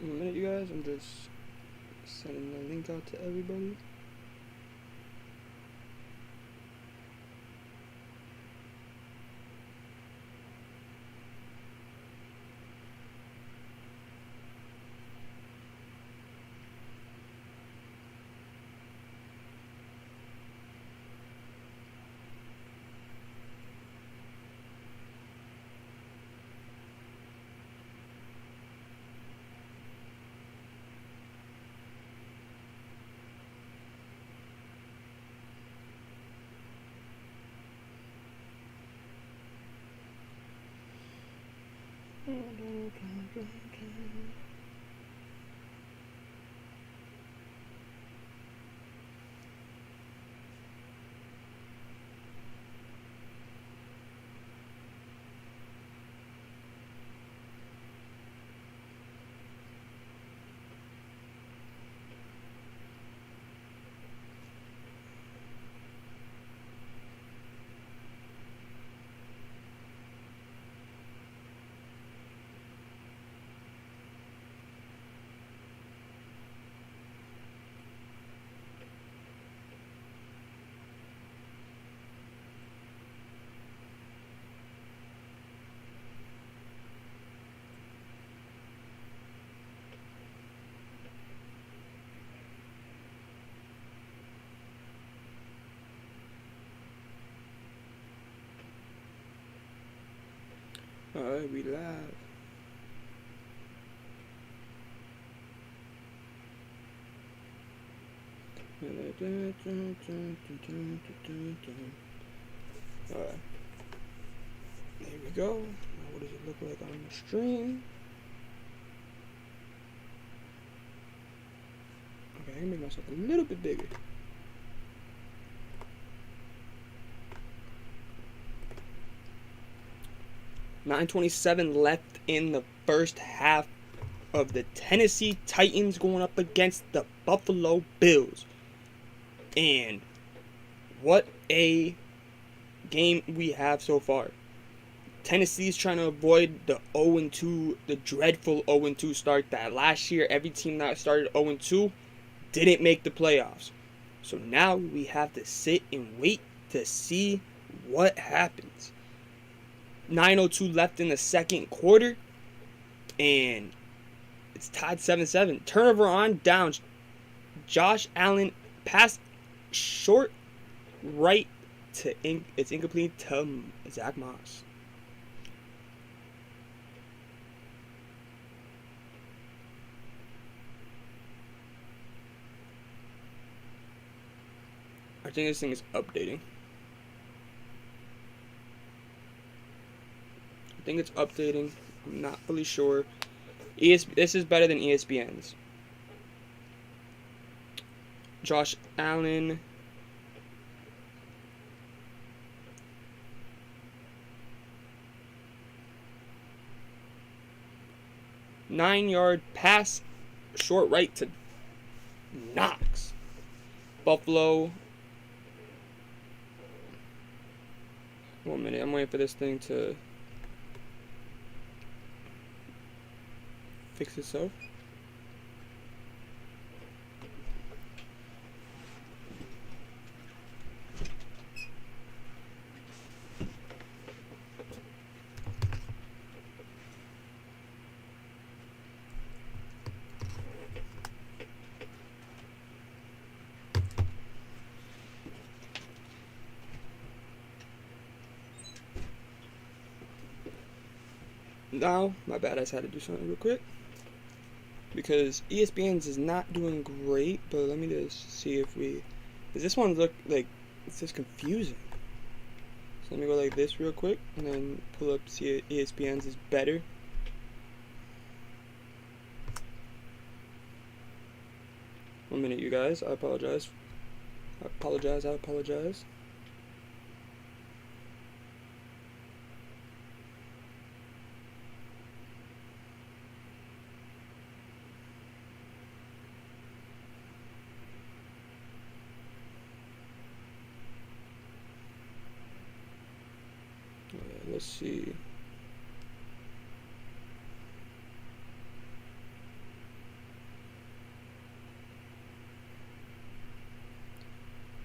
In a minute, you guys. I'm just sending the link out to everybody. Alright, we live. Alright. There we go. Now what does it look like on the stream? Okay, I can make myself a little bit bigger. .927 left in the first half of the Tennessee Titans going up against the Buffalo Bills. And what a game we have so far. Tennessee's trying to avoid the 0-2, the dreadful 0-2 start that last year every team that started 0-2 didn't make the playoffs. So now we have to sit and wait to see what happens. 9:02 left in the second quarter, and it's tied 7-7. Turnover on downs. Josh Allen pass short right to it's incomplete to Zach Moss. I think this thing is updating. I think it's updating. I'm not fully sure. This is better than ESPN's. Josh Allen. Nine-yard pass, short right to Knox. Buffalo. 1 minute. I'm waiting for this thing to fix itself. Now, my bad, I just had to do something real quick. Because ESPN's is not doing great, but let me just see if we... Does this one look like... It's just confusing. So let me go like this real quick, and then pull up, see if ESPN's is better. One minute, you guys. I apologize. I apologize. Let's see.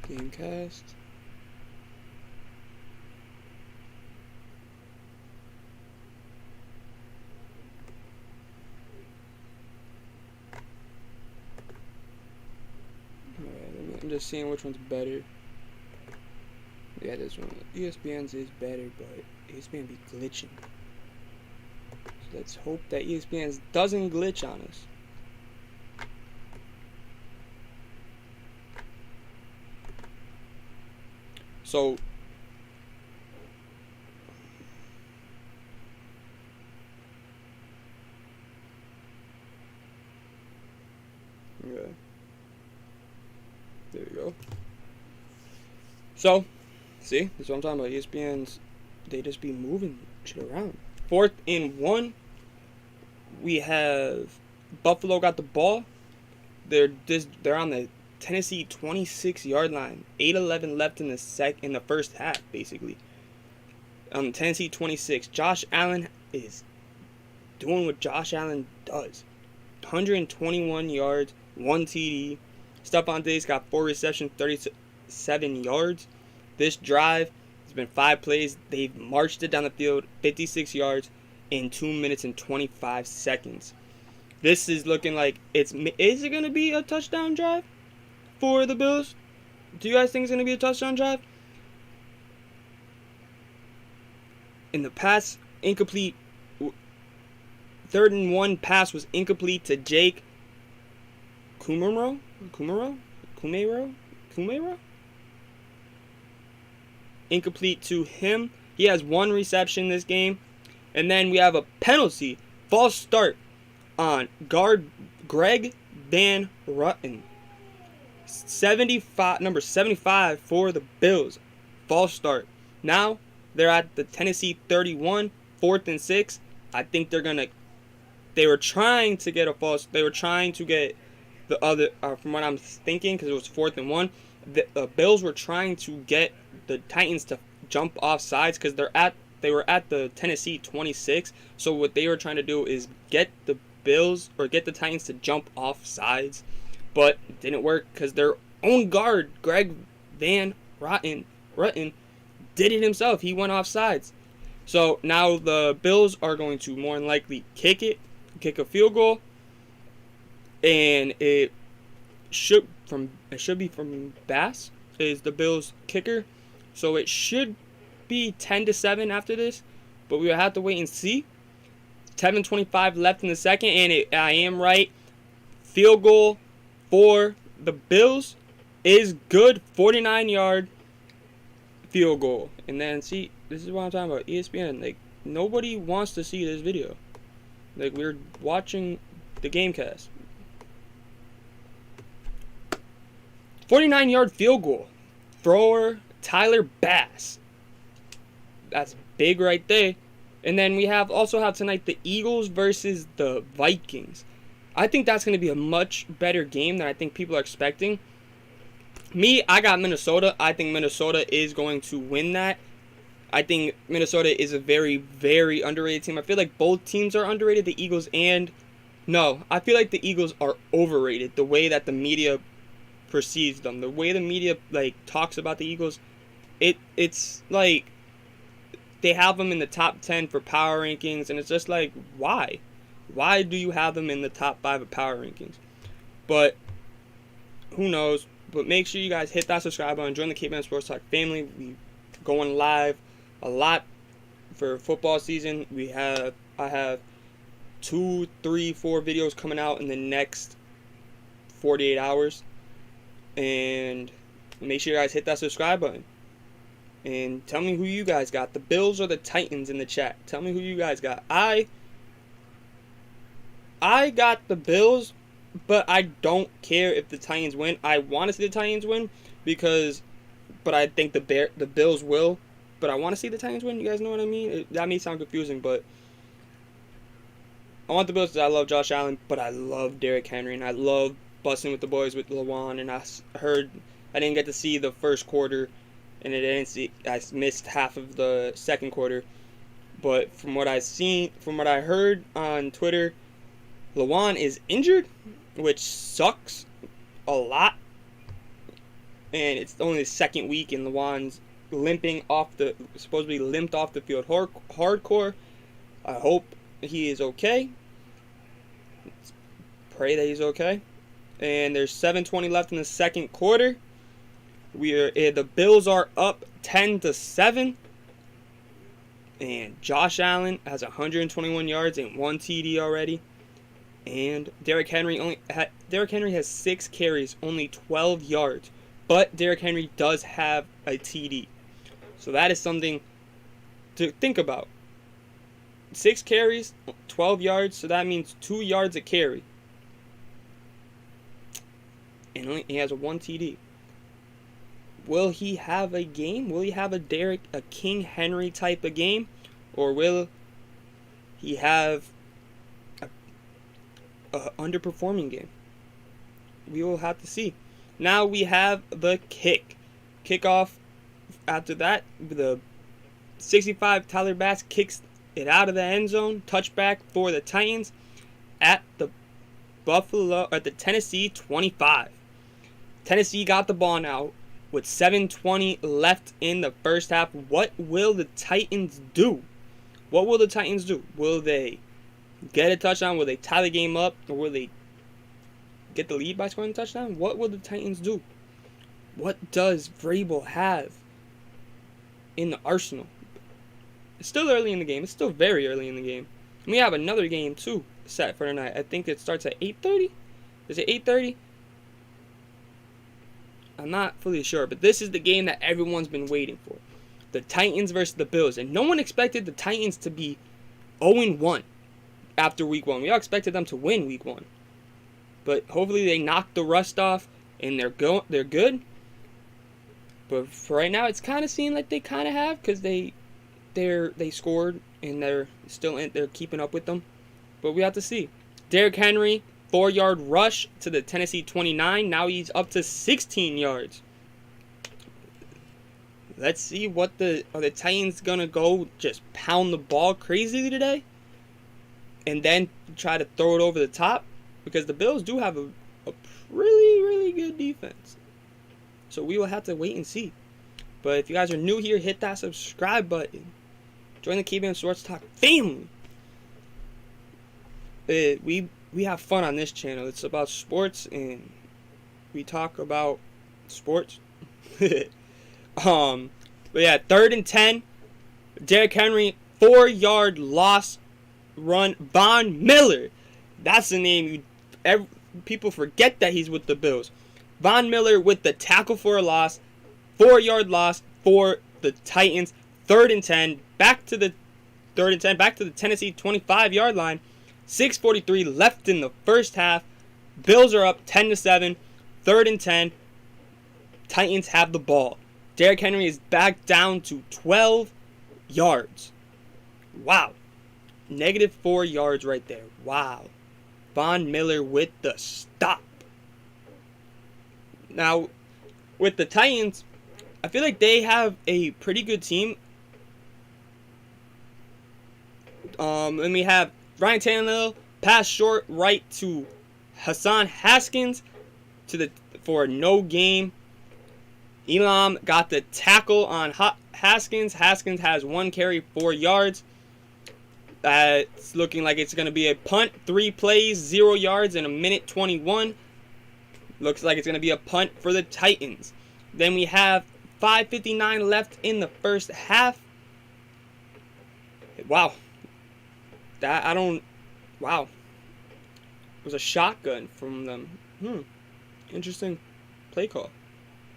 Gamecast. Alright, I'm just seeing which one's better. Yeah, this one. ESPN's is better, but ESPN be glitching. So let's hope that ESPN doesn't glitch on us. So yeah. There we go. So, see, that's what I'm talking about. ESPN's, they just be moving shit around. 4th and 1. We have Buffalo got the ball. They're on the Tennessee 26-yard line. 8:11 left in the first half, basically. Tennessee 26. Josh Allen is doing what Josh Allen does. 121 yards, 1 TD. Stephon Diggs got 4 receptions, 37 yards. This drive has been 5 plays. They've marched it down the field, 56 yards in 2 minutes and 25 seconds. This is looking like is it going to be a touchdown drive for the Bills? Do you guys think it's going to be a touchdown drive? In the pass, incomplete. 3rd and 1 pass was incomplete to Jake Kumaro. Incomplete to him. He has 1 reception this game. And then we have a penalty. False start on guard Greg Van Roten. Number 75 for the Bills. False start. Now they're at the Tennessee 31, 4th and 6. I think they were trying to get the other, from what I'm thinking, because it was 4th and 1. The Bills were trying to get the Titans to jump off sides because they were at the Tennessee 26. So what they were trying to do is get the Titans to jump off sides, but it didn't work because their own guard, Greg Van Roten, did it himself. He went off sides. So now the Bills are going to more than likely kick a field goal, and it should be from Bass is the Bills kicker. So it should be 10-7 after this, but we will have to wait and see. 7:25 left in the second, and I am right. Field goal for the Bills is good. 49-yard field goal. And then, see, this is what I'm talking about. ESPN, like, nobody wants to see this video. Like, we're watching the Gamecast. 49-yard field goal for Tyler Bass. That's big right there. And then we also have tonight the Eagles versus the Vikings. I think that's going to be a much better game than I think people are expecting. I got Minnesota. I think Minnesota is going to win that. I think Minnesota is a very, very underrated team. I feel like both teams are underrated, the Eagles I feel like the Eagles are overrated. The way that the media perceives them, the way the media talks about the Eagles, it's like they have them in the top 10 for power rankings, and it's just like, why? Why do you have them in the top 5 of power rankings? But who knows? But make sure you guys hit that subscribe button, join the Caveman Sports Talk family. We going live a lot for football season. I have 2, 3, 4 videos coming out in the next 48 hours. And make sure you guys hit that subscribe button. And tell me who you guys got, the Bills or the Titans, in the chat. Tell me who you guys got. I got the Bills, but I don't care if the Titans win. I want to see the Titans win but I think the Bills will. But I want to see the Titans win. You guys know what I mean? That may sound confusing, but I want the Bills because I love Josh Allen, but I love Derrick Henry, and I love busting with the boys with Lawan. And I didn't get to see the first quarter, and I missed half of the second quarter. But from what I heard on Twitter, Lawan is injured, which sucks a lot. and it's only the second week, and Lawan's supposedly limped off the field hardcore. I hope he is okay. Let's pray that he's okay. And there's 7:20 left in the second quarter. The Bills are up 10-7. And Josh Allen has 121 yards and 1 TD already. And Derrick Henry has 6 carries, only 12 yards. But Derrick Henry does have a TD. So that is something to think about. 6 carries, 12 yards, so that means 2 yards a carry. And he has a 1 TD. Will he have a game? Will he have a King Henry type of game? Or will he have a underperforming game? We will have to see. Now we have the kickoff. After that, the 65 Tyler Bass kicks it out of the end zone. Touchback for the Titans at the Tennessee 25. Tennessee got the ball now with 7:20 left in the first half. What will the Titans do? What will the Titans do? Will they get a touchdown? Will they tie the game up? Or will they get the lead by scoring a touchdown? What will the Titans do? What does Vrabel have in the arsenal? It's still early in the game. It's still very early in the game. And we have another game, too, set for tonight. I think it starts at 8:30. Is it 8:30? I'm not fully sure, but this is the game that everyone's been waiting for. The Titans versus the Bills. And no one expected the Titans to be 0-1 after week 1. We all expected them to win week 1. But hopefully they knock the rust off and they're good. But for right now, it's kind of seeming like they kind of have, because they scored and they're keeping up with them. But we have to see. Derrick Henry, 4-yard rush to the Tennessee 29. Now he's up to 16 yards. Let's see are the Titans gonna go just pound the ball crazily today, and then try to throw it over the top, because the Bills do have a really, really good defense. So we will have to wait and see. But if you guys are new here, hit that subscribe button. Join the KBM Sports Talk family. We have fun on this channel. It's about sports, and we talk about sports. But yeah, 3rd and 10. Derrick Henry, 4-yard loss run. Von Miller. That's the name people forget that he's with the Bills. Von Miller with the tackle for a loss. 4-yard loss for the Titans. 3rd and 10. Back to the Tennessee 25-yard line. 6:43 left in the first half. Bills are up 10-7. 3rd and 10. Titans have the ball. Derrick Henry is back down to 12 yards. Wow. -4 yards right there. Wow. Von Miller with the stop. Now, with the Titans, I feel like they have a pretty good team. And we have Ryan Tannehill, pass short right to Hassan Haskins for no game. Elam got the tackle on Haskins. Haskins has 1 carry, 4 yards. It's looking like it's going to be a punt. 3 plays, 0 yards in 1:21. Looks like it's going to be a punt for the Titans. Then we have 5:59 left in the first half. Wow. Wow. It was a shotgun from them. Interesting play call.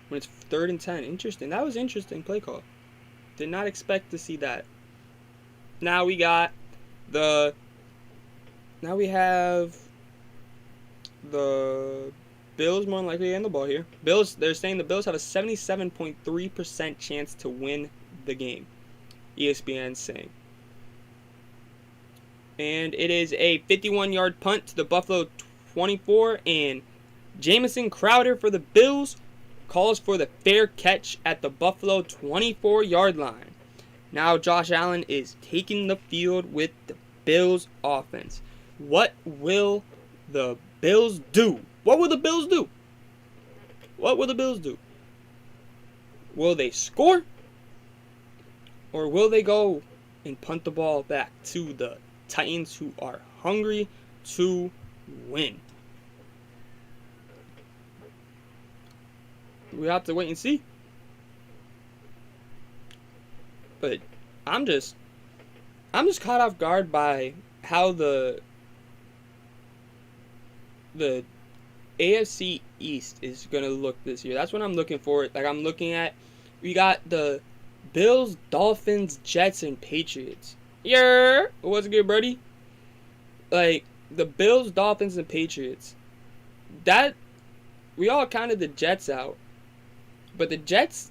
When it's 3rd and 10. Interesting. That was interesting play call. Did not expect to see that. Now we have the Bills more than likely getting the ball here. They're saying the Bills have a 77.3% chance to win the game. ESPN saying. And it is a 51-yard punt to the Buffalo 24, and Jamison Crowder for the Bills calls for the fair catch at the Buffalo 24-yard line. Now Josh Allen is taking the field with the Bills offense. What will the Bills do? What will the Bills do? What will the Bills do? Will they score? Or will they go and punt the ball back to the Titans, who are hungry to win? We have to wait and see. But I'm just caught off guard by how the AFC East is going to look this year. That's what I'm looking for. Like, I'm looking at, we got the Bills, Dolphins, Jets, and Patriots. Yeah, what's good, buddy? Like, the Bills, Dolphins, and Patriots. That, we all counted the Jets out. But the Jets,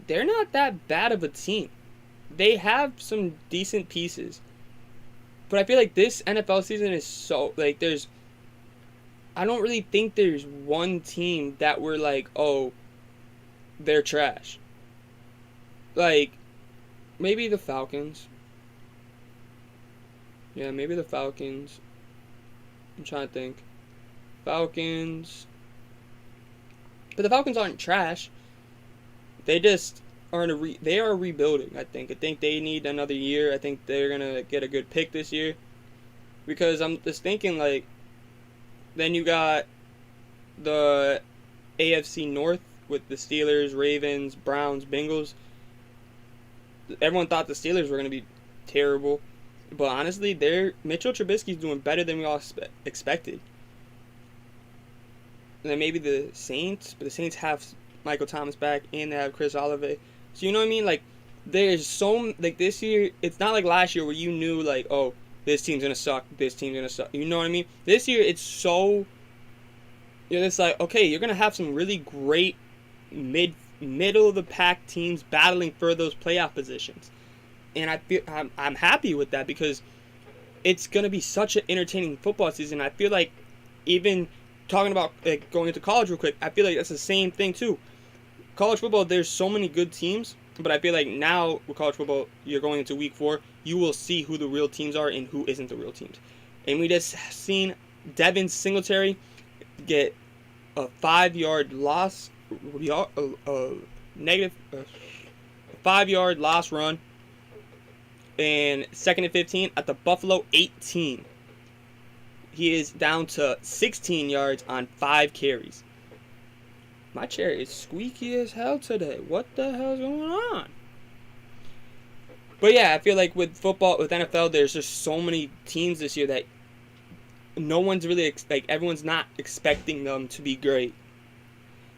they're not that bad of a team. They have some decent pieces. But I feel like this NFL season is so, like, I don't really think there's one team that we're like, oh, they're trash. Like, maybe the Falcons. Yeah, maybe the Falcons. I'm trying to think. Falcons. But the Falcons aren't trash. They just they are rebuilding, I think. I think they need another year. I think they're going to get a good pick this year. Because I'm just thinking, like, then you got the AFC North with the Steelers, Ravens, Browns, Bengals. Everyone thought the Steelers were going to be terrible. But honestly, Mitchell Trubisky's doing better than we all expected. And then maybe the Saints, but the Saints have Michael Thomas back and they have Chris Olave. So you know what I mean? Like, there's so, like, this year, it's not like last year where you knew, like, oh, this team's going to suck, this team's going to suck. You know what I mean? This year, it's so, it's like, okay, you're going to have some really great middle of the pack teams battling for those playoff positions. And I feel I'm happy with that because it's going to be such an entertaining football season. I feel like even talking about going into college real quick, I feel like that's the same thing too. College football, there's so many good teams, but I feel like now with college football, you're going into week 4, you will see who the real teams are and who isn't the real teams. And we just seen Devin Singletary get a 5-yard loss, negative 5-yard loss run, and 2nd and 15 at the Buffalo 18. He is down to 16 yards on 5 carries. My chair is squeaky as hell today. What the hell's going on? But yeah, I feel like with football, with NFL, there's just so many teams this year that no one's really, everyone's not expecting them to be great.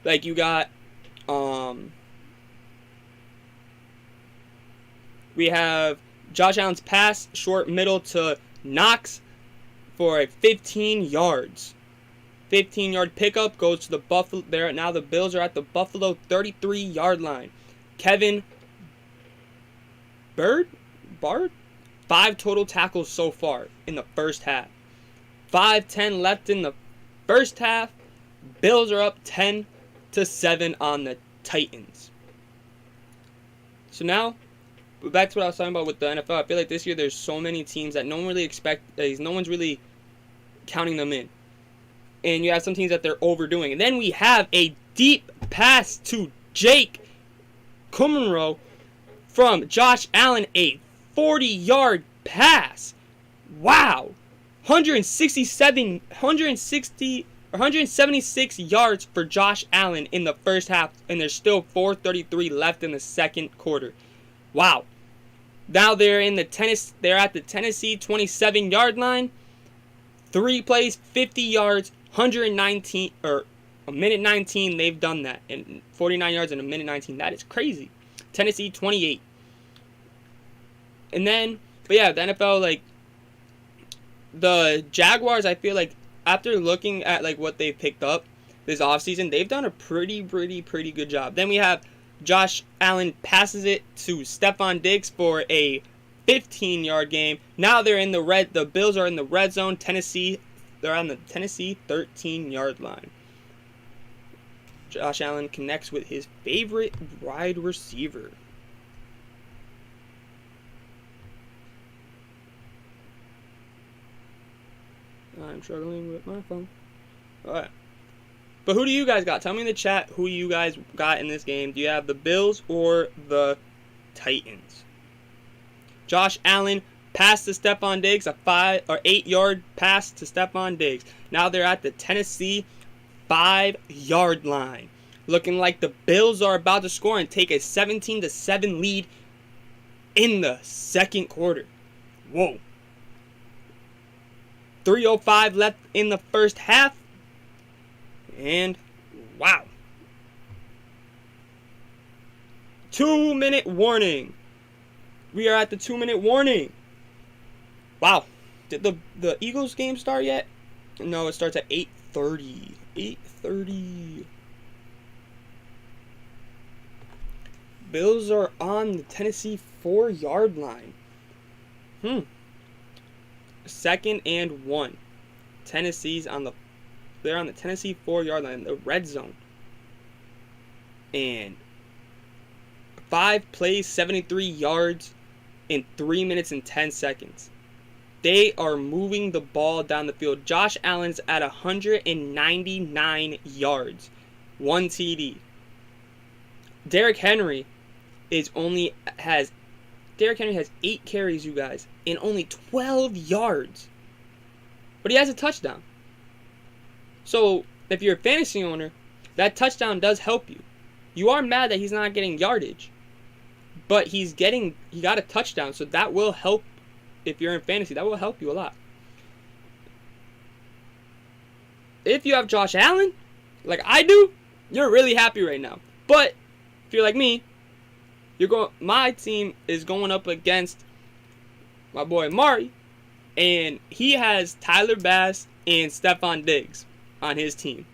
Like, you got, we have Josh Allen's pass, short middle to Knox for 15 yards. 15-yard pickup goes to the Buffalo. Now the Bills are at the Buffalo 33-yard line. Kevin Bard? 5 total tackles so far in the first half. 5:10 left in the first half. Bills are up 10-7 on the Titans. So now, back to what I was talking about with the NFL. I feel like this year there's so many teams that no one really no one's really counting them in. And you have some teams that they're overdoing. And then we have a deep pass to Jake Kummerow from Josh Allen, a 40-yard pass. Wow. 176 yards for Josh Allen in the first half, and there's still 4:33 left in the second quarter. Wow. Now they're at the Tennessee 27-yard line. 3 plays, 50 yards, 119 or a minute 19. They've done that, and 49 yards in a minute 19. That is crazy. Tennessee 28. And then, but yeah, the NFL, like, the Jaguars, I feel like after looking at like what they've picked up this offseason, they've done a pretty good job. Then we have Josh Allen passes it to Stephon Diggs for a 15-yard game. Now the Bills are in the red zone. They're on the Tennessee 13-yard line. Josh Allen connects with his favorite wide receiver. I'm struggling with my phone. Alright. But who do you guys got? Tell me in the chat who you guys got in this game. Do you have the Bills or the Titans? Josh Allen passed to Stephon Diggs, a 8-yard pass to Stephon Diggs. Now they're at the Tennessee 5-yard line. Looking like the Bills are about to score and take a 17-7 lead in the second quarter. Whoa. 3:05 left in the first half. And wow. 2-minute warning. We are at the 2-minute warning. Wow. Did the Eagles game start yet? No, it starts at 8:30. 8:30. Bills are on the Tennessee 4-yard line. 2nd and 1. They're on the Tennessee 4-yard line, the red zone. And 5 plays, 73 yards in 3 minutes and 10 seconds. They are moving the ball down the field. Josh Allen's at 199 yards. 1 TD. Derrick Henry has 8 carries, you guys, and only 12 yards. But he has a touchdown. So, if you're a fantasy owner, that touchdown does help you. You are mad that he's not getting yardage, but he got a touchdown, so that will help. If you're in fantasy, that will help you a lot. If you have Josh Allen, like I do, you're really happy right now. But if you're like me, my team is going up against my boy Mari, and he has Tyler Bass and Stephon Diggs on his team.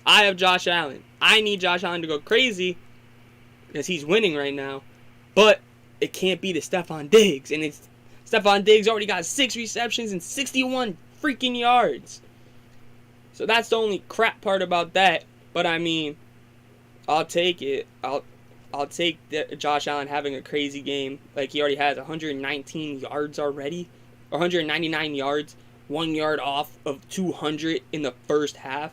I have Josh Allen. I need Josh Allen to go crazy because he's winning right now, but it can't be the Stephon Diggs, and Stephon Diggs already got 6 receptions and 61 freaking yards. So that's the only crap part about that. But I mean, I'll take it. I'll take Josh Allen having a crazy game. Like, he already has 119 yards already. 199 yards. 1 yard off of 200 in the first half.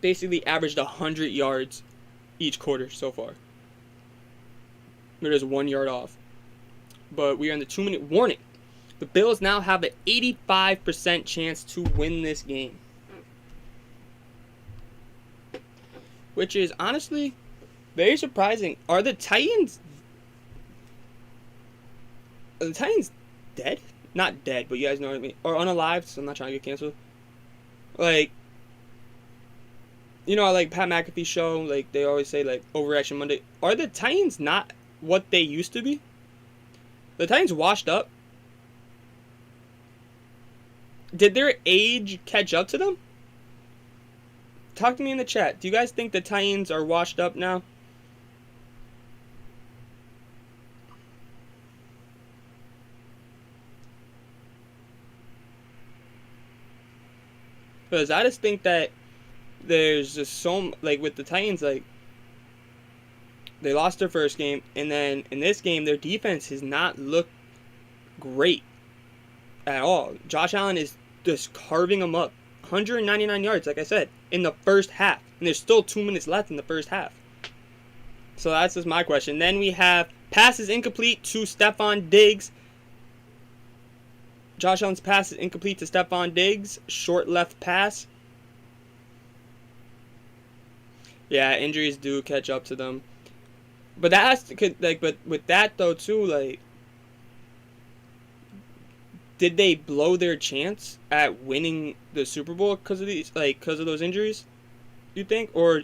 Basically averaged 100 yards each quarter so far. We're just 1 yard off. But we are in the 2-minute warning. The Bills now have an 85% chance to win this game. Which is honestly very surprising. Are the Titans dead? Not dead, but you guys know what I mean. Or unalived, so I'm not trying to get canceled. Like, you know, like Pat McAfee's show, like they always say, like, Overreaction Monday. Are the Titans not what they used to be? The Titans washed up. Did their age catch up to them? Talk to me in the chat. Do you guys think the Titans are washed up now? Because I just think that there's just like with the Titans, like, they lost their first game, and then in this game, their defense has not looked great at all. Josh Allen is just carving them up. 199 yards, like I said, in the first half. And there's still 2 minutes left in the first half. So that's just my question. Then we have passes incomplete to Stephon Diggs. Josh Allen's pass is incomplete to Stephon Diggs. Short left pass. Yeah, injuries do catch up to them. But that has to, like, but with that though too, like, did they blow their chance at winning the Super Bowl because of these, like, because of those injuries? You think, or,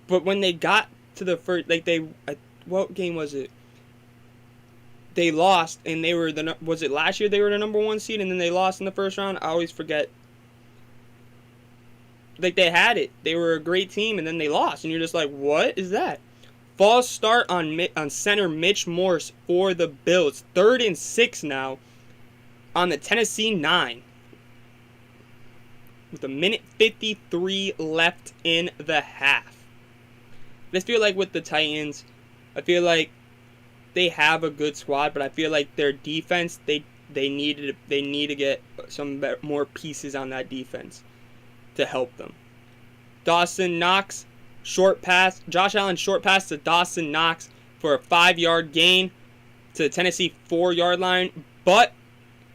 but when they got to the first, like, what game was it? They lost, and they were was it last year they were the number 1 seed, and then they lost in the first round? I always forget. Like, they had it, they were a great team, and then they lost, and you're just like, what is that? False start on center Mitch Morse for the Bills. 3rd and 6 now on the Tennessee 9. With 1:53 left in the half. I just feel like with the Titans, I feel like they have a good squad, but I feel like their defense, they need to get some more pieces on that defense. to help them. Dawson Knox, short pass. Josh Allen short pass to Dawson Knox for a 5-yard gain to the Tennessee 4-yard line. But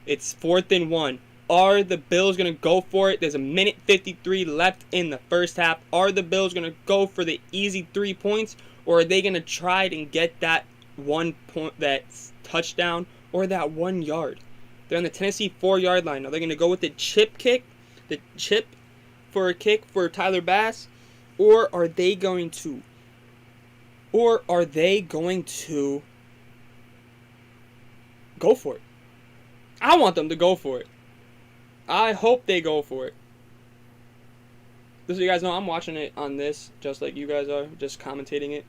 it's 4th and 1. Are the Bills going to go for it? There's a minute 53 left in the first half. Are the Bills going to go for the easy 3 points? Or are they going to try and get that 1 point, that touchdown, or that 1 yard? They're on the Tennessee 4-yard line. Are they going to go with the chip kick? The chip for a kick for Tyler Bass? Or are they going to go for it? I want them to go for it. I hope they go for it. Just so you guys know, I'm watching it on this, just like you guys are, just commentating it.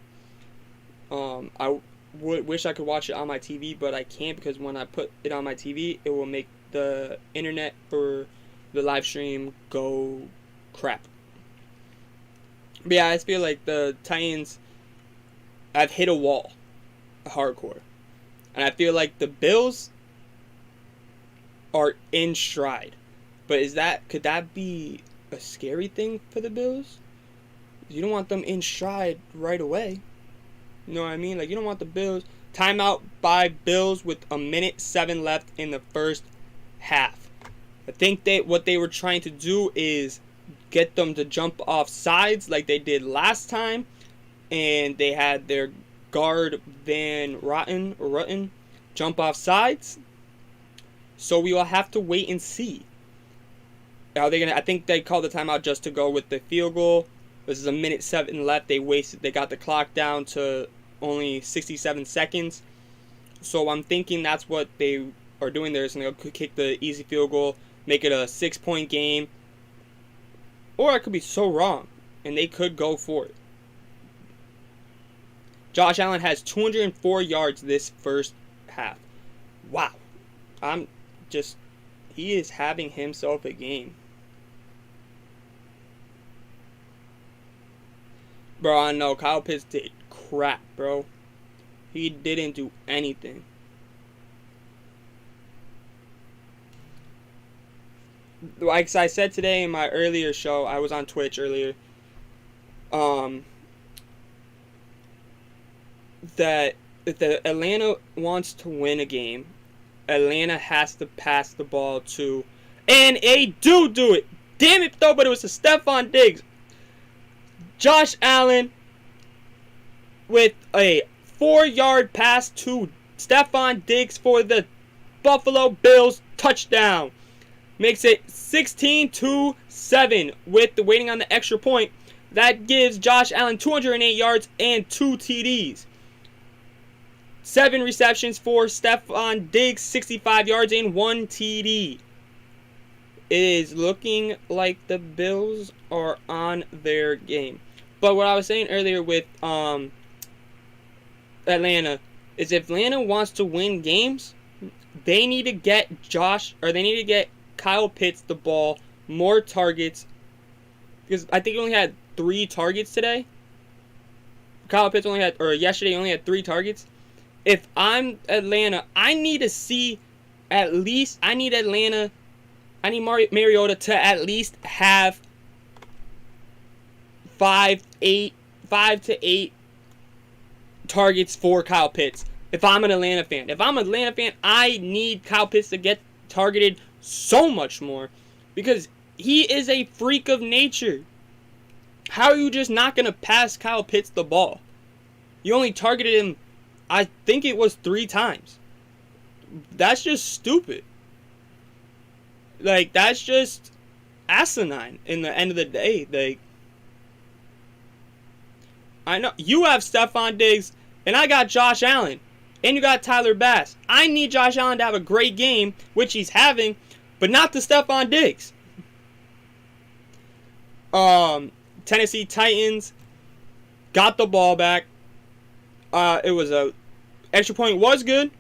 I wish I could watch it on my TV, but I can't, because when I put it on my TV, it will make the internet for the live stream go crap. But yeah, I feel like the Titans have hit a wall, hardcore. And I feel like the Bills are in stride. But could that be a scary thing for the Bills? You don't want them in stride right away. You know what I mean? Like, you don't want the Bills. Timeout by Bills with a minute 7 left in the first half. I think what they were trying to do is get them to jump off sides like they did last time. And they had their guard Van Rutten jump off sides. So we will have to wait and see. Are they gonna? I think they called the timeout just to go with the field goal. This is a minute 7 left. They got the clock down to only 67 seconds. So I'm thinking that's what they are doing there. Is going to kick the easy field goal, make it a 6-point game. Or I could be so wrong, and they could go for it. Josh Allen has 204 yards this first half. Wow. He is having himself a game. Bro, I know Kyle Pitts did crap, bro. He didn't do anything. Like I said today in my earlier show, I was on Twitch earlier. That if Atlanta wants to win a game, Atlanta has to pass the ball to, and they do it. Damn it though, but it was to Stephon Diggs. Josh Allen with a 4-yard pass to Stephon Diggs for the Buffalo Bills touchdown. Makes it 16-7 with the waiting on the extra point. That gives Josh Allen 208 yards and 2 TDs. 7 receptions for Stephon Diggs, 65 yards and 1 TD. It is looking like the Bills are on their game. But what I was saying earlier with Atlanta is if Atlanta wants to win games, they need to get Kyle Pitts the ball, more targets. Because I think he only had 3 targets today. Kyle Pitts yesterday only had 3 targets. If I'm Atlanta, I need Mariota to at least have 5 to 8 targets for Kyle Pitts. If I'm an Atlanta fan. I need Kyle Pitts to get targeted so much more. Because he is a freak of nature. How are you just not going to pass Kyle Pitts the ball? You only targeted him, I think it was 3 times. That's just stupid. Like, that's just asinine in the end of the day. Like, I know you have Stephon Diggs, and I got Josh Allen, and you got Tyler Bass. I need Josh Allen to have a great game, which he's having, but not to Stephon Diggs. Tennessee Titans got the ball back. It was a extra point was good.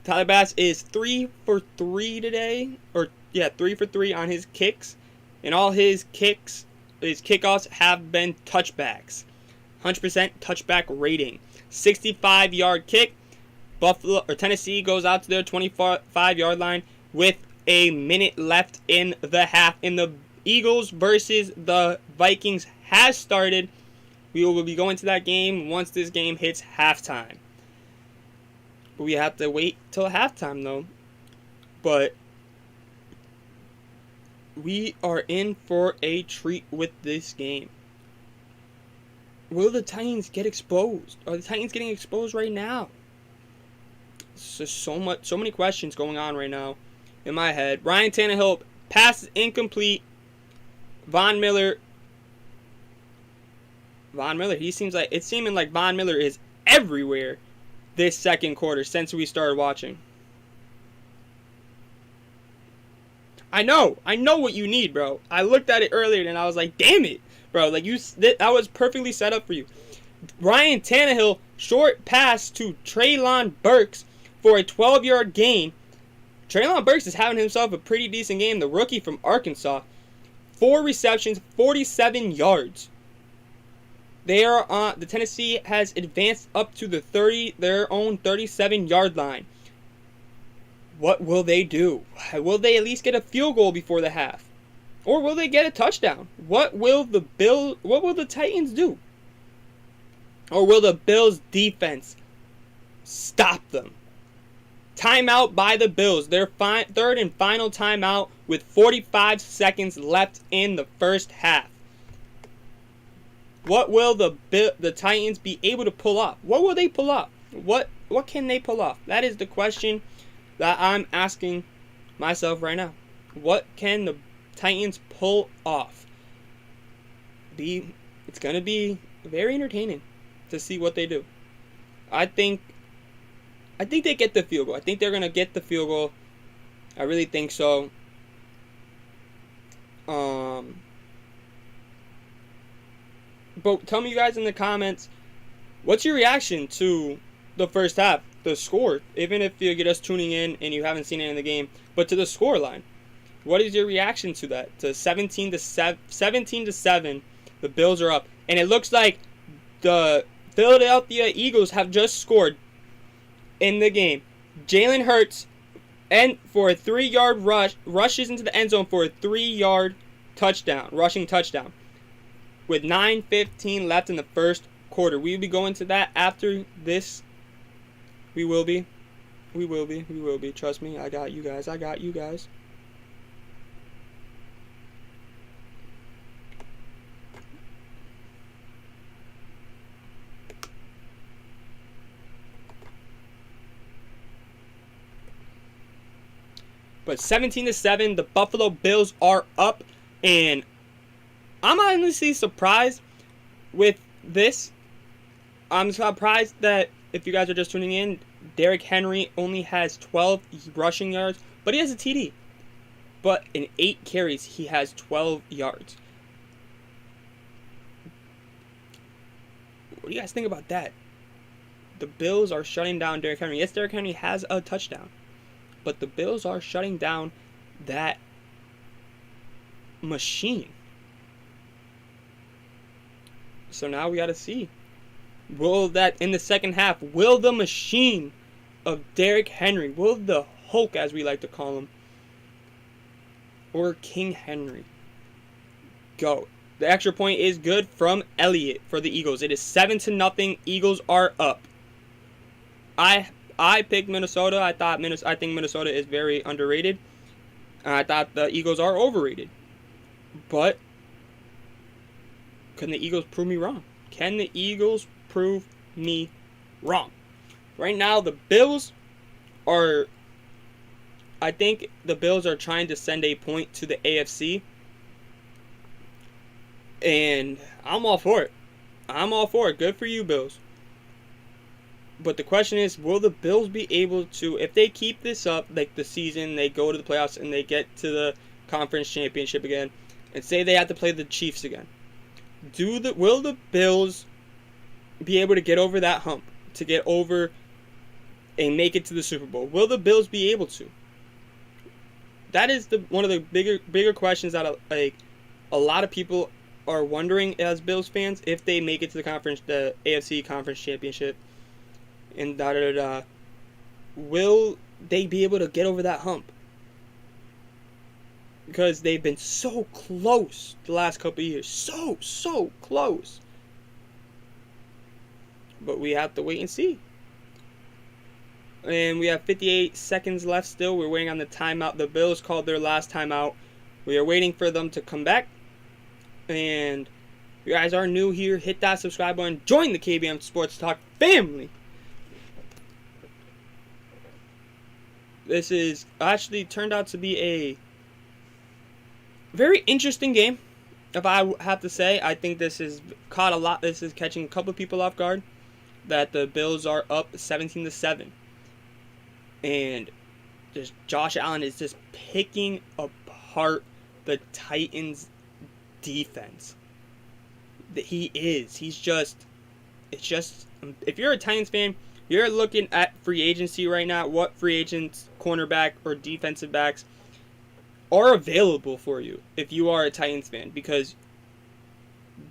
Tyler Bass is 3 for 3 today, 3 for 3 on his kicks, and all his kickoffs have been touchbacks. 100% touchback rating. 65-yard kick. Tennessee goes out to their 25-yard line with a minute left in the half in the Eagles versus the Vikings has started. We will be going to that game once this game hits halftime. But we have to wait till halftime, though. But we are in for a treat with this game. Will the Titans get exposed? Are the Titans getting exposed right now? It's just so many questions going on right now in my head. Ryan Tannehill, pass is incomplete. Von Miller, it's seeming like Von Miller is everywhere this second quarter since we started watching. I know what you need, bro. I looked at it earlier and I was like, damn it, bro. Like, that was perfectly set up for you. Ryan Tannehill, short pass to Treylon Burks for a 12-yard gain. Treylon Burks is having himself a pretty decent game. The rookie from Arkansas. 4 receptions, 47 yards. The Tennessee has advanced up to their own 37-yard line. What will they do? Will they at least get a field goal before the half? Or will they get a touchdown? What will the Titans do? Or will the Bills defense stop them? Timeout by the Bills. Their third and final timeout with 45 seconds left in the first half. What will the Titans be able to pull off? What will they pull off? What can they pull off? That is the question that I'm asking myself right now. What can the Titans pull off? It's going to be very entertaining to see what they do. I think they get the field goal. I think they're going to get the field goal. I really think so. But tell me, you guys, in the comments, what's your reaction to the first half, the score? Even if you're just tuning in and you haven't seen it in the game, but to the score line, what is your reaction to that? To 17-7, the Bills are up, and it looks like the Philadelphia Eagles have just scored in the game. Jalen Hurts for a 3-yard rushes into the end zone for a 3-yard rushing touchdown. With 9:15 left in the first quarter. We'll be going to that after this. We will be. Trust me, I got you guys. But 17-7, the Buffalo Bills are up, and I'm honestly surprised with this. I'm surprised that, if you guys are just tuning in, Derrick Henry only has 12 rushing yards, but he has a TD. But in 8 carries, he has 12 yards. What do you guys think about that? The Bills are shutting down Derrick Henry. Yes, Derrick Henry has a touchdown, but the Bills are shutting down that machine. So now we got to see. Will that, in the second half, will the machine of Derrick Henry, will the Hulk, as we like to call him, or King Henry, go? The extra point is good from Elliott for the Eagles. It is 7-0. Eagles are up. I picked Minnesota. I think Minnesota is very underrated. I thought the Eagles are overrated. But can the Eagles prove me wrong? Can the Eagles prove me wrong? Right now, the Bills are... I think the Bills are trying to send a point to the AFC. And I'm all for it. Good for you, Bills. But the question is, will the Bills be able to, if they keep this up, like the season, they go to the playoffs and they get to the conference championship again, and say they have to play the Chiefs again, will the Bills be able to get over that hump, to get over and make it to the Super Bowl? Will the Bills be able to? That is one of the bigger questions that a lot of people are wondering as Bills fans, if they make it to the AFC Conference Championship, and will they be able to get over that hump? because they've been so close the last couple of years. So close. But we have to wait and see. And we have 58 seconds left still. We're waiting on the timeout. The Bills called their last timeout. We are waiting for them to come back. And if you guys are new here, hit that subscribe button. Join the KBM Sports Talk family. This is actually turned out to be a very interesting game, if I have to say. I think this is caught a lot. This is catching a couple people off guard. That the Bills are up 17-7. And just Josh Allen is just picking apart the Titans' defense. He is. He's just. It's just. If you're a Titans fan, you're looking at free agency right now. What free agents, cornerback, or defensive backs are available for you if you are a Titans fan, because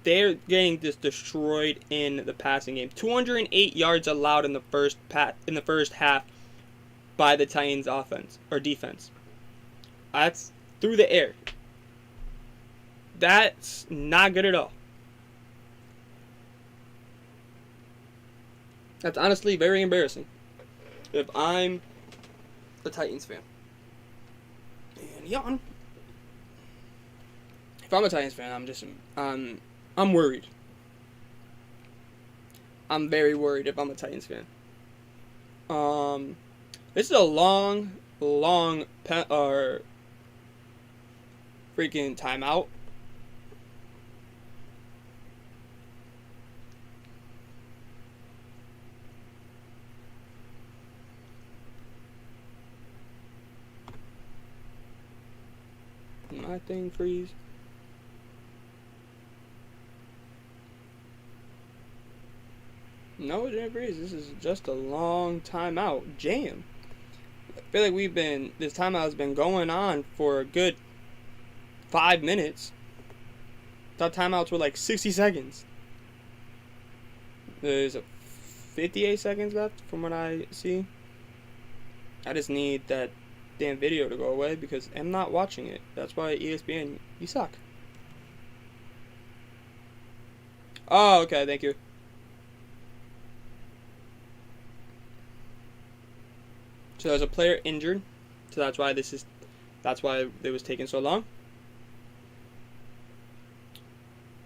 they're getting just destroyed in the passing game. 208 yards allowed in the first half by the Titans offense or defense. That's through the air. That's not good at all. That's honestly very embarrassing if I'm a Titans fan. And yeah, if I'm a Titans fan, I'm worried. I'm very worried if I'm a Titans fan. This is a long freaking timeout. My thing freeze. No, it didn't freeze. This is just a long timeout. Jam. I feel like this timeout has been going on for a good 5 minutes. Thought timeouts were like 60 seconds. There's 58 seconds left from what I see. I just need that damn video to go away because I'm not watching it. That's why ESPN, you suck. Oh, okay, thank you. So there's a player injured, so that's why it was taking so long.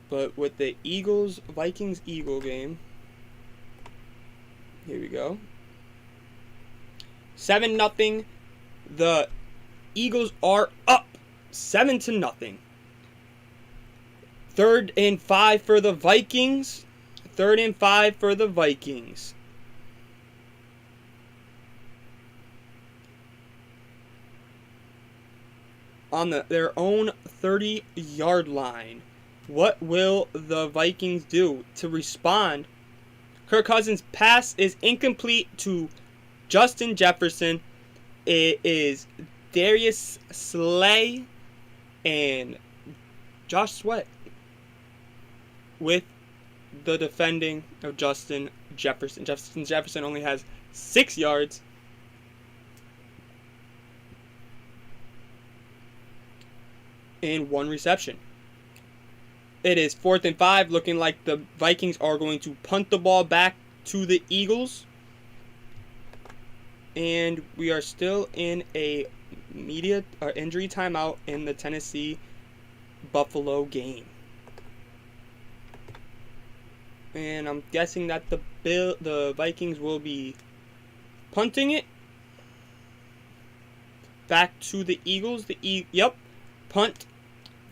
But with the Vikings-Eagle game, here we go. 7-0. The Eagles are up 7-0. 3rd and 5 for the Vikings. 3rd and 5 for the Vikings. On their own 30-yard line. What will the Vikings do to respond? Kirk Cousins' pass is incomplete to Justin Jefferson. It is Darius Slay and Josh Sweat with the defending of Justin Jefferson. Justin Jefferson only has 6 yards. And 1 reception. It is 4th and 5, looking like the Vikings are going to punt the ball back to the Eagles. And we are still in a injury timeout in the Tennessee-Buffalo game. And I'm guessing that the Vikings will be punting it back to the Eagles. Yep, punt.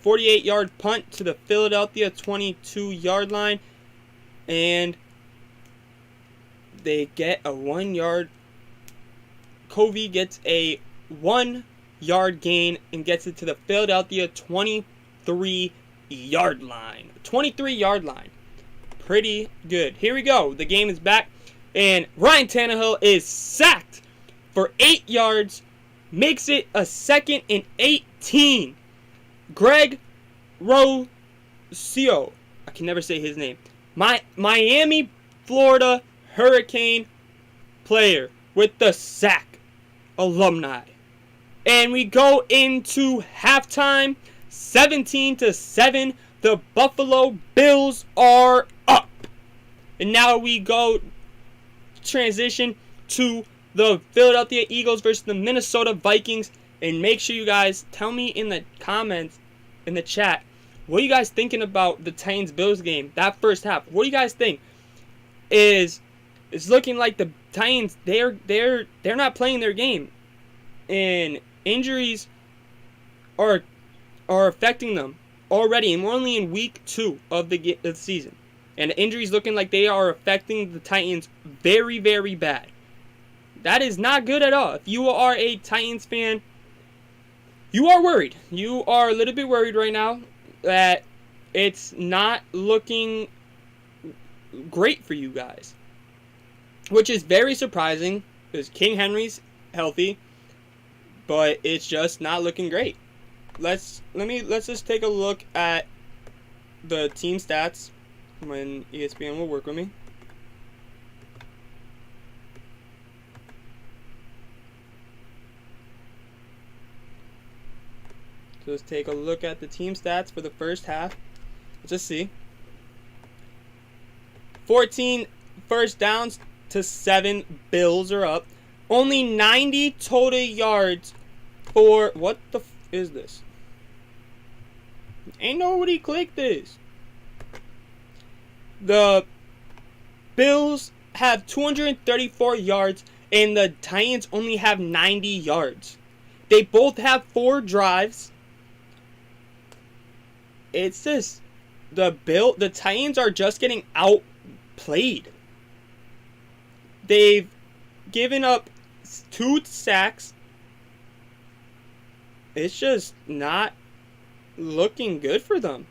48-yard punt to the Philadelphia 22-yard line. And they get a 1-yard. Covey gets a 1-yard gain and gets it to the Philadelphia 23-yard line. 23-yard line. Pretty good. Here we go. The game is back. And Ryan Tannehill is sacked for 8 yards. Makes it a 2nd and 18. Greg Rocio. I can never say his name. Miami, Florida Hurricane player with the sack. Alumni. And we go into halftime, 17-7. The Buffalo Bills are up. And now we go transition to the Philadelphia Eagles versus the Minnesota Vikings. And make sure you guys tell me in the comments, in the chat, what are you guys thinking about the Titans-Bills game, that first half? What do you guys think? It's looking like the Titans, they're not playing their game. And injuries are affecting them already. And we're only in week 2 of the season. And the injuries looking like they are affecting the Titans very, very bad. That is not good at all. If you are a Titans fan, you are worried. You are a little bit worried right now that it's not looking great for you guys. Which is very surprising because King Henry's healthy, but it's just not looking great. Let's just take a look at the team stats when ESPN will work with me. So let's take a look at the team stats for the first half. Let's just see. 14 first downs to 7. Bills are up. Only 90 total yards for... What the f is this? Ain't nobody clicked this. The Bills have 234 yards and the Titans only have 90 yards. They both have 4 drives. It's just the Titans are just getting outplayed. They've given up 2 sacks. It's just not looking good for them.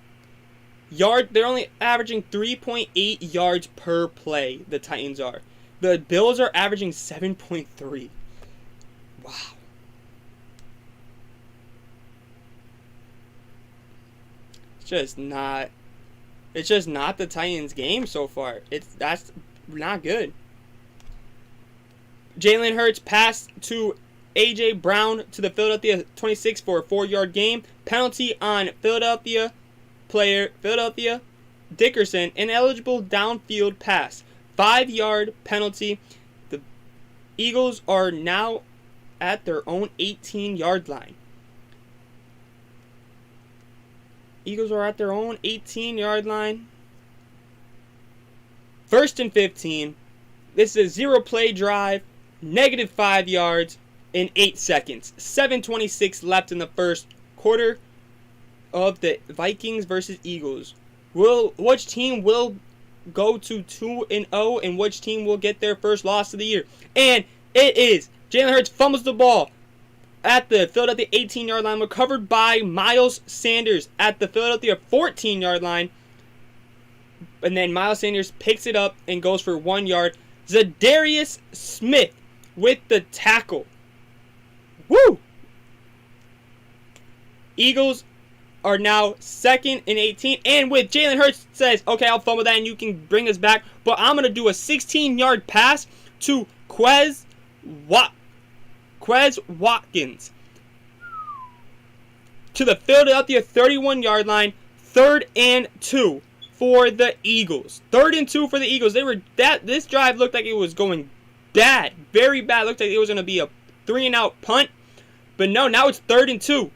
They're only averaging 3.8 yards per play, the Titans are. The Bills are averaging 7.3. Wow. It's just not the Titans game so far. That's not good. Jalen Hurts passed to A.J. Brown to the Philadelphia 26 for a 4-yard gain. Penalty on Philadelphia Dickerson, ineligible downfield pass. 5-yard penalty. The Eagles are now at their own 18-yard line. Eagles are at their own 18-yard line. 1st and 15. This is a 0-play drive. -5 yards in 8 seconds. 7:26 left in the first quarter of the Vikings versus Eagles. Which team will go to 2-0 and which team will get their first loss of the year? And it is Jalen Hurts fumbles the ball at the Philadelphia 18-yard line, recovered by Miles Sanders at the Philadelphia 14-yard line. And then Miles Sanders picks it up and goes for 1 yard. Zadarius Smith with the tackle. Woo! Eagles are now 2nd and 18. And with Jalen Hurts says, okay, I'll fumble that and you can bring us back. But I'm going to do a 16-yard pass to Quez Watkins to the Philadelphia 31-yard line. 3rd and 2 for the Eagles. 3rd and 2 for the Eagles. This drive looked like it was going bad, very bad. Looked like it was going to be a 3-and-out punt, but no. Now it's 3rd and 2.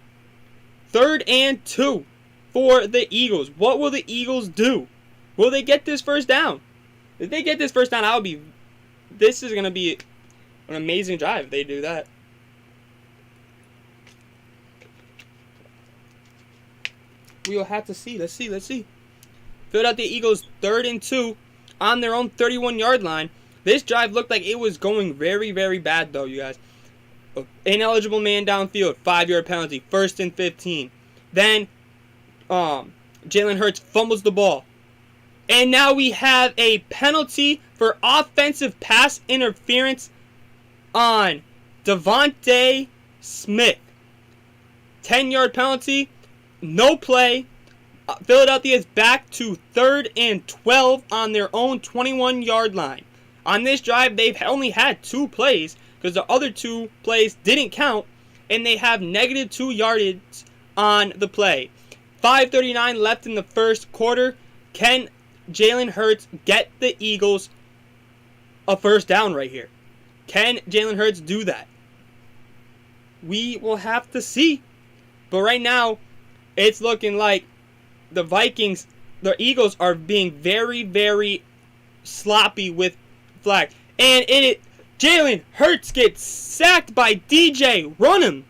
3rd and 2 for the Eagles. What will the Eagles do? Will they get this first down? If they get this first down, this is going to be an amazing drive if they do that. We'll have to see. Let's see. Philadelphia Eagles 3rd and 2 on their own 31-yard line. This drive looked like it was going very, very bad, though, you guys. Ineligible man downfield, 5-yard penalty, 1st and 15. Then Jalen Hurts fumbles the ball. And now we have a penalty for offensive pass interference on Devontae Smith. 10-yard penalty, no play. Philadelphia is back to 3rd and 12 on their own 21-yard line. On this drive, they've only had 2 plays because the other 2 plays didn't count. and they have -2 yardage on the play. 5:39 left in the first quarter. Can Jalen Hurts get the Eagles a first down right here? Can Jalen Hurts do that? We will have to see. But right now, it's looking like the Eagles are being very, very sloppy with flag. And Jalen Hurts gets sacked by DJ. Run him.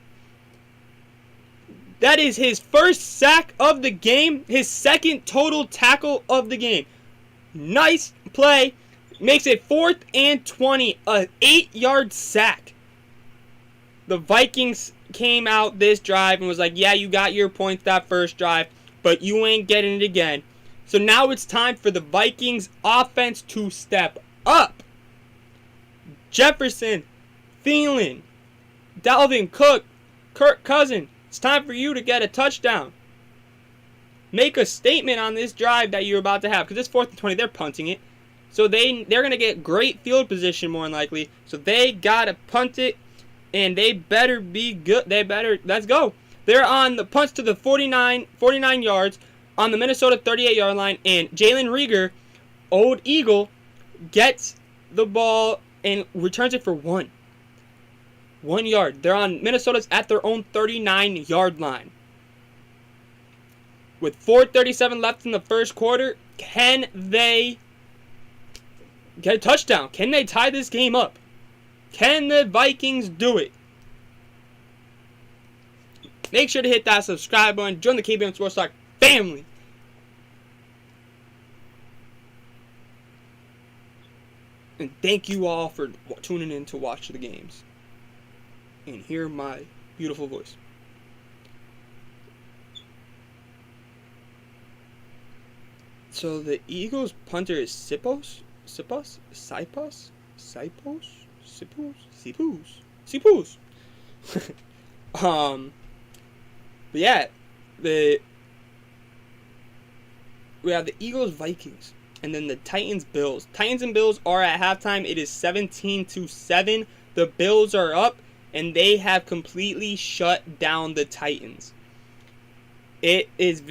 That is his first sack of the game. His second total tackle of the game. Nice play. Makes it 4th and 20. An 8-yard sack. The Vikings came out this drive and was like, yeah, you got your points that first drive, but you ain't getting it again. So now it's time for the Vikings offense to step up. Jefferson, Thielen, Dalvin Cook, Kirk Cousins. It's time for you to get a touchdown. Make a statement on this drive that you're about to have, because it's 4th and 20. They're punting it. So they're going to get great field position more than likely. So they got to punt it, and they better be good. Let's go. They're on the punts to the 49 yards on the Minnesota 38-yard line, and Jalen Reagor, old Eagle, gets the ball and returns it for 1 yard. They're on Minnesota's at their own 39-yard line. With 4:37 left in the first quarter, can they get a touchdown? Can they tie this game up? Can the Vikings do it? Make sure to hit that subscribe button. Join the KBM Sports Talk family. And thank you all for tuning in to watch the games and hear my beautiful voice. So the Eagles punter is Sipos. But yeah, we have the Eagles Vikings, and then the Titans Bills. Titans and Bills are at halftime. It is 17-7. The Bills are up, and they have completely shut down the Titans. It is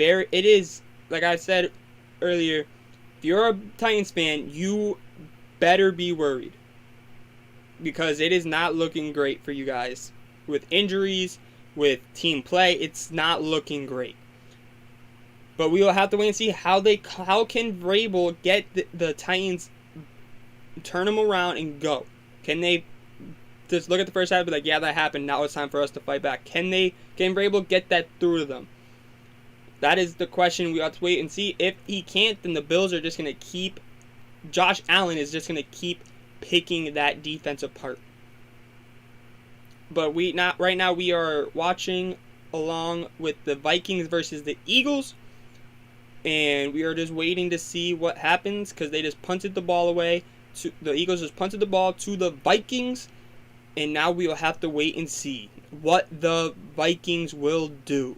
like I said earlier, if you're a Titans fan, you better be worried, because it is not looking great for you guys. With injuries, with team play, it's not looking great. But we will have to wait and see how can Vrabel get the Titans, turn them around and go. Can they just look at the first half and be like, yeah, that happened, now it's time for us to fight back? Can Vrabel get that through to them? That is the question we have to wait and see. If he can't, then the Bills are just going to keep, Josh Allen is just going to keep picking that defense apart. But right now we are watching along with the Vikings versus the Eagles, and we are just waiting to see what happens, because they just punted the ball away. The Eagles just punted the ball to the Vikings, and now we will have to wait and see what the Vikings will do.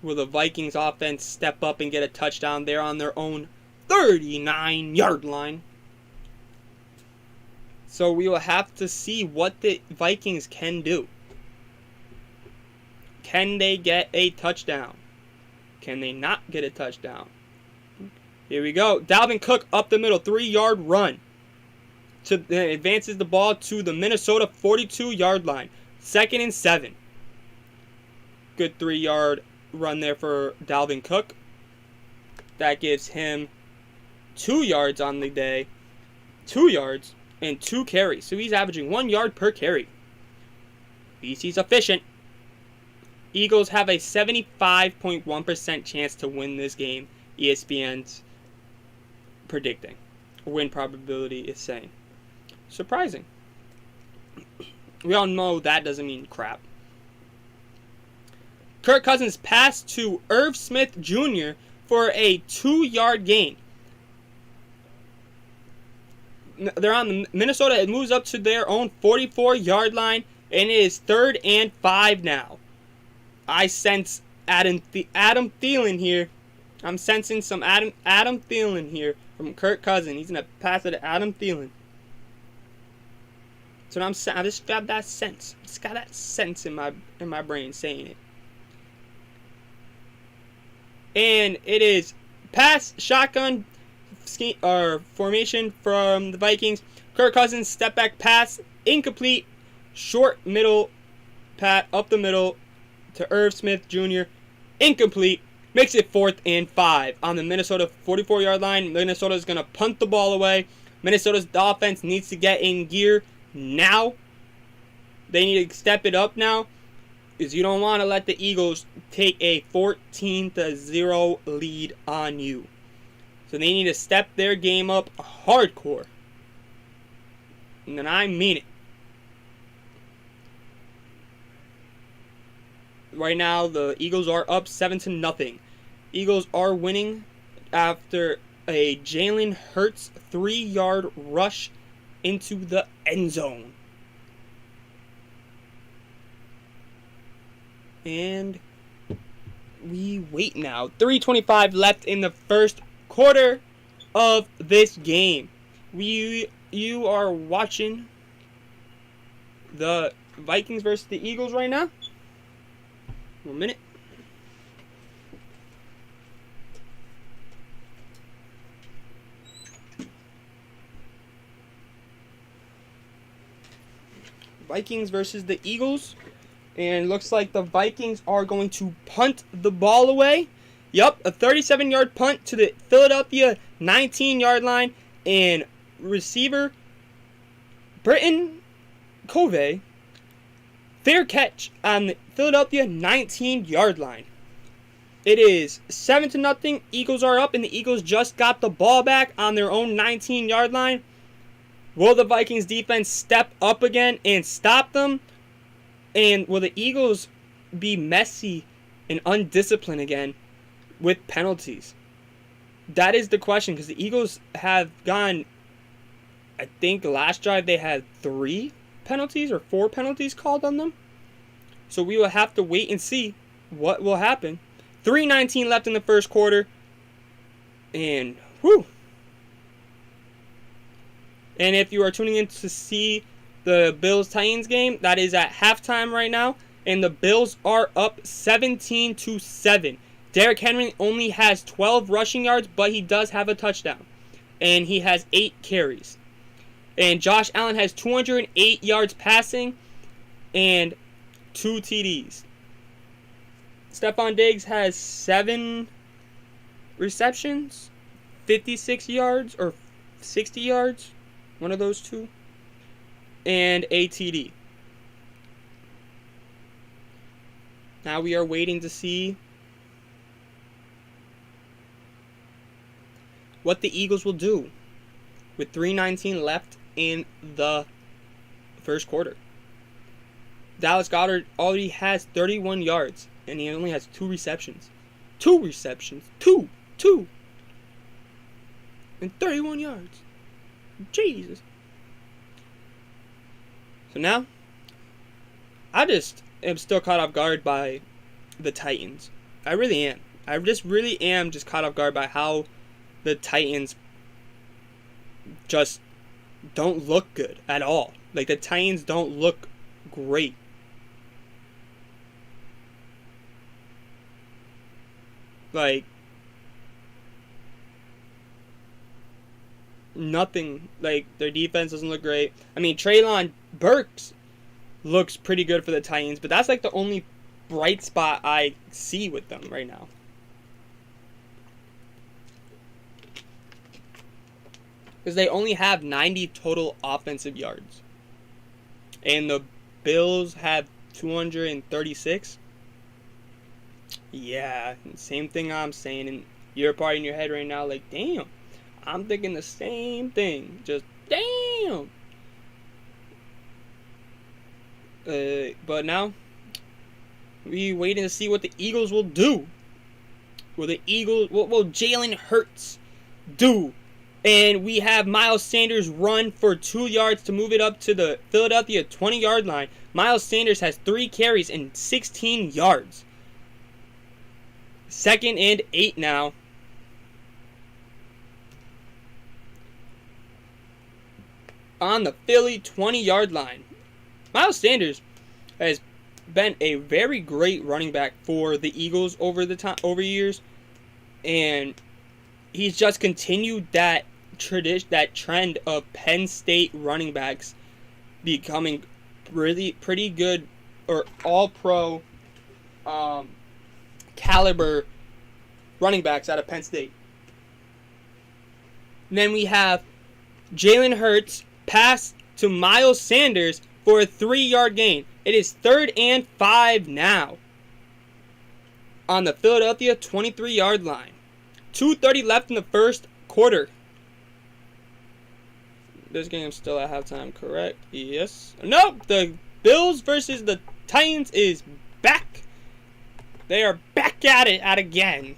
Will the Vikings offense step up and get a touchdown? They're on their own 39-yard line. So we will have to see what the Vikings can do. Can they get a touchdown? Can they not get a touchdown? Here we go. Dalvin Cook up the middle, 3-yard run. Advances the ball to the Minnesota 42-yard line. 2nd and 7. Good 3-yard run there for Dalvin Cook. That gives him 2 yards on the day. 2 yards and 2 carries. So he's averaging 1 yard per carry. BC's efficient. Eagles have a 75.1% chance to win this game. ESPN's predicting. Win probability is saying. Surprising. We all know that doesn't mean crap. Kirk Cousins passed to Irv Smith Jr. for a 2-yard gain. They're on the Minnesota. It moves up to their own 44-yard line, and it is 3rd and 5 now. I sense Adam Thielen here. I'm sensing some Adam Thielen here from Kirk Cousins. He's going to pass it to Adam Thielen. So now I just got that sense. Just got that sense in my brain saying it. And it is pass shotgun formation from the Vikings. Kirk Cousins step back pass incomplete, short middle pat up the middle to Irv Smith Jr. incomplete. Makes it 4th and 5 on the Minnesota 44-yard line. Minnesota is going to punt the ball away. Minnesota's offense needs to get in gear now. They need to step it up now, because you don't want to let the Eagles take a 14-0 lead on you. So they need to step their game up hardcore. And I mean it. Right now, the Eagles are up 7-0. Eagles are winning after a Jalen Hurts 3-yard rush into the end zone. And we wait now. 3:25 left in the first quarter of this game. You are watching the Vikings versus the Eagles right now. 1 minute. Vikings versus the Eagles. And it looks like the Vikings are going to punt the ball away. Yup, a 37-yard punt to the Philadelphia 19-yard line. And receiver Britton Covey, fair catch on the Philadelphia 19-yard line. It is 7-0. Eagles are up, and the Eagles just got the ball back on their own 19-yard line. Will the Vikings defense step up again and stop them? And will the Eagles be messy and undisciplined again with penalties? That is the question, because the Eagles have gone, I think last drive they had 3 penalties or 4 penalties called on them. So we will have to wait and see what will happen. 3:19 left in the first quarter. And whew. And if you are tuning in to see the Bills-Titans game, that is at halftime right now. And the Bills are up 17-7. Derrick Henry only has 12 rushing yards, but he does have a touchdown. And he has 8 carries. And Josh Allen has 208 yards passing and 2 TDs. Stephon Diggs has 7 receptions, 56 yards or 60 yards, one of those two, and a TD. Now we are waiting to see what the Eagles will do with 3:19 left in the first quarter. Dallas Goedert already has 31 yards, and he only has 2 receptions. 2 receptions. 2. And 31 yards. Jesus. So now, I just am still caught off guard by the Titans. I really am. I just really am just caught off guard by how the Titans just don't look good at all. Like, the Titans don't look great. Like, nothing. Like, their defense doesn't look great. I mean, Treylon Burks looks pretty good for the Titans, but that's like the only bright spot I see with them right now. Because they only have 90 total offensive yards. And the Bills have 236. Yeah, same thing I'm saying. And you're probably in your head right now like, damn. I'm thinking the same thing. Just, damn. But now, we waiting to see what the Eagles will do. What will Jalen Hurts do? And we have Miles Sanders run for 2 yards to move it up to the Philadelphia 20-yard line. Miles Sanders has 3 carries and 16 yards. 2nd and 8 now. on the Philly 20-yard line. Miles Sanders has been a very great running back for the Eagles over years, and he's just continued that trend of Penn State running backs becoming really pretty good or all-pro caliber running backs out of Penn State. And then we have Jalen Hurts pass to Miles Sanders for a 3-yard gain. It is 3rd and 5 now on the Philadelphia 23-yard line. 2:30 left in the first quarter. This game's still at halftime, correct? Yes. Nope. The Bills versus the Titans is back. They are back at it again.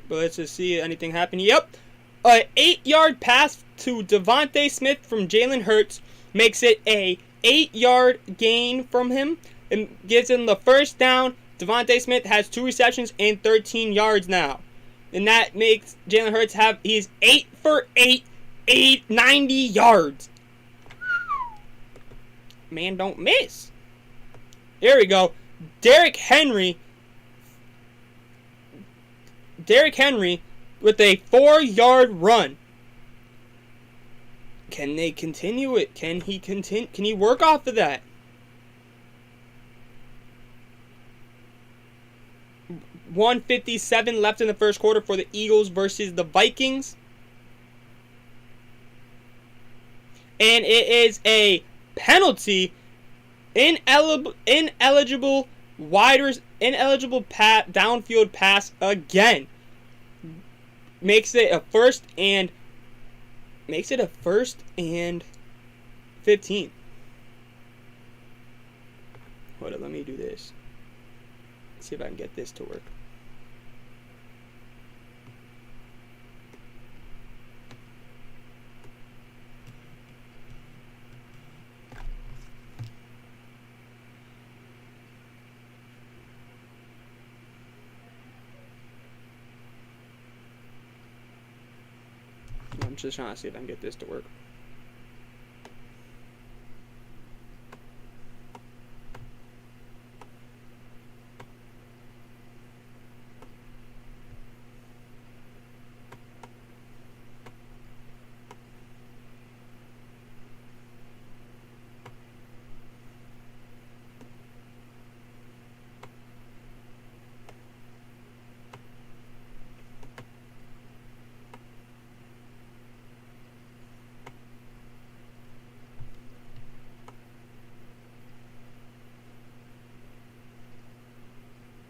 But let's just see anything happen. Yep. An 8-yard pass to Devontae Smith from Jalen Hurts makes it a 8-yard gain from him. It gives him the first down. Devontae Smith has 2 receptions and 13 yards now. And that makes Jalen Hurts he's 8 for 8, 90 yards. Man, don't miss. Here we go. Derrick Henry with a 4-yard run. Can they continue it? Can he work off of that? $1:57 left in the first quarter for the Eagles versus the Vikings. And it is a penalty. Ineligible downfield pass again. Makes it a first and 15. Hold on, let me do this. See if I can get this to work. I'm just trying to see if I can get this to work.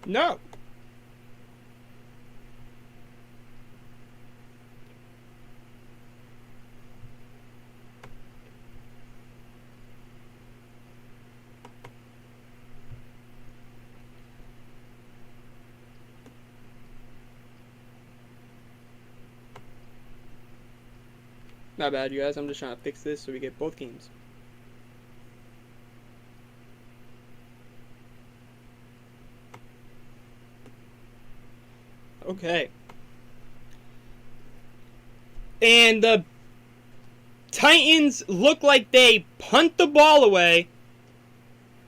No. Not bad, you guys. I'm just trying to fix this so we get both games. Okay. And the Titans look like they punt the ball away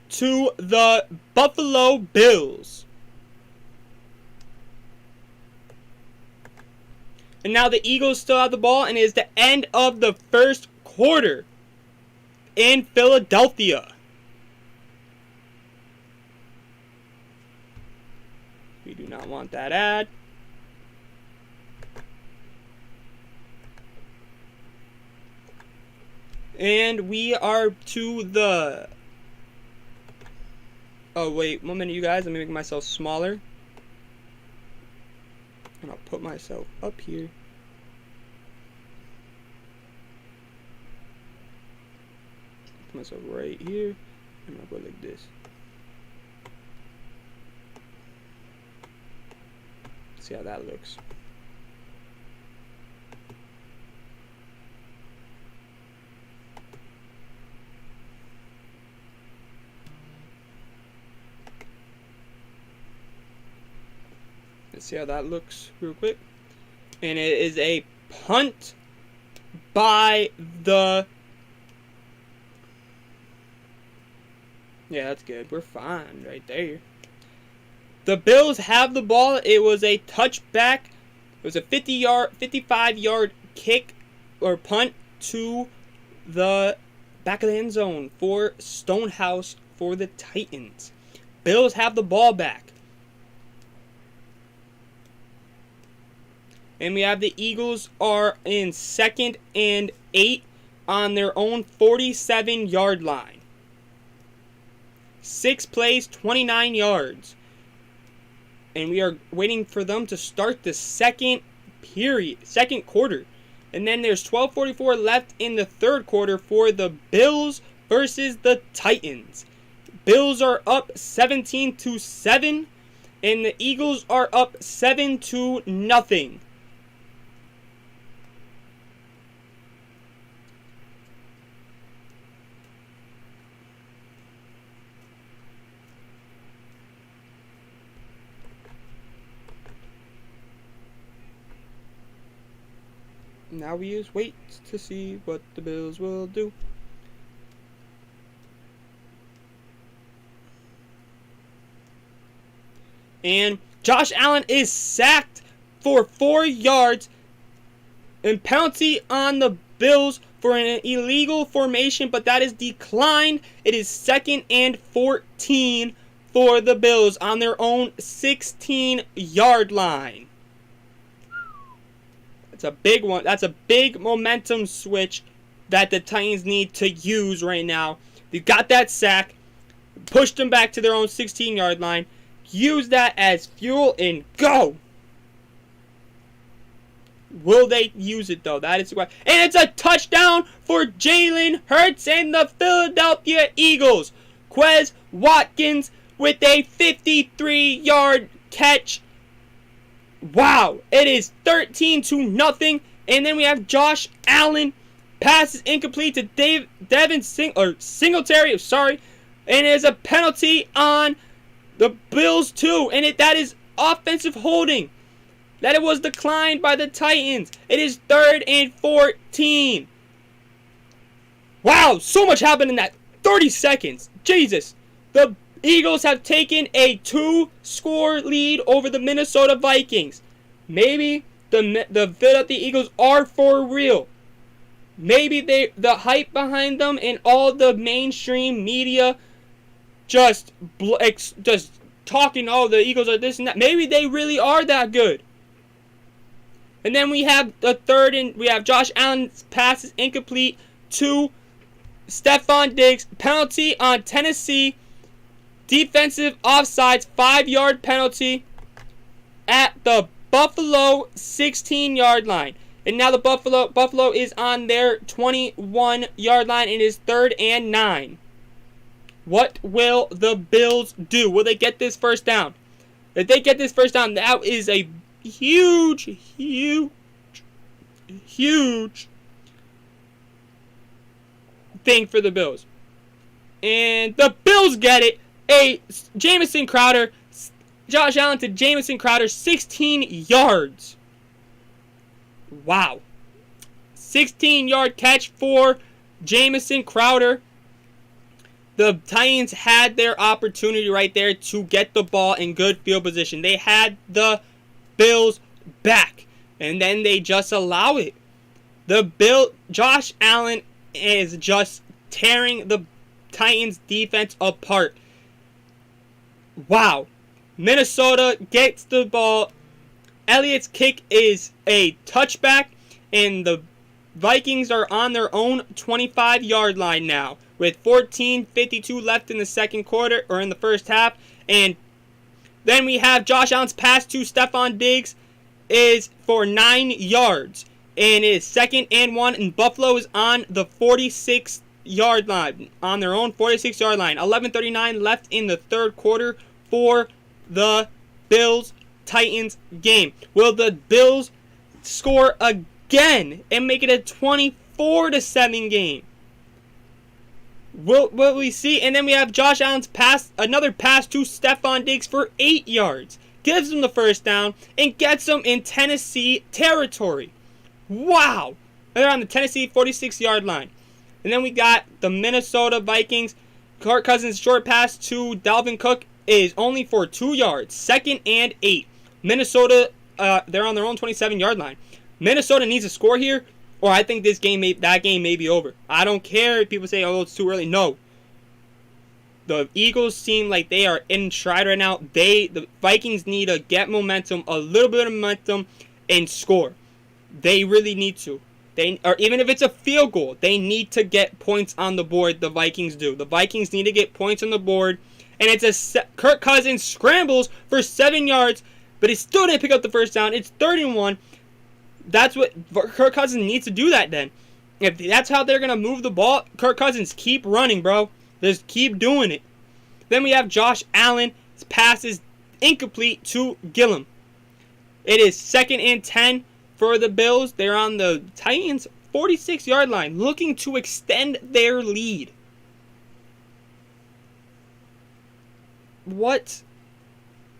to the Buffalo Bills. And now the Eagles still have the ball, and it is the end of the first quarter in Philadelphia. We do not want that ad. And we are to the... Oh, wait. 1 minute, you guys. Let me make myself smaller. And I'll put myself up here. Put myself right here. And I'll go like this. See how that looks. Let's see how that looks real quick. And it is a punt by the... Yeah, that's good. We're fine right there. The Bills have the ball. It was a touchback. It was a 55-yard kick or punt to the back of the end zone for Stonehouse for the Titans. Bills have the ball back. And we have the Eagles are in 2nd and 8 on their own 47-yard line. 6 plays, 29 yards. And we are waiting for them to start the second quarter. And then there's 12:44 left in the third quarter for the Bills versus the Titans. Bills are up 17-7, and the Eagles are up 7-0. Now we just wait to see what the Bills will do. And Josh Allen is sacked for 4 yards and penalty on the Bills for an illegal formation, but that is declined. It is 2nd and 14 for the Bills on their own 16-yard line. That's a big one. That's a big momentum switch that the Titans need to use right now. They got that sack, pushed them back to their own 16-yard line. Use that as fuel and go. Will they use it though? That is the question. And it's a touchdown for Jalen Hurts and the Philadelphia Eagles. Quez Watkins with a 53-yard catch. Wow. It is 13-0. And then we have Josh Allen. Passes incomplete to Devin Singletary. Sorry. And it is a penalty on the Bills too. And that is offensive holding. That it was declined by the Titans. It is 3rd and 14. Wow, so much happened in that 30 seconds. Jesus. The Eagles have taken a 2-score lead over the Minnesota Vikings. Maybe the Philadelphia Eagles are for real. Maybe the hype behind them and all the mainstream media just talking, oh, the Eagles are this and that. Maybe they really are that good. And then we have we have Josh Allen's passes incomplete to Stephon Diggs. Penalty on Tennessee. Defensive offsides, 5-yard penalty at the Buffalo 16-yard line. And now the Buffalo is on their 21-yard line. It is 3rd and 9. What will the Bills do? Will they get this first down? If they get this first down, that is a huge thing for the Bills. And the Bills get it. Jamison Crowder, Josh Allen to Jamison Crowder, 16 yards. Wow. 16-yard catch for Jamison Crowder. The Titans had their opportunity right there to get the ball in good field position. They had the Bills back, and then they just allow it. Josh Allen is just tearing the Titans defense apart. Wow. Minnesota gets the ball. Elliott's kick is a touchback, and the Vikings are on their own 25-yard line now with 14:52 left in the second quarter, or in the first half. And then we have Josh Allen's pass to Stephon Diggs is for 9 yards. And it is 2nd and 1, and Buffalo is on the 46-yard line, on their own 46-yard line. 11:39 left in the third quarter for the Bills-Titans game. Will the Bills score again and make it a 24-7 game? Will we see? And then we have Josh Allen's pass, another pass to Stephon Diggs for 8 yards. gives them the first down, and gets them in Tennessee territory. Wow. They're on the Tennessee 46-yard line. And then we got the Minnesota Vikings. Kirk Cousins' short pass to Dalvin Cook is only for 2 yards. 2nd and 8. Minnesota, they're on their own 27-yard line. Minnesota needs a score here, or I think that game may be over. I don't care if people say, oh, it's too early. No. The Eagles seem like they are in stride right now. The Vikings need to get momentum, a little bit of momentum, and score. They really need to. Or even if it's a field goal, they need to get points on the board. The Vikings do. The Vikings need to get points on the board. And it's Kirk Cousins scrambles for 7 yards, but he still didn't pick up the first down. It's 3rd and 1. That's what Kirk Cousins needs to do that then. If that's how they're going to move the ball, Kirk Cousins, keep running, bro. Just keep doing it. Then we have Josh Allen. His pass is incomplete to Gillum. It is 2nd and 10 for the Bills. They're on the Titans' 46-yard line, looking to extend their lead. What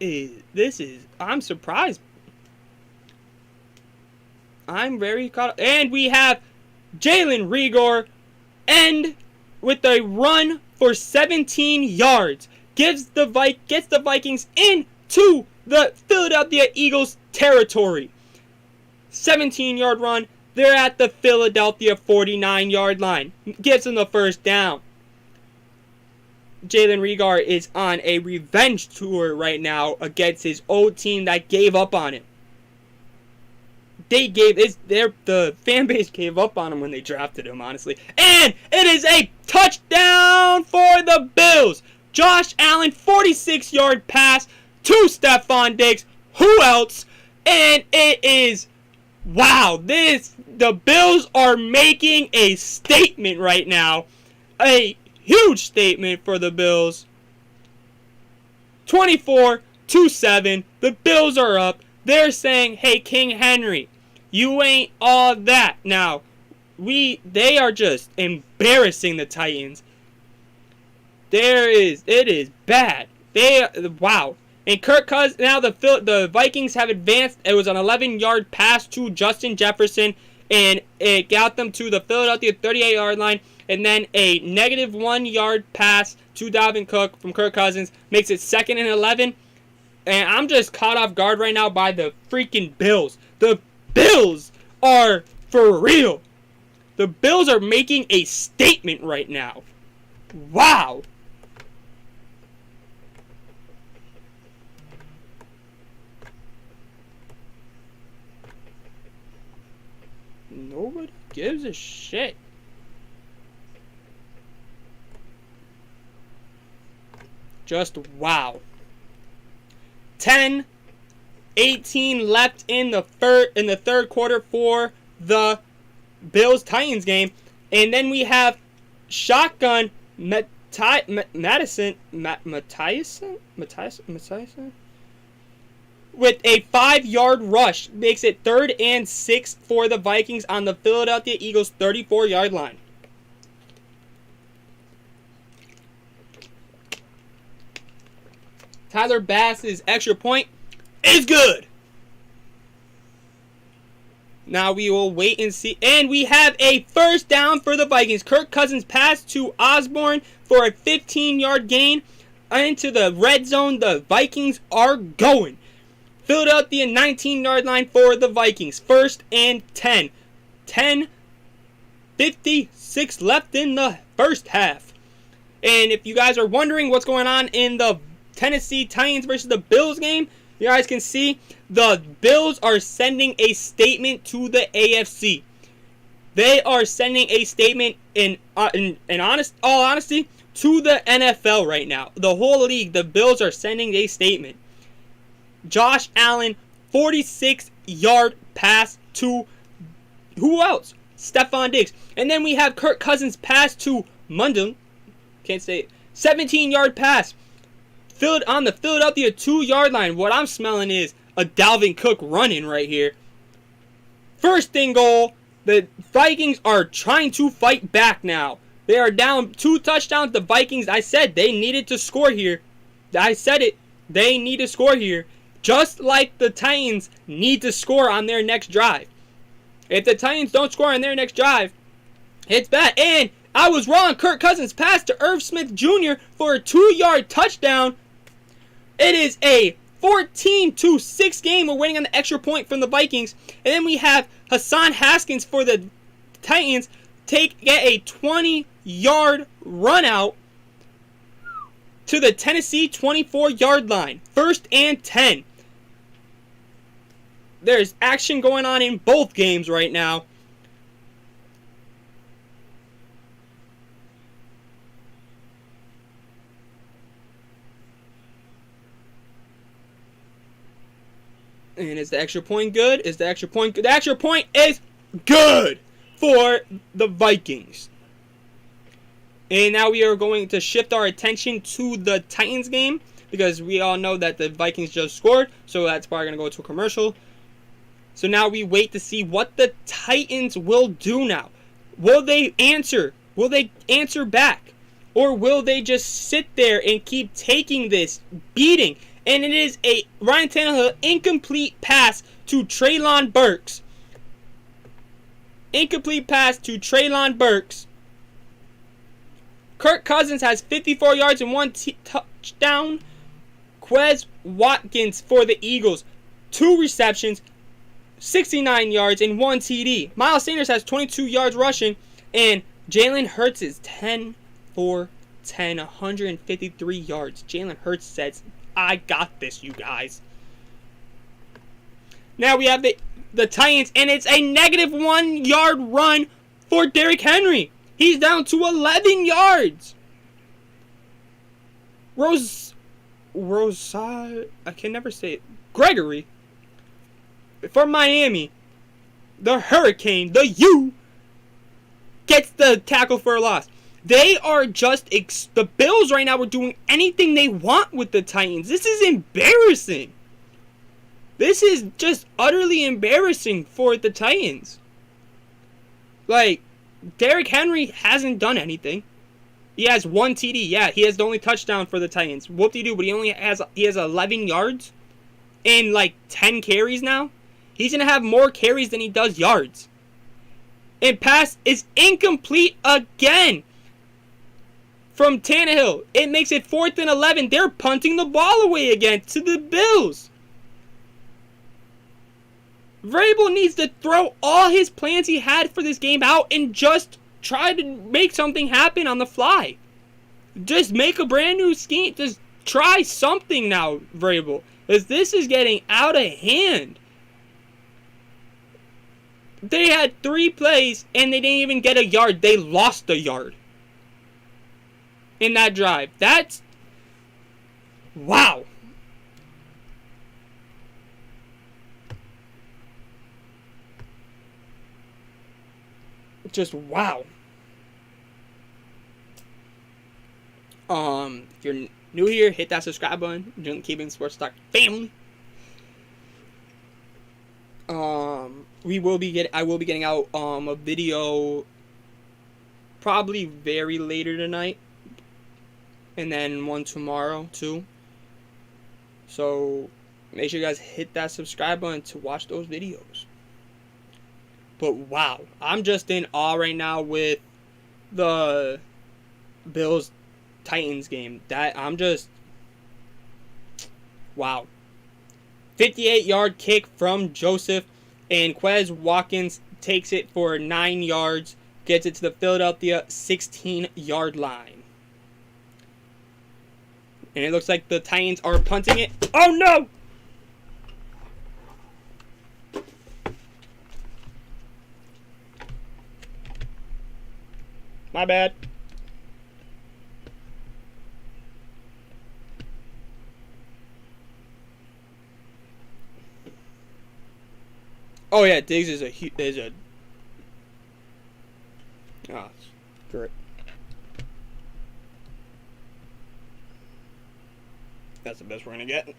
is this? I'm surprised. I'm very caught up. And we have Jalen Reagor end with a run for 17 yards. Gets the Vikings into the Philadelphia Eagles territory. 17-yard run. They're at the Philadelphia 49-yard line. Gives them the first down. Jalen Reagor is on a revenge tour right now against his old team that gave up on him. The fan base gave up on him when they drafted him, honestly. And it is a touchdown for the Bills. Josh Allen, 46-yard pass to Stephon Diggs. Who else? And it is, wow, the Bills are making a statement right now. A huge statement for the Bills. 24-7. The Bills are up. They're saying, hey, King Henry, you ain't all that. Now, they are just embarrassing the Titans. It is bad. Wow. And Kirk Cousins, now the Vikings have advanced. It was an 11-yard pass to Justin Jefferson, and it got them to the Philadelphia 38-yard line. And then a -1 yard pass to Dalvin Cook from Kirk Cousins makes it 2nd and 11. And I'm just caught off guard right now by the freaking Bills. The Bills are for real. The Bills are making a statement right now. Wow. Nobody gives a shit. Just wow. 10-18 left in the third quarter for the Bills-Titans game. And then we have shotgun Matthijssen with a 5-yard rush. Makes it 3rd and 6 for the Vikings on the Philadelphia Eagles 34-yard line. Tyler Bass's extra point is good. Now we will wait and see. And we have a first down for the Vikings. Kirk Cousins pass to Osborne for a 15-yard gain into the red zone. The Vikings are going. Philadelphia 19-yard line for the Vikings. 1st and 10. 10:56 left in the first half. And if you guys are wondering what's going on in the Tennessee Titans versus the Bills game, you guys can see the Bills are sending a statement to the AFC. They are sending a statement in all honesty to the NFL right now. The whole league, the Bills are sending a statement. Josh Allen, 46-yard pass to who else? Stephon Diggs. And then we have Kirk Cousins pass to Mundon. Can't say it. 17-yard pass. Filled on the Philadelphia 2-yard line. What I'm smelling is a Dalvin Cook running right here. 1st and goal. The Vikings are trying to fight back now. They are down 2 touchdowns. The Vikings, I said they needed to score here. I said it. They need to score here. Just like the Titans need to score on their next drive. If the Titans don't score on their next drive, it's bad. And I was wrong. Kirk Cousins passed to Irv Smith Jr. for a 2-yard touchdown. It is a 14-6 game. We're waiting on the extra point from the Vikings. And then we have Hassan Haskins for the Titans get a 20-yard run out to the Tennessee 24-yard line. 1st and 10. There's action going on in both games right now. And is the extra point good? Is the extra point good? The extra point is good for the Vikings. And now we are going to shift our attention to the Titans game, because we all know that the Vikings just scored. So that's probably going to go to a commercial. So now we wait to see what the Titans will do now. Will they answer? Will they answer back? Or will they just sit there and keep taking this beating? And it is a Ryan Tannehill incomplete pass to Treylon Burks. Incomplete pass to Treylon Burks. Kirk Cousins has 54 yards and 1 touchdown. Quez Watkins for the Eagles, 2 receptions, 69 yards and 1 TD. Miles Sanders has 22 yards rushing. And Jalen Hurts is 10 for 10, 153 yards. Jalen Hurts says, I got this, you guys. Now we have the Titans, and it's a negative 1 yard run for Derrick Henry. He's down to 11 yards. I can never say it. Gregory from Miami, the Hurricane, the U, gets the tackle for a loss. They are just, the Bills right now are doing anything they want with the Titans. This is embarrassing. This is just utterly embarrassing for the Titans. Like, Derrick Henry hasn't done anything. He has 1 TD. Yeah, he has the only touchdown for the Titans. Whoop-de-doo, but he has 11 yards and like 10 carries now. He's going to have more carries than he does yards. And pass is incomplete again from Tannehill. It makes it 4th and 11. They're punting the ball away again to the Bills. Vrabel needs to throw all his plans he had for this game out and just try to make something happen on the fly. Just make a brand new scheme. Just try something now, Vrabel. Because this is getting out of hand. They had 3 plays and they didn't even get a yard. They lost a yard in that drive. That's... wow. Just wow. If you're new here, hit that subscribe button. Join the Keeping Sports Talk family. I will be getting out a video probably very later tonight, and then one tomorrow too. So make sure you guys hit that subscribe button to watch those videos. But wow, I'm just in awe right now with the Bills-Titans game. Wow. 58-yard kick from Joseph, and Quez Watkins takes it for 9 yards, gets it to the Philadelphia 16-yard line. And it looks like the Titans are punting it. Oh no! My bad. Oh yeah, Diggs is a oh, great. That's the best we're gonna get.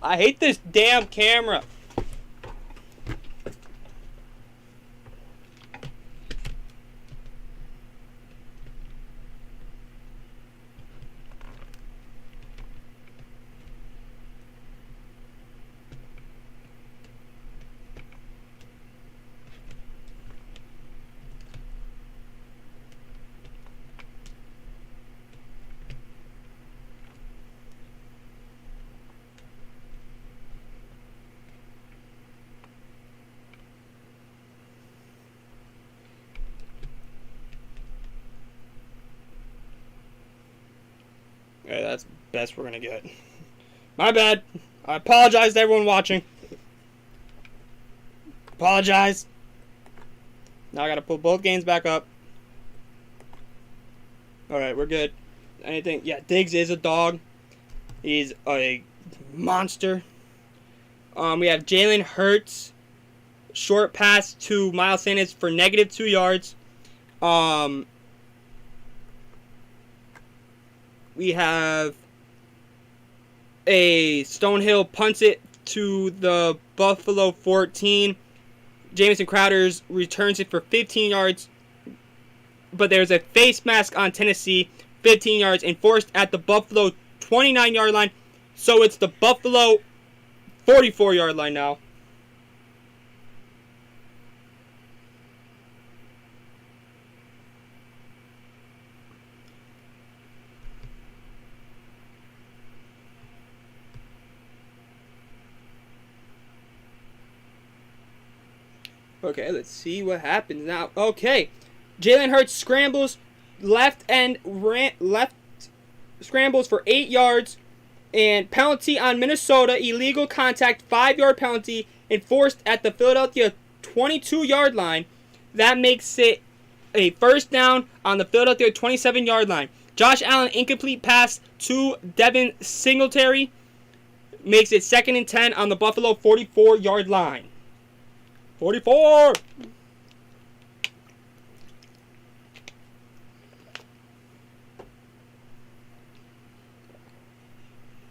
I hate this damn camera. Yeah, that's the best we're going to get. My bad. I apologize to everyone watching. Apologize. Now I got to pull both games back up. Alright, we're good. Anything? Yeah, Diggs is a dog. He's a monster. We have Jalen Hurts. Short pass to Miles Sanders for -2 yards. We have a Stonehill punts it to the Buffalo 14. Jamison Crowder returns it for 15 yards. But there's a face mask on Tennessee, 15 yards, enforced at the Buffalo 29-yard line. So it's the Buffalo 44-yard line now. Okay, let's see what happens now. Okay, Jalen Hurts scrambles left scrambles for 8 yards, and penalty on Minnesota, illegal contact, 5-yard penalty enforced at the Philadelphia 22-yard line. That makes it a first down on the Philadelphia 27-yard line. Josh Allen incomplete pass to Devin Singletary makes it 2nd and 10 on the Buffalo 44-yard line. 44!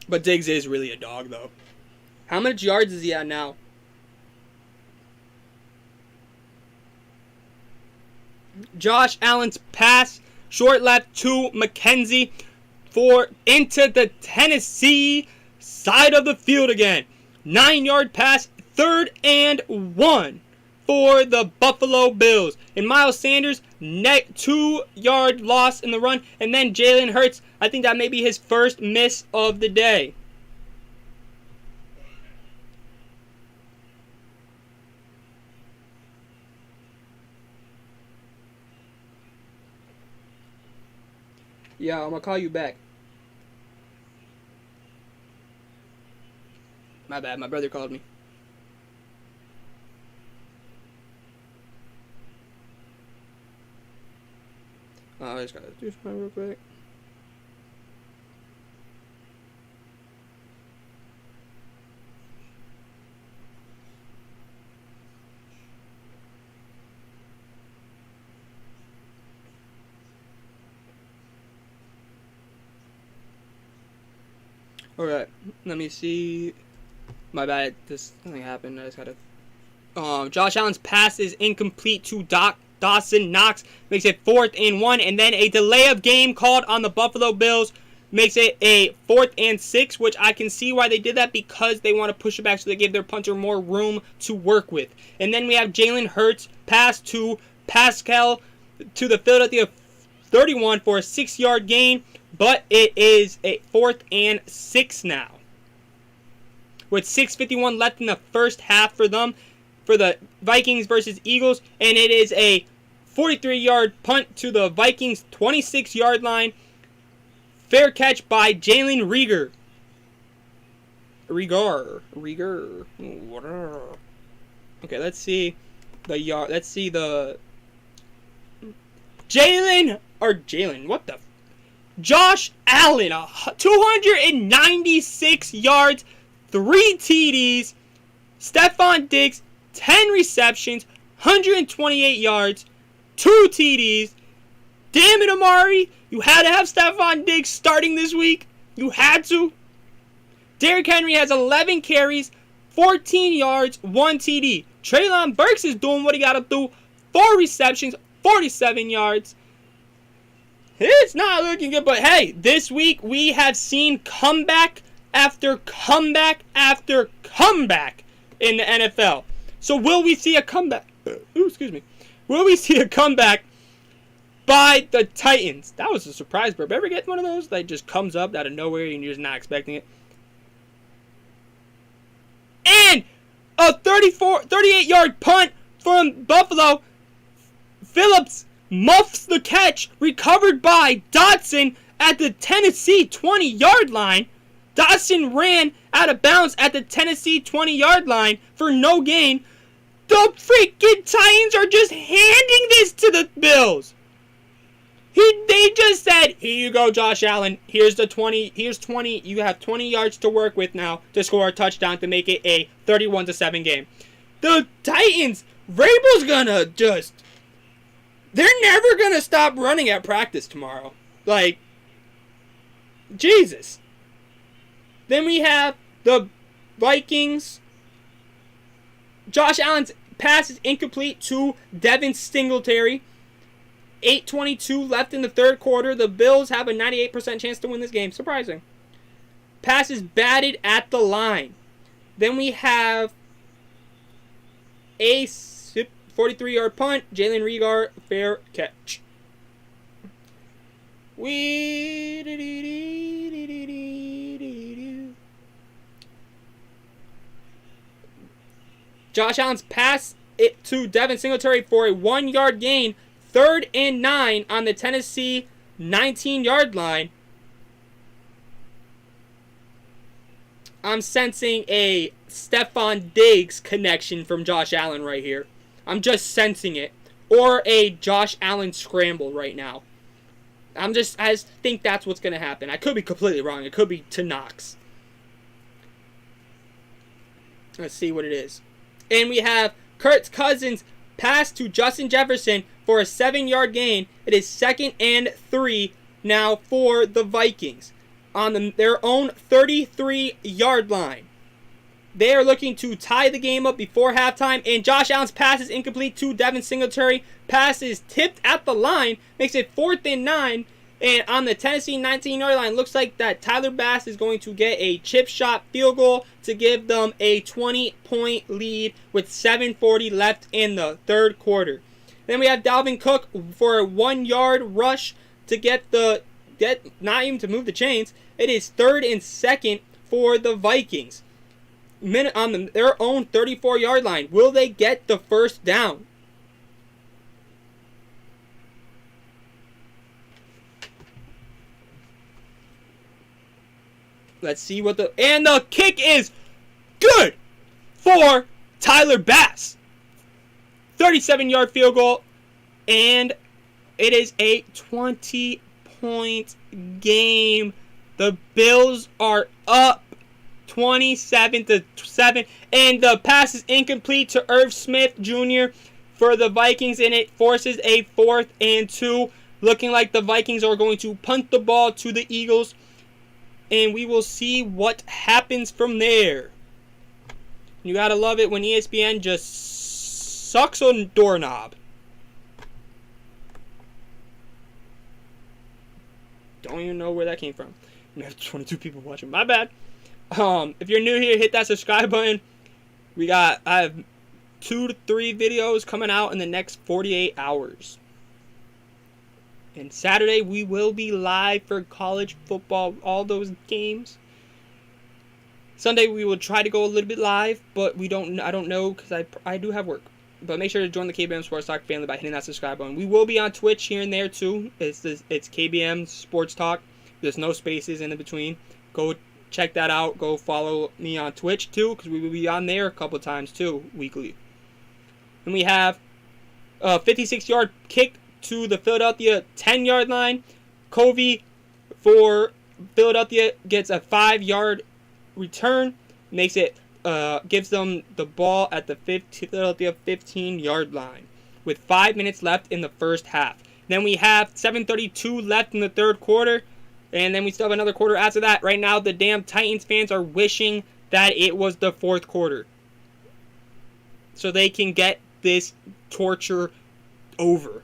But Diggs is really a dog, though. How much yards is he at now? Josh Allen's pass, short left to McKenzie for into the Tennessee side of the field again. 9-yard pass, 3rd and 1 for the Buffalo Bills. And Miles Sanders, 2-yard loss in the run. And then Jalen Hurts, I think that may be his first miss of the day. Yeah, I'm going to call you back. My bad, my brother called me. I just gotta do something real quick. Alright, let me see. My bad, this thing happened. I just gotta. Josh Allen's pass is incomplete to Dawson Knox, makes it 4th and 1, and then a delay of game called on the Buffalo Bills makes it a 4th and 6, which I can see why they did that, because they want to push it back so they give their punter more room to work with. And then we have Jalen Hurts pass to Pascal to the Philadelphia 31 for a 6-yard gain, but it is a 4th and 6 now, with 6:51 left in the first half for them, for the Vikings versus Eagles, and it is a 43-yard punt to the Vikings 26-yard line. Fair catch by Jalen Reagor. Okay, let's see the yard. Let's see the Josh Allen, 296 yards, 3 TDs. Stephon Diggs, 10 receptions, 128 yards, 2 TDs. Damn it, Amari. You had to have Stephon Diggs starting this week. You had to. Derrick Henry has 11 carries, 14 yards, 1 TD. Treylon Burks is doing what he got to do. 4 receptions, 47 yards. It's not looking good, but hey, this week we have seen comeback after comeback after comeback in the NFL. So will we see a comeback? Will we see a comeback by the Titans? That was a surprise burp. Ever get one of those that just comes up out of nowhere and you're just not expecting it? And a 38-yard punt from Buffalo. Phillips muffs the catch, recovered by Dotson at the Tennessee 20-yard line. Dawson ran out of bounds at the Tennessee 20-yard line for no gain. The freaking Titans are just handing this to the Bills. They just said, here you go, Josh Allen. Here's 20. You have 20 yards to work with now to score a touchdown to make it a 31-7 game. The Titans, Vrabel's gonna just... They're never gonna stop running at practice tomorrow. Like, Jesus. Then we have the Vikings. Josh Allen's pass is incomplete to Devin Singletary. 8:22 left in the third quarter. The Bills have a 98% chance to win this game. Surprising. Pass is batted at the line. Then we have a 43-yard punt. Jalen Reagor, fair catch. Josh Allen's pass it to Devin Singletary for a 1-yard gain. 3rd and 9 on the Tennessee 19-yard line. I'm sensing a Stephon Diggs connection from Josh Allen right here. I'm just sensing it. Or a Josh Allen scramble right now. I just think that's what's going to happen. I could be completely wrong. It could be to Knox. Let's see what it is. And we have Kirk Cousins pass to Justin Jefferson for a 7-yard gain. It is 2nd and 3 now for the Vikings on their own 33-yard line. They are looking to tie the game up before halftime, and Josh Allen's pass is incomplete to Devin Singletary. Pass is tipped at the line, makes it 4th and 9, and on the Tennessee 19-yard line, looks like that Tyler Bass is going to get a chip shot field goal to give them a 20-point lead with 7:40 left in the third quarter. Then we have Dalvin Cook for a 1-yard rush to not even to move the chains. It is 3rd and 2nd for the Vikings. On their own 34-yard line. Will they get the first down? Let's see what and the kick is good for Tyler Bass. 37-yard field goal, and it is a 20-point game. The Bills are up 27-7, and the pass is incomplete to Irv Smith Jr. for the Vikings, and it forces a 4th and 2, looking like the Vikings are going to punt the ball to the Eagles, and we will see what happens from there. You gotta love it when ESPN just sucks on doorknob. Don't even know where that came from. We have 22 people watching. My bad. If you're new here, hit that subscribe button. I have 2 to 3 videos coming out in the next 48 hours. And Saturday we will be live for college football, all those games. Sunday we will try to go a little bit live, but I don't know because I do have work. But make sure to join the KBM Sports Talk family by hitting that subscribe button. We will be on Twitch here and there too. It's KBM Sports Talk. There's no spaces in between. Go check that out. Go follow me on Twitch too, because we will be on there a couple times too, weekly. And we have a 56-yard kick to the Philadelphia 10-yard line. Covey for Philadelphia gets a 5-yard return. Makes it gives them the ball at the Philadelphia 15-yard line with 5 minutes left in the first half. Then we have 7:32 left in the third quarter, and then we still have another quarter after that. Right now, the damn Titans fans are wishing that it was the fourth quarter so they can get this torture over.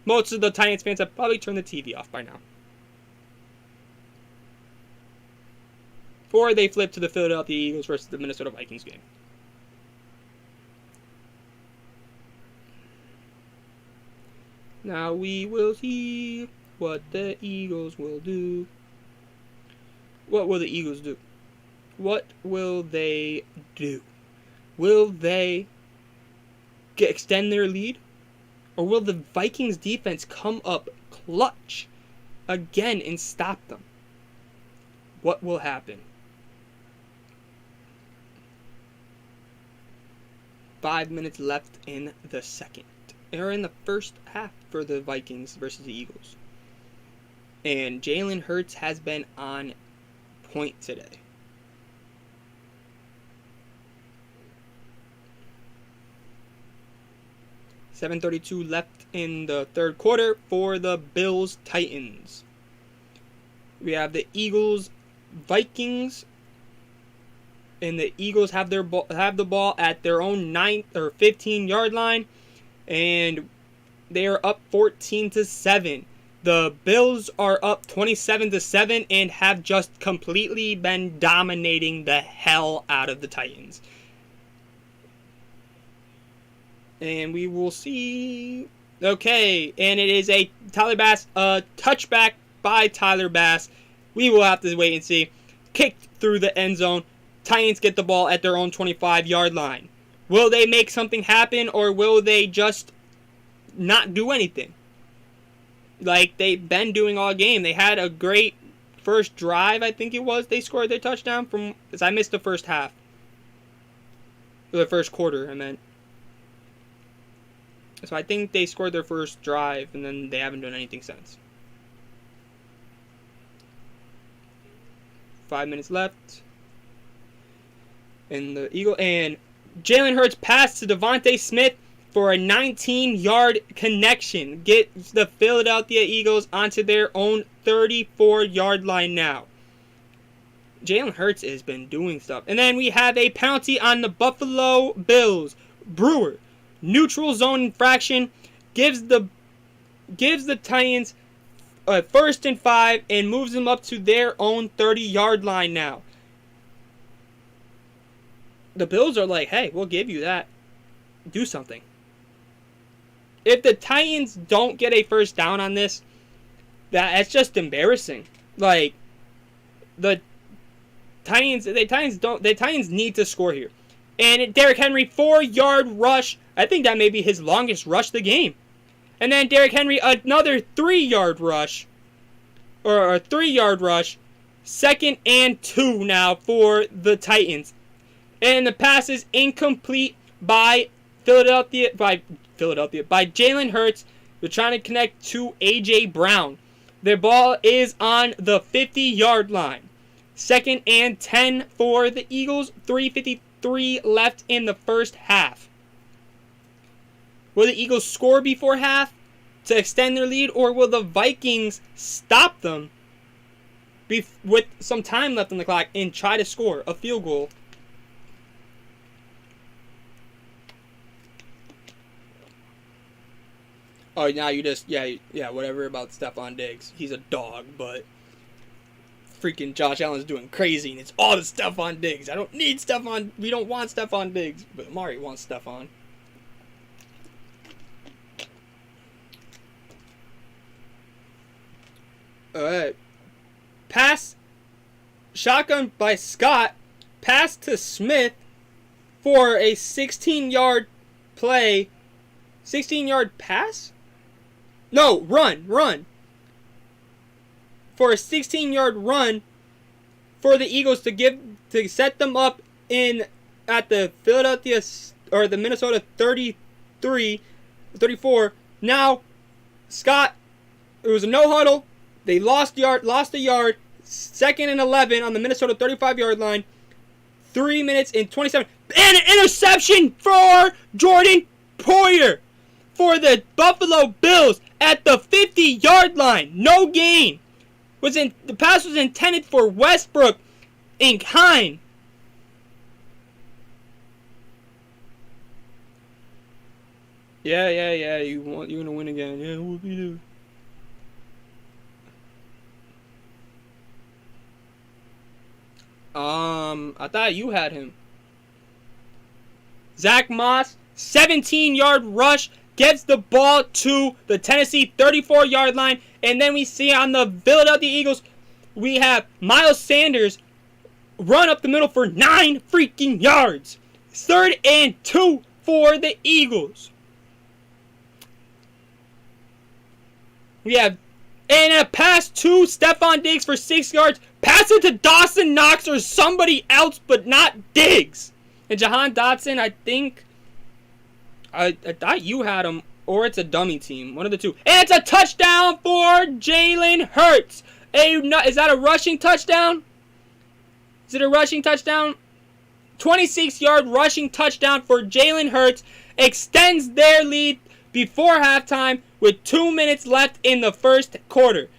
Most of the Titans fans have probably turned the TV off by now. Or they flip to the Philadelphia Eagles versus the Minnesota Vikings game. Now we will see what the Eagles will do. What will the Eagles do? What will they do? Will they extend their lead? Or will the Vikings defense come up clutch again and stop them. What will happen? 5 minutes left in the second. Or in the first half for the Vikings versus the Eagles. And Jalen Hurts has been on point today. $7:32 left in the third quarter for the Bills-Titans. We have the Eagles-Vikings. And the Eagles have the ball at their own 9 or 15-yard line. And they are up 14-7. The Bills are up 27-7 and have just completely been dominating the hell out of the Titans. And we will see. Okay, and it is a Tyler Bass, touchback by Tyler Bass. We will have to wait and see. Kicked through the end zone. Titans get the ball at their own 25-yard line. Will they make something happen, or will they just not do anything? Like they've been doing all game. They had a great first drive, I think it was. They scored their touchdown from, because I missed the first half. Or the first quarter, I meant. So I think they scored their first drive, and then they haven't done anything since. 5 minutes left. And the Eagle and Jalen Hurts passed to Devontae Smith for a 19-yard connection. Gets the Philadelphia Eagles onto their own 34-yard line now. Jalen Hurts has been doing stuff. And then we have a penalty on the Buffalo Bills. Brewer, neutral zone infraction, gives the Titans a 1st and 5 and moves them up to their own 30-yard line now. The Bills are like, hey, we'll give you that. Do something. If the Titans don't get a first down on this, that's just embarrassing. Like, the Titans need to score here. And Derrick Henry, 4-yard rush. I think that may be his longest rush of the game. And then Derrick Henry, another 3-yard rush. Or a 3-yard rush. 2nd and 2 now for the Titans. And the pass is incomplete by Jalen Hurts. They're trying to connect to A.J. Brown. Their ball is on the 50-yard line. 2nd and 10 for the Eagles. 3:53 left in the first half. Will the Eagles score before half to extend their lead, or will the Vikings stop them with some time left on the clock and try to score a field goal? Oh, now you just, yeah, whatever about Stephon Diggs. He's a dog, but freaking Josh Allen's doing crazy, and it's all the Stephon Diggs. I don't need Stephon. We don't want Stephon Diggs, but Amari wants Stephon. All right. Pass. Shotgun by Scott. Pass to Smith for a 16-yard play. 16-yard pass? No, run. For a 16-yard run for the Eagles to set them up at the Philadelphia or the Minnesota 34. Now, Scott, it was a no huddle. They lost a yard. 2nd and 11 on the Minnesota 35-yard line. 3 minutes and 27. And an interception for Jordan Poyer for the Buffalo Bills at the 50-yard line. No gain. The pass was intended for Westbrook and Hine. Yeah. You're gonna win again. Yeah, what we do? I thought you had him. Zach Moss, 17-yard rush, gets the ball to the Tennessee 34-yard line. And then we see on the Philadelphia Eagles, we have Miles Sanders run up the middle for 9 freaking yards. 3rd and 2 for the Eagles. We have And a pass to Stephon Diggs for 6 yards. Pass it to Dawson Knox or somebody else, but not Diggs. And Jahan Dotson, I think... I thought you had him, or it's a dummy team. One of the two. And it's a touchdown for Jalen Hurts. Is that a rushing touchdown? Is it a rushing touchdown? 26-yard rushing touchdown for Jalen Hurts. Extends their lead before halftime with 2 minutes left in the first quarter.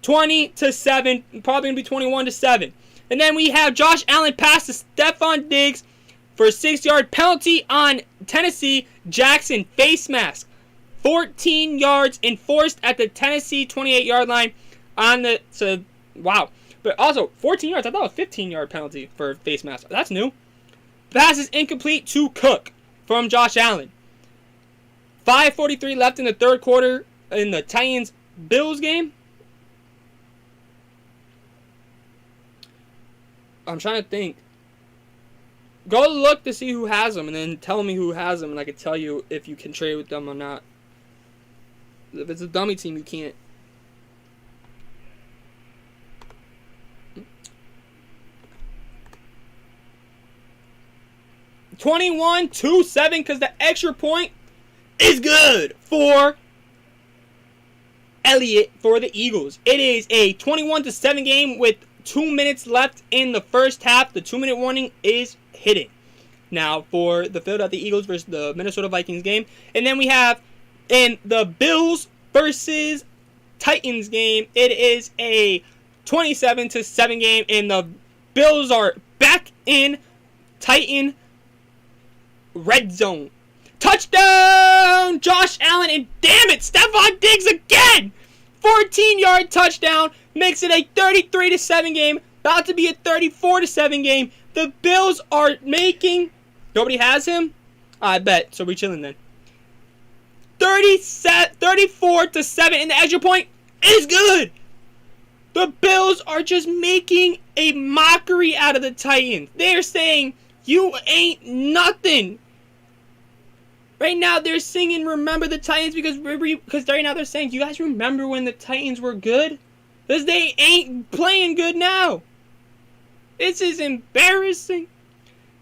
20-7, probably going to be 21-7. And then we have Josh Allen pass to Stephon Diggs for a 6-yard penalty on Tennessee. Jackson face mask. 14 yards enforced at the Tennessee 28-yard line wow. But also, 14 yards. I thought it was a 15-yard penalty for face mask. That's new. Pass is incomplete to Cook from Josh Allen. 5:43 left in the third quarter in the Titans-Bills game. I'm trying to think. Go look to see who has them, and then tell me who has them, and I can tell you if you can trade with them or not. If it's a dummy team, you can't. (21-7) because the extra point is good for Elliott for the Eagles. It is a 21-7 game with 2 minutes left in the first half. The 2-minute warning is hitting now for the Philadelphia Eagles versus the Minnesota Vikings game. And then we have in the Bills versus Titans game, it is a 27-7 game, and the Bills are back in Titan red zone. Touchdown! Josh Allen, and damn it, Stephon Diggs again! 14-yard touchdown makes it a 33-7 game, about to be a 34-7 game. The Bills are making... Nobody has him? I bet, so we chilling then. 34-7, and the extra point is good! The Bills are just making a mockery out of the Titans. They're saying, you ain't nothing. Right now, they're singing Remember the Titans because right now they're saying, you guys remember when the Titans were good? Because they ain't playing good now. This is embarrassing.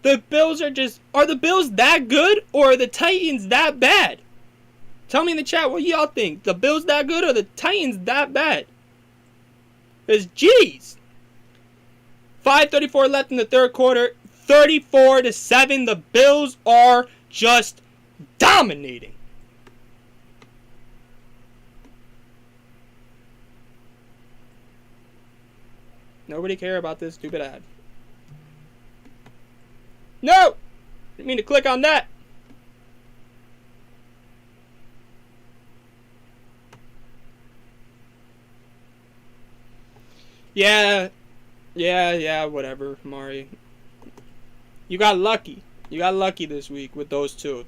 The Bills are the Bills that good or are the Titans that bad? Tell me in the chat what y'all think. The Bills that good or the Titans that bad? Because, jeez. 5:34 left in the third quarter. 34-7. The Bills are just dominating. Nobody care about this stupid ad. No! Didn't mean to click on that. Yeah, whatever, Mari. You got lucky. You got lucky this week with those two.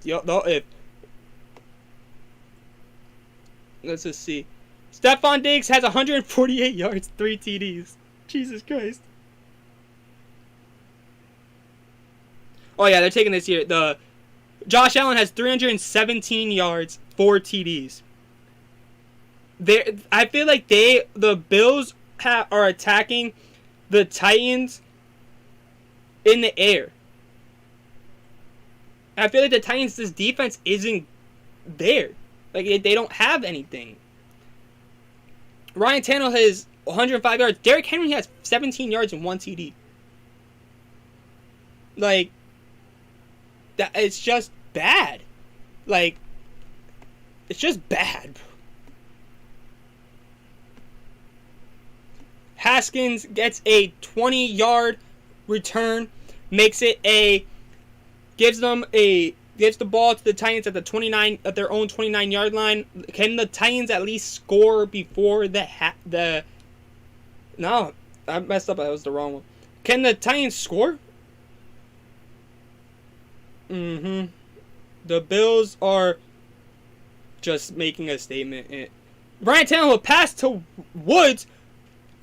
Let's just see. Stephon Diggs has 148 yards, 3 TDs. Jesus Christ. Oh yeah, they're taking this here. Josh Allen has 317 yards, 4 TDs. I feel like the Bills are attacking the Titans in the air. I feel like the Titans' this defense isn't there. Like, they don't have anything. Ryan Tannehill has 105 yards. Derrick Henry has 17 yards and 1 TD. Like, that it's just bad. Like, it's just bad. Haskins gets a 20-yard return, gives the ball to the Titans at their own 29-yard line. Can the Titans at least score before No, I messed up. That was the wrong one. Can the Titans score? The Bills are just making a statement. Ryan Tannehill will pass to Woods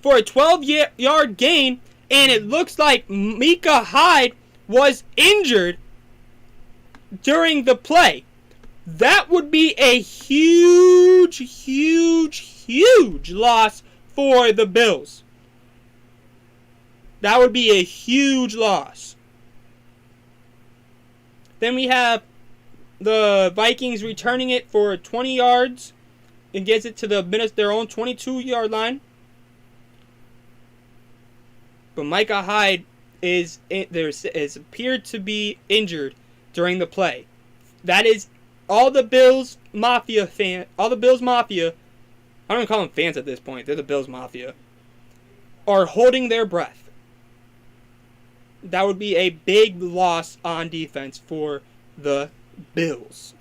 for a 12-yard gain, and it looks like Micah Hyde was injured during the play. That would be a huge, huge, huge loss for the Bills. That would be a huge loss. Then we have the Vikings returning it for 20 yards and gets it to their own 22-yard line. But Micah Hyde is appeared to be injured during the play. That is all the Bills Mafia. I don't even call them fans at this point. They're the Bills Mafia. Are holding their breath. That would be a big loss on defense for the Bills.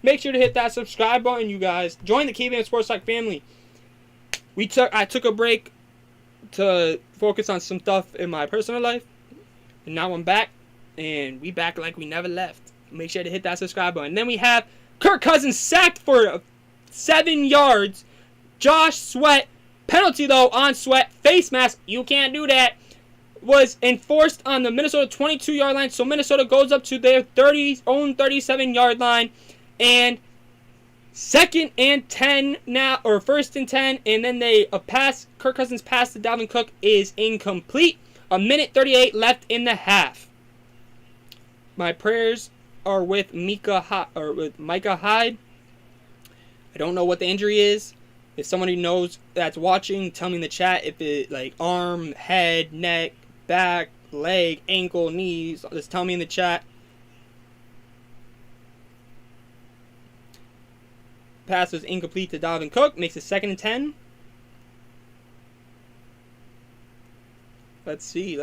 Make sure to hit that subscribe button, you guys. Join the KVM Sports Talk family. I took a break to focus on some stuff in my personal life. And now I'm back. And we back like we never left. Make sure to hit that subscribe button. And then we have Kirk Cousins sacked for 7 yards. Josh Sweat, penalty though on Sweat, face mask, you can't do that, was enforced on the Minnesota 22-yard line. So Minnesota goes up to their own 37-yard line. And second and 10 now, or first and 10, and then Kirk Cousins' pass to Dalvin Cook is incomplete. 1:38 left in the half. My prayers are with Micah Hyde. I don't know what the injury is. If somebody knows that's watching, tell me in the chat if it like arm, head, neck, back, leg, ankle, knees. Just tell me in the chat. Pass was incomplete to Dalvin Cook. Makes it 2nd and 10. Let's see.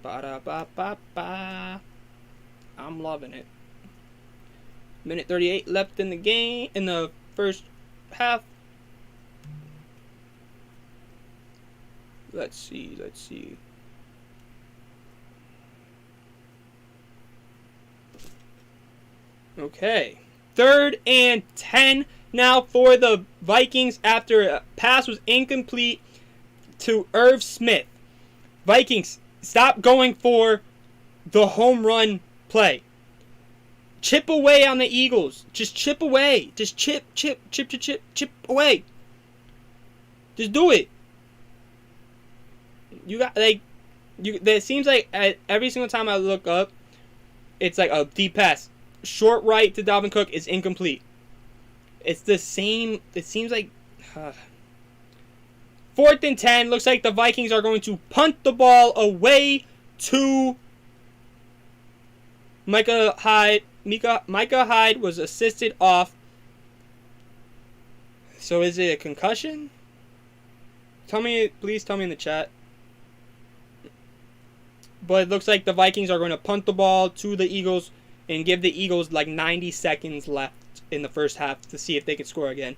Ba-da-ba-ba-ba. I'm loving it. 1:38 left in the game, in the first half. Let's see. Okay. 3rd and 10 now for the Vikings after a pass was incomplete to Irv Smith. Vikings, stop going for the home run play. Chip away on the Eagles. Just chip away. Just chip away. Just do it. It seems like every single time I look up, it's like a deep pass. Short right to Dalvin Cook is incomplete. It's the same. It seems like 4th and 10. Looks like the Vikings are going to punt the ball away to Micah Hyde. Micah Hyde was assisted off. So is it a concussion? Please tell me in the chat. But it looks like the Vikings are going to punt the ball to the Eagles and give the Eagles like 90 seconds left in the first half to see if they can score again.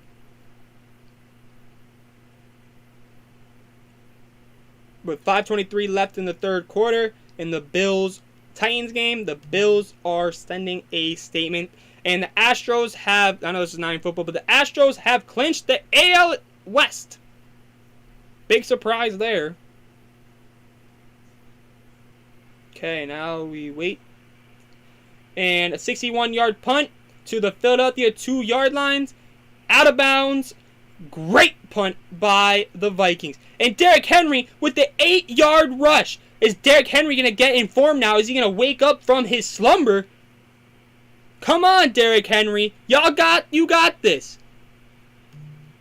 With 5:23 left in the third quarter in the Bills-Titans game, the Bills are sending a statement. And the Astros have, I know this is not in football, but the Astros have clinched the AL West. Big surprise there. Okay, now we wait. And a 61-yard punt to the Philadelphia 2-yard lines. Out of bounds. Great punt by the Vikings. And Derrick Henry with the 8-yard rush. Is Derrick Henry going to get in form now? Is he going to wake up from his slumber? Come on, Derrick Henry. You got this.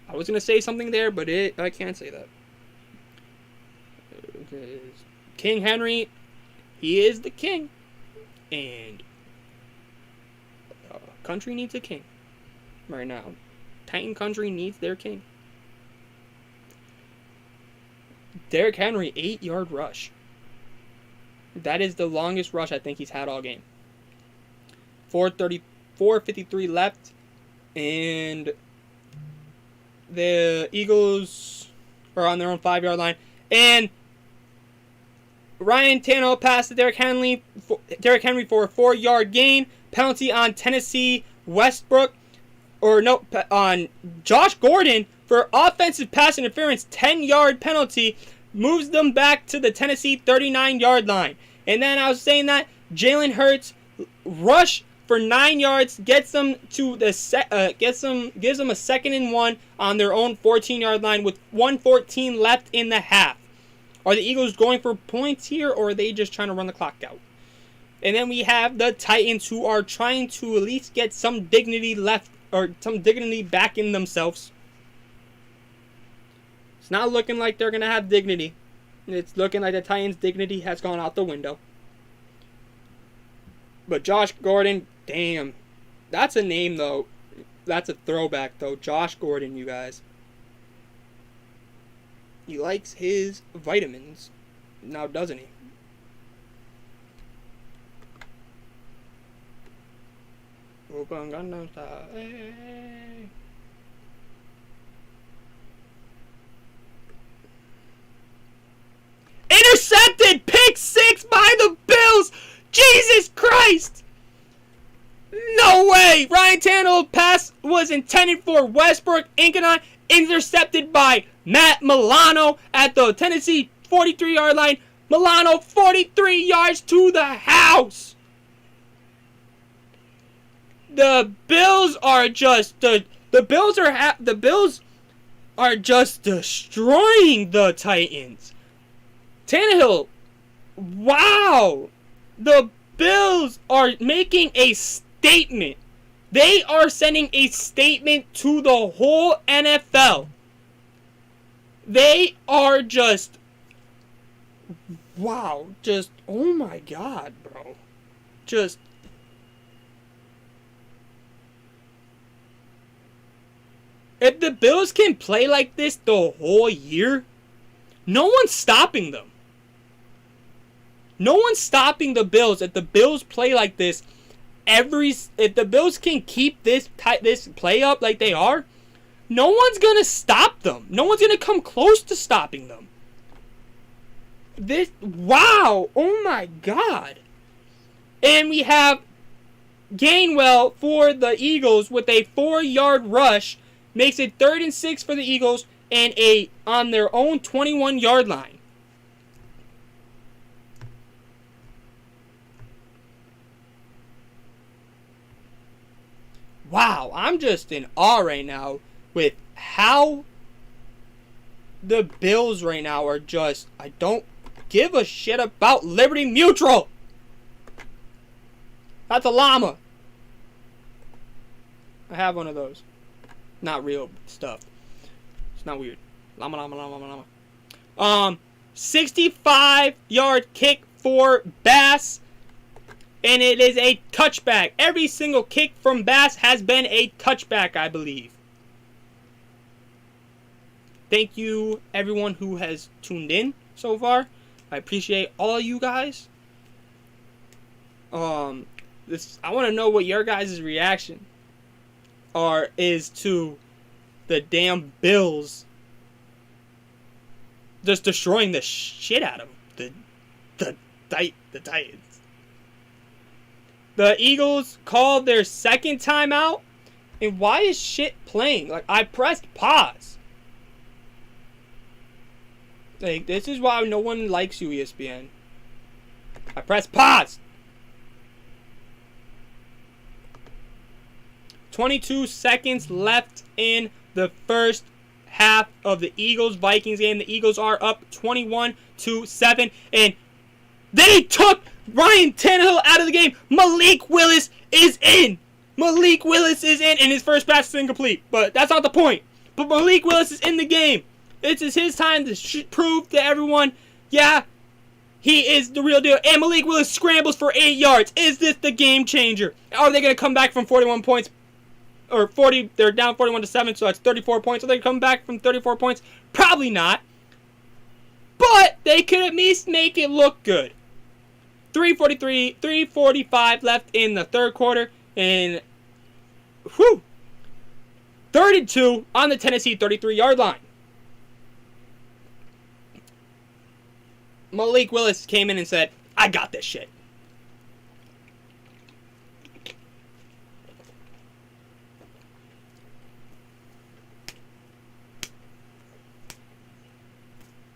I was going to say something there, but I can't say that. King Henry, he is the king. And country needs a king right now. Titan country needs their king. Derrick Henry, 8-yard rush. That is the longest rush I think he's had all game. 4:53 left. And the Eagles are on their own 5-yard line. And Ryan Tannehill passed to Derrick Henry for a 4-yard gain. Penalty on Tennessee Westbrook. On Josh Gordon for offensive pass interference. 10-yard penalty. Moves them back to the Tennessee 39-yard line. And then I was saying that Jalen Hurts rush for 9 yards, gets them to the gives them a 2nd and 1 on their own 14-yard line with 1:14 left in the half. Are the Eagles going for points here, or are they just trying to run the clock out? And then we have the Titans, who are trying to at least get some dignity left, or some dignity back in themselves. It's not looking like they're going to have dignity. It's looking like the Titans' dignity has gone out the window. But Josh Gordon, damn. That's a name, though. That's a throwback, though. Josh Gordon, you guys. He likes his vitamins. Now, doesn't he? Open Gundam style. Hey. Intercepted! Pick 6 by the Bills! Jesus Christ! No way! Ryan Tannehill's pass was intended for Westbrook Incanon, intercepted by Matt Milano at the Tennessee 43-yard line. Milano 43 yards to the house! The Bills are just the Bills are just destroying the Titans. Tannehill, wow! The Bills are making a statement. They are sending a statement to the whole NFL. They are just, wow, just, oh my God, bro. Just, if the Bills can play like this the whole year, no one's stopping them. No one's stopping the Bills. If the Bills play like this, if the Bills can keep this play up like they are, no one's gonna stop them. No one's gonna come close to stopping them. Wow, oh my God. And we have Gainwell for the Eagles with a 4-yard rush, makes it 3rd and 6 for the Eagles, and on their own 21-yard line. Wow, I'm just in awe right now with how the Bills right now are just, I don't give a shit about Liberty Mutual. That's a llama. I have one of those. Not real stuff. It's not weird. Llama. 65-yard kick for Bass. And it is a touchback. Every single kick from Bass has been a touchback, I believe. Thank you, everyone who has tuned in so far. I appreciate all you guys. I want to know what your guys' reaction is to the damn Bills just destroying the shit out of them. The Titans. The Eagles called their 2nd timeout. And why is shit playing? Like, I pressed pause. Like, this is why no one likes you, ESPN. I pressed pause. 22 seconds left in the first half of the Eagles-Vikings game. The Eagles are up 21-7. And they took Ryan Tannehill out of the game. Malik Willis is in. And his first pass is incomplete. But that's not the point. But Malik Willis is in the game. This is his time to prove to everyone, yeah, he is the real deal. And Malik Willis scrambles for 8 yards. Is this the game changer? Are they going to come back from 41 points? Or 40, they're down 41-7, so that's 34 points. Are they come back from 34 points? Probably not. But they could at least make it look good. 3:45 left in the third quarter. And, 32 on the Tennessee 33-yard line. Malik Willis came in and said, I got this shit.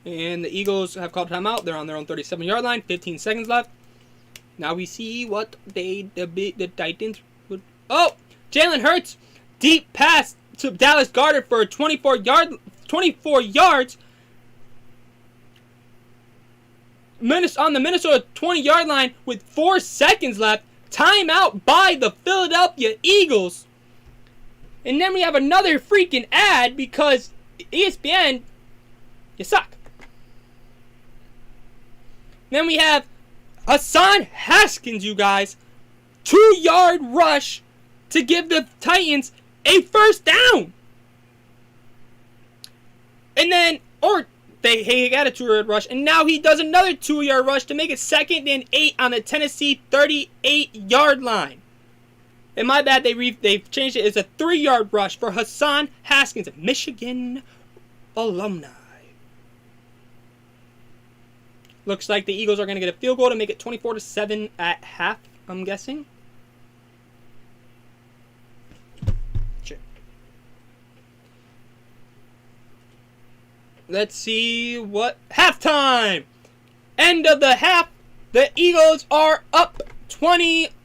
And the Eagles have called timeout. They're on their own 37-yard line. 15 seconds left. Now we see what the Titans would. Oh, Jalen Hurts, deep pass to Dallas Goedert for 24 yards. On the Minnesota 20-yard line with 4 seconds left. Timeout by the Philadelphia Eagles. And then we have another freaking ad because ESPN, you suck. Then we have Hassan Haskins, you guys. 2-yard rush to give the Titans a first down. And then, he got a 2-yard rush, and now he does another 2-yard rush to make it 2nd and 8 on the Tennessee 38-yard line. And my bad, they've changed it. It's a 3-yard rush for Hassan Haskins, a Michigan alumni. Looks like the Eagles are going to get a field goal to make it 24-7 at half, I'm guessing. Sure. Let's see what halftime. End of the half. The Eagles are up 21-7.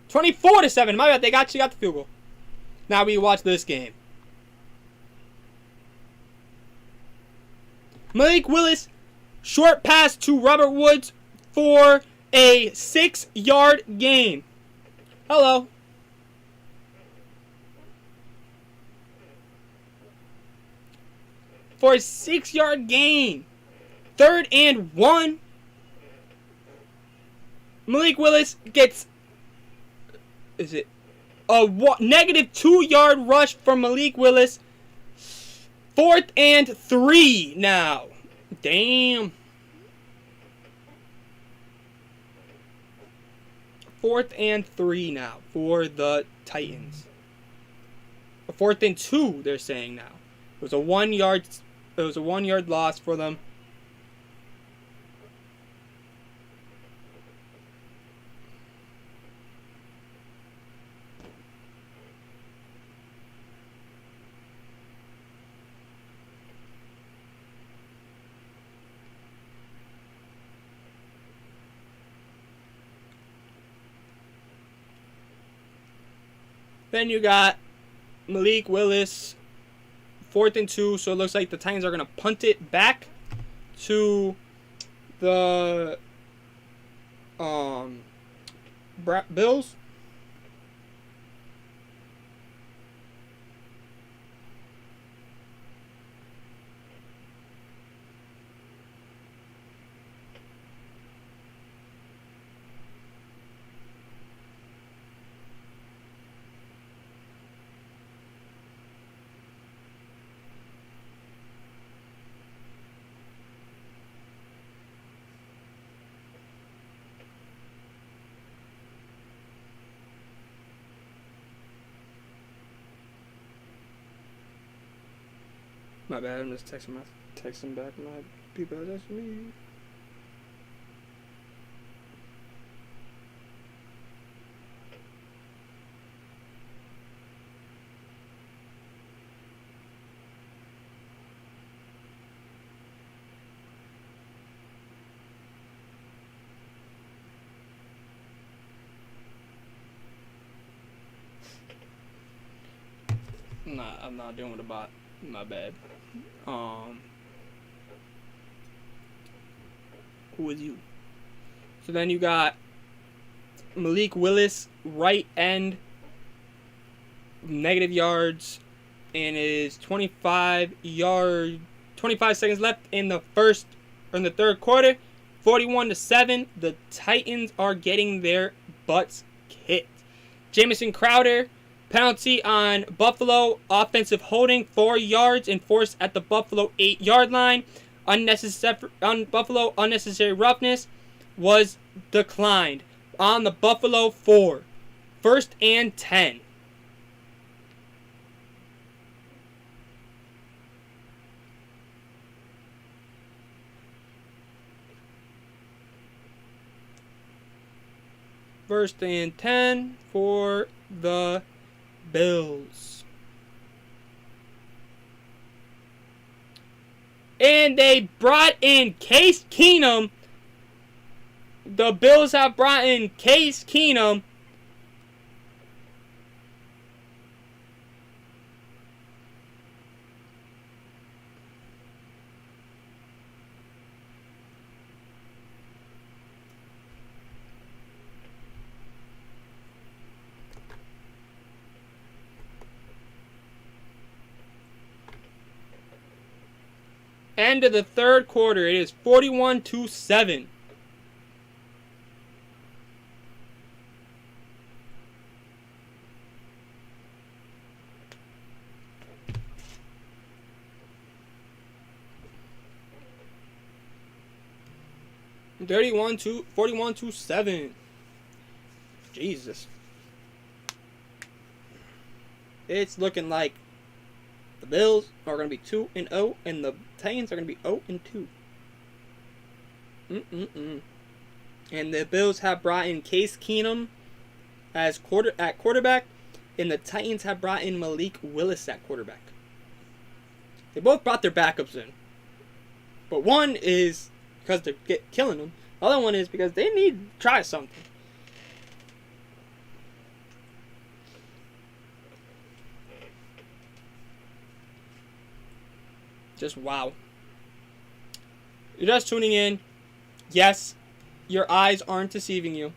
24-7. My bad. They actually got the field goal. Now we watch this game. Malik Willis, short pass to Robert Woods for a 6-yard gain. Hello. For a 6-yard gain. 3rd and 1. Malik Willis gets... Is it... A negative 2-yard rush from Malik Willis. 4th and 3 now. Damn. 4th and 3 now for the Titans. 4th and 2, they're saying now. It was a 1-yard loss for them. Then you got Malik Willis, 4th and 2, so it looks like the Titans are going to punt it back to the Bills. My bad, I'm just texting back my people that's me. Nah, I'm not doing with a bot. My bad. Who is you? So then you got Malik Willis, right end, negative yards, and it is 25 seconds left in the third quarter. 41-7. The Titans are getting their butts kicked. Jamison Crowder, penalty on Buffalo, offensive holding, 4 yards enforced at the Buffalo 8-yard line. Buffalo unnecessary roughness was declined on the Buffalo 4. 1st and 10. First and 10 for the Bills. And they brought in Case Keenum. The Bills have brought in Case Keenum. End of the third quarter. It is 41-7. Thirty-one to 41-7. Jesus. It's looking like the Bills are going to be 2-0, and the Titans are going to be 0-2. And the Bills have brought in Case Keenum as quarterback, and the Titans have brought in Malik Willis at quarterback. They both brought their backups in, but one is because they're killing them. The other one is because they need to try something. Just wow. You're just tuning in. Yes, your eyes aren't deceiving you.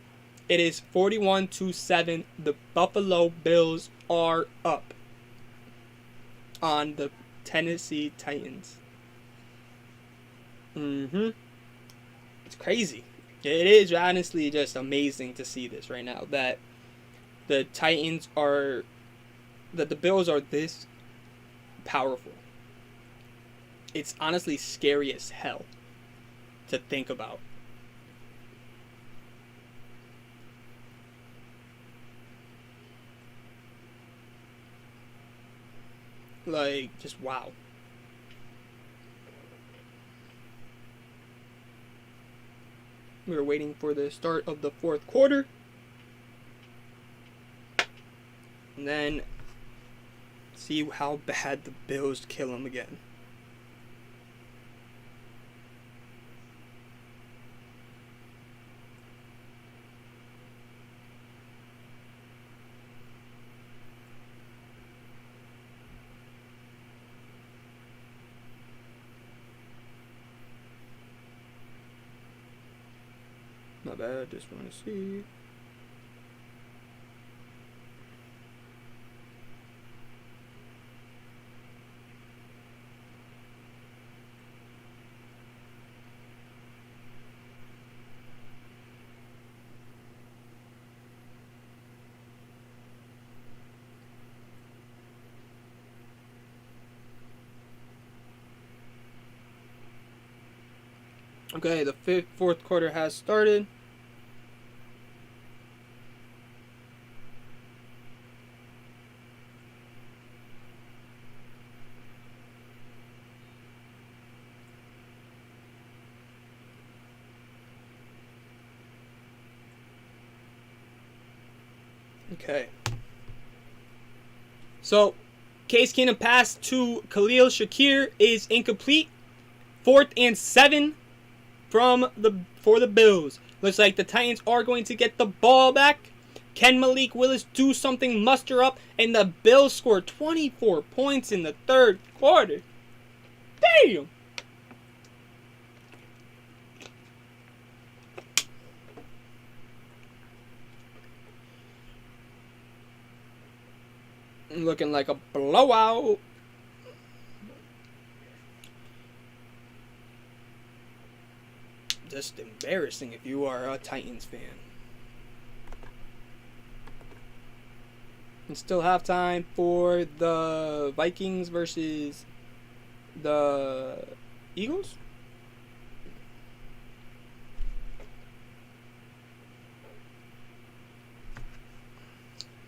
It is 41-7. The Buffalo Bills are up on the Tennessee Titans. It's crazy. It is honestly just amazing to see this right now. That the Bills are this powerful. It's honestly scary as hell to think about. Like, just wow. We were waiting for the start of the fourth quarter. And then see how bad the Bills kill them again. My bad, just want to see. Okay, the fourth quarter has started. Okay. So, Case Keenum pass to Khalil Shakir is incomplete. 4th and 7 for the Bills. Looks like the Titans are going to get the ball back. Can Malik Willis do something, muster up, and the Bills score 24 points in the third quarter. Damn! Looking like a blowout. Just embarrassing if you are a Titans fan. And still have time for the Vikings versus the Eagles.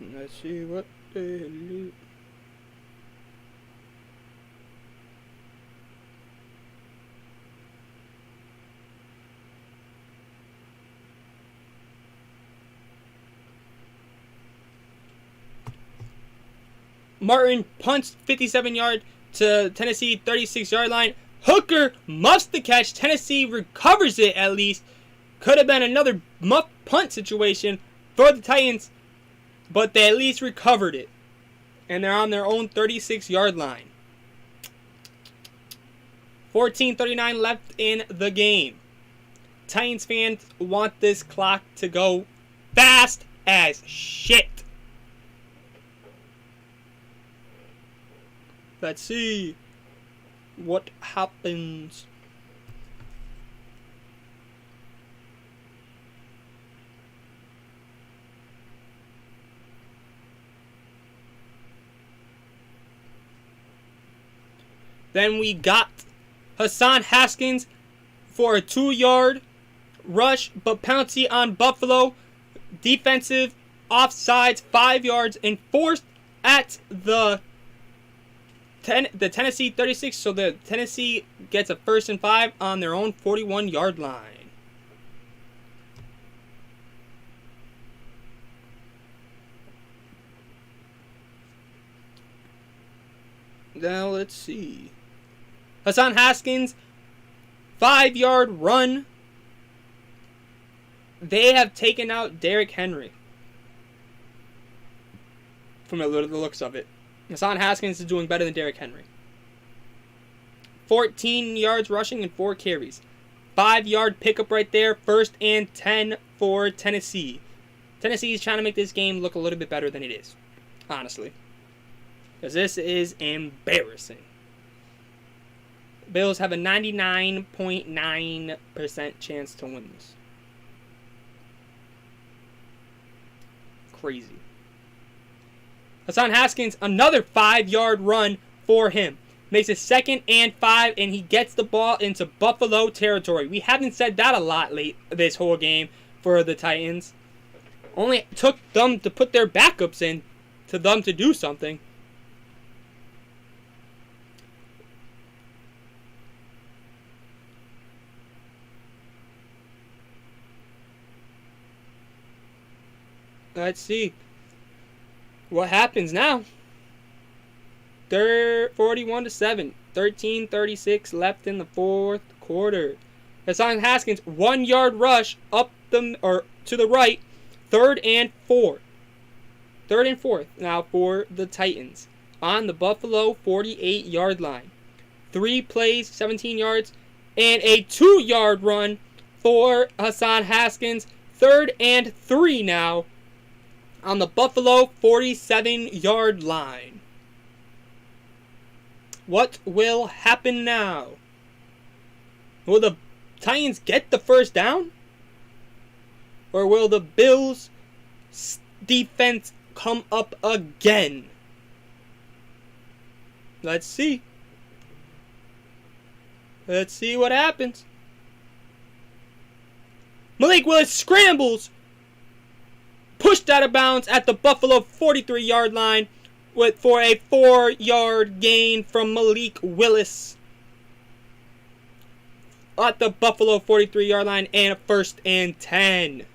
Let's see what they do. Martin punts 57-yard to Tennessee 36-yard line. Hooker muffs the catch. Tennessee recovers it at least. Could have been another muff punt situation for the Titans, but they at least recovered it. And they're on their own 36-yard line. 14:39 left in the game. Titans fans want this clock to go fast as shit. Let's see what happens. Then we got Hassan Haskins for a 2-yard rush, but penalty on Buffalo. Defensive offsides, 5 yards enforced at the Tennessee 36. So the Tennessee gets a 1st and 5 on their own 41-yard line. Now let's see. Hassan Haskins, 5-yard run. They have taken out Derrick Henry. From the looks of it. Hassan Haskins is doing better than Derrick Henry. 14 yards rushing and 4 carries. 5-yard pickup right there. 1st and 10 for Tennessee. Tennessee is trying to make this game look a little bit better than it is. Honestly. Because this is embarrassing. Bills have a 99.9% chance to win this. Crazy. Hassan Haskins, another 5-yard run for him. Makes it 2nd and 5, and he gets the ball into Buffalo territory. We haven't said that a lot late this whole game for the Titans. Only took them to put their backups in to them to do something. Let's see what happens now. 41-7. 13:36 left in the 4th quarter. Hassan Haskins, 1-yard rush up to the right. 3rd and 4. 3rd and 4th now for the Titans on the Buffalo 48-yard line. 3 plays, 17 yards, and a 2-yard run for Hassan Haskins. 3rd and 3 now on the Buffalo 47-yard line. What will happen now? Will the Titans get the 1st down? Or will the Bills' defense come up again? Let's see. Let's see what happens. Malik Willis scrambles. Pushed out of bounds at the Buffalo 43-yard line for a 4-yard gain from Malik Willis at the Buffalo 43-yard line and a 1st and 10.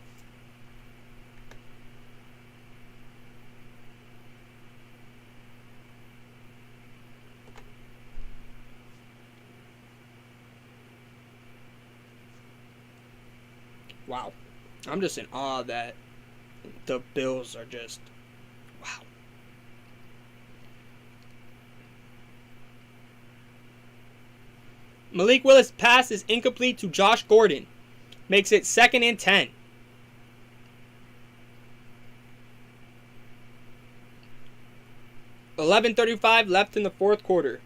Wow. I'm just in awe that the Bills are just, wow. Malik Willis' pass is incomplete to Josh Gordon. Makes it 2nd and 10. $11:35 left in the 4th quarter.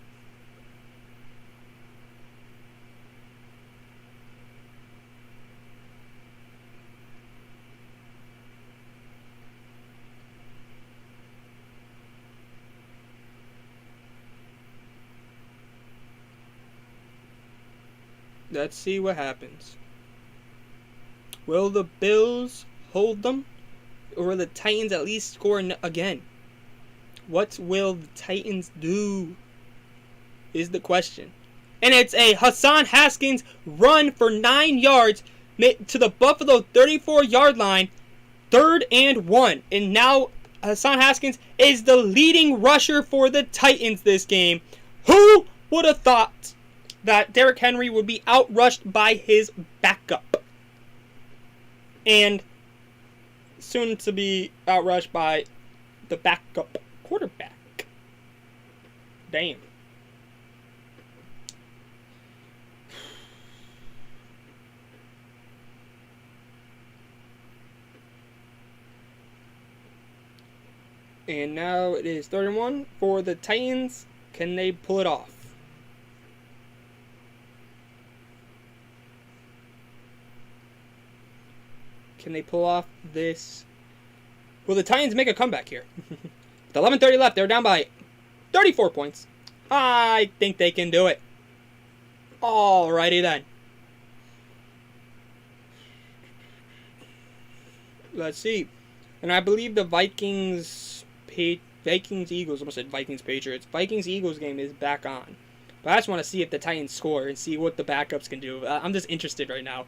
Let's see what happens. Will the Bills hold them? Or will the Titans at least score again? What will the Titans do? Is the question. And it's a Hassan Haskins run for 9 yards to the Buffalo 34-yard line. 3rd and 1. And now Hassan Haskins is the leading rusher for the Titans this game. Who would have thought? that Derrick Henry would be outrushed by his backup. And soon to be outrushed by the backup quarterback. Damn. And now it is 31 for the Titans. Can they pull it off? Can they pull off this? Will the Titans make a comeback here? With 11:30 left, they're down by 34 points. I think they can do it. Alrighty then. Let's see. And I believe the Vikings-Eagles, almost said Vikings-Patriots. Vikings-Eagles game is back on. But I just want to see if the Titans score and see what the backups can do. I'm just interested right now.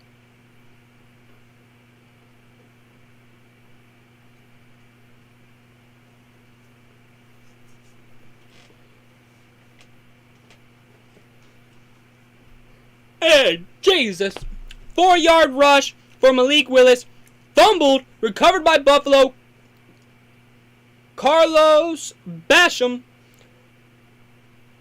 Hey, Jesus. 4-yard rush for Malik Willis. Fumbled, recovered by Buffalo. Carlos Basham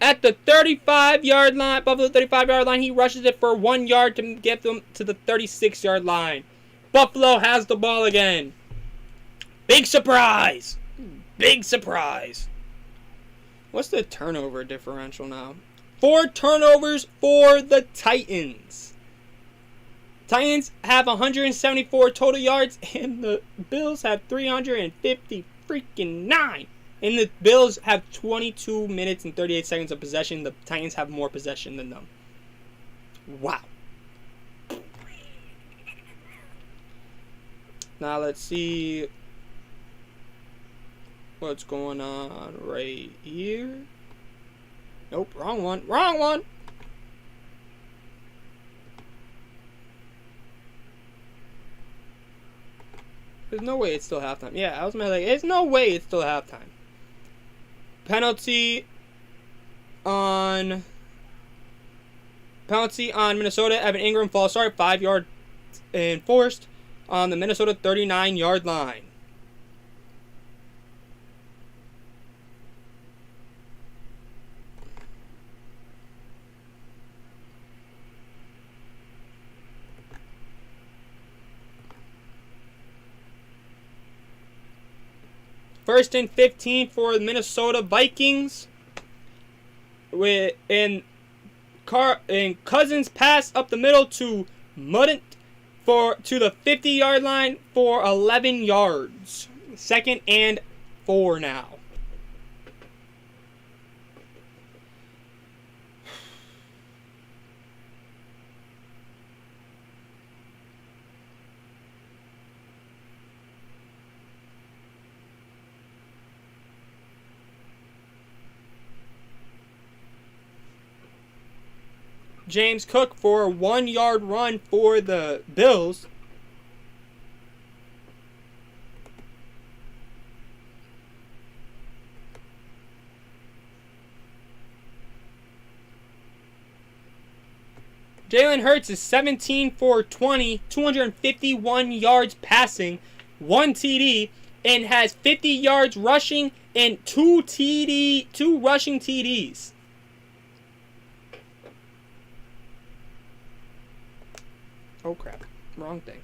at the 35-yard line. Buffalo 35-yard line. He rushes it for 1 yard to get them to the 36-yard line. Buffalo has the ball again. Big surprise. Big surprise. What's the turnover differential now? 4 turnovers for the Titans. Titans have 174 total yards, and the Bills have 359. And the Bills have 22 minutes and 38 seconds of possession. The Titans have more possession than them. Wow. Now let's see what's going on right here. Nope, wrong one. Wrong one! There's no way it's still halftime. Yeah, I was like, there's no way it's still halftime. Penalty on Minnesota. Evan Ingram false start, 5 yard enforced on the Minnesota 39-yard line. First and 15 for the Minnesota Vikings. And Cousins pass up the middle to Mudant to the 50-yard line for 11 yards. 2nd and 4 now. James Cook for a 1-yard run for the Bills. Jalen Hurts is 17 for 20, 251 yards passing, 1 TD, and has 50 yards rushing and 2 rushing TDs. Oh crap, wrong thing.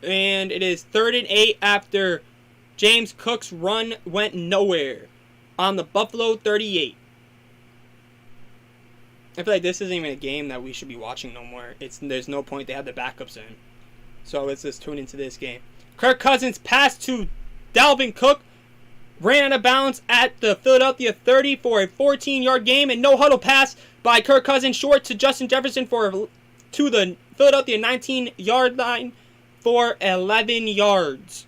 And it is 3rd and 8 after James Cook's run went nowhere on the Buffalo 38. I feel like this isn't even a game that we should be watching no more. There's no point. They have the backups in. So let's just tune into this game. Kirk Cousins passed to Dalvin Cook. Ran out of bounds at the Philadelphia 30 for a 14-yard game. And no huddle pass by Kirk Cousins short to Justin Jefferson to the Philadelphia 19-yard line for 11 yards.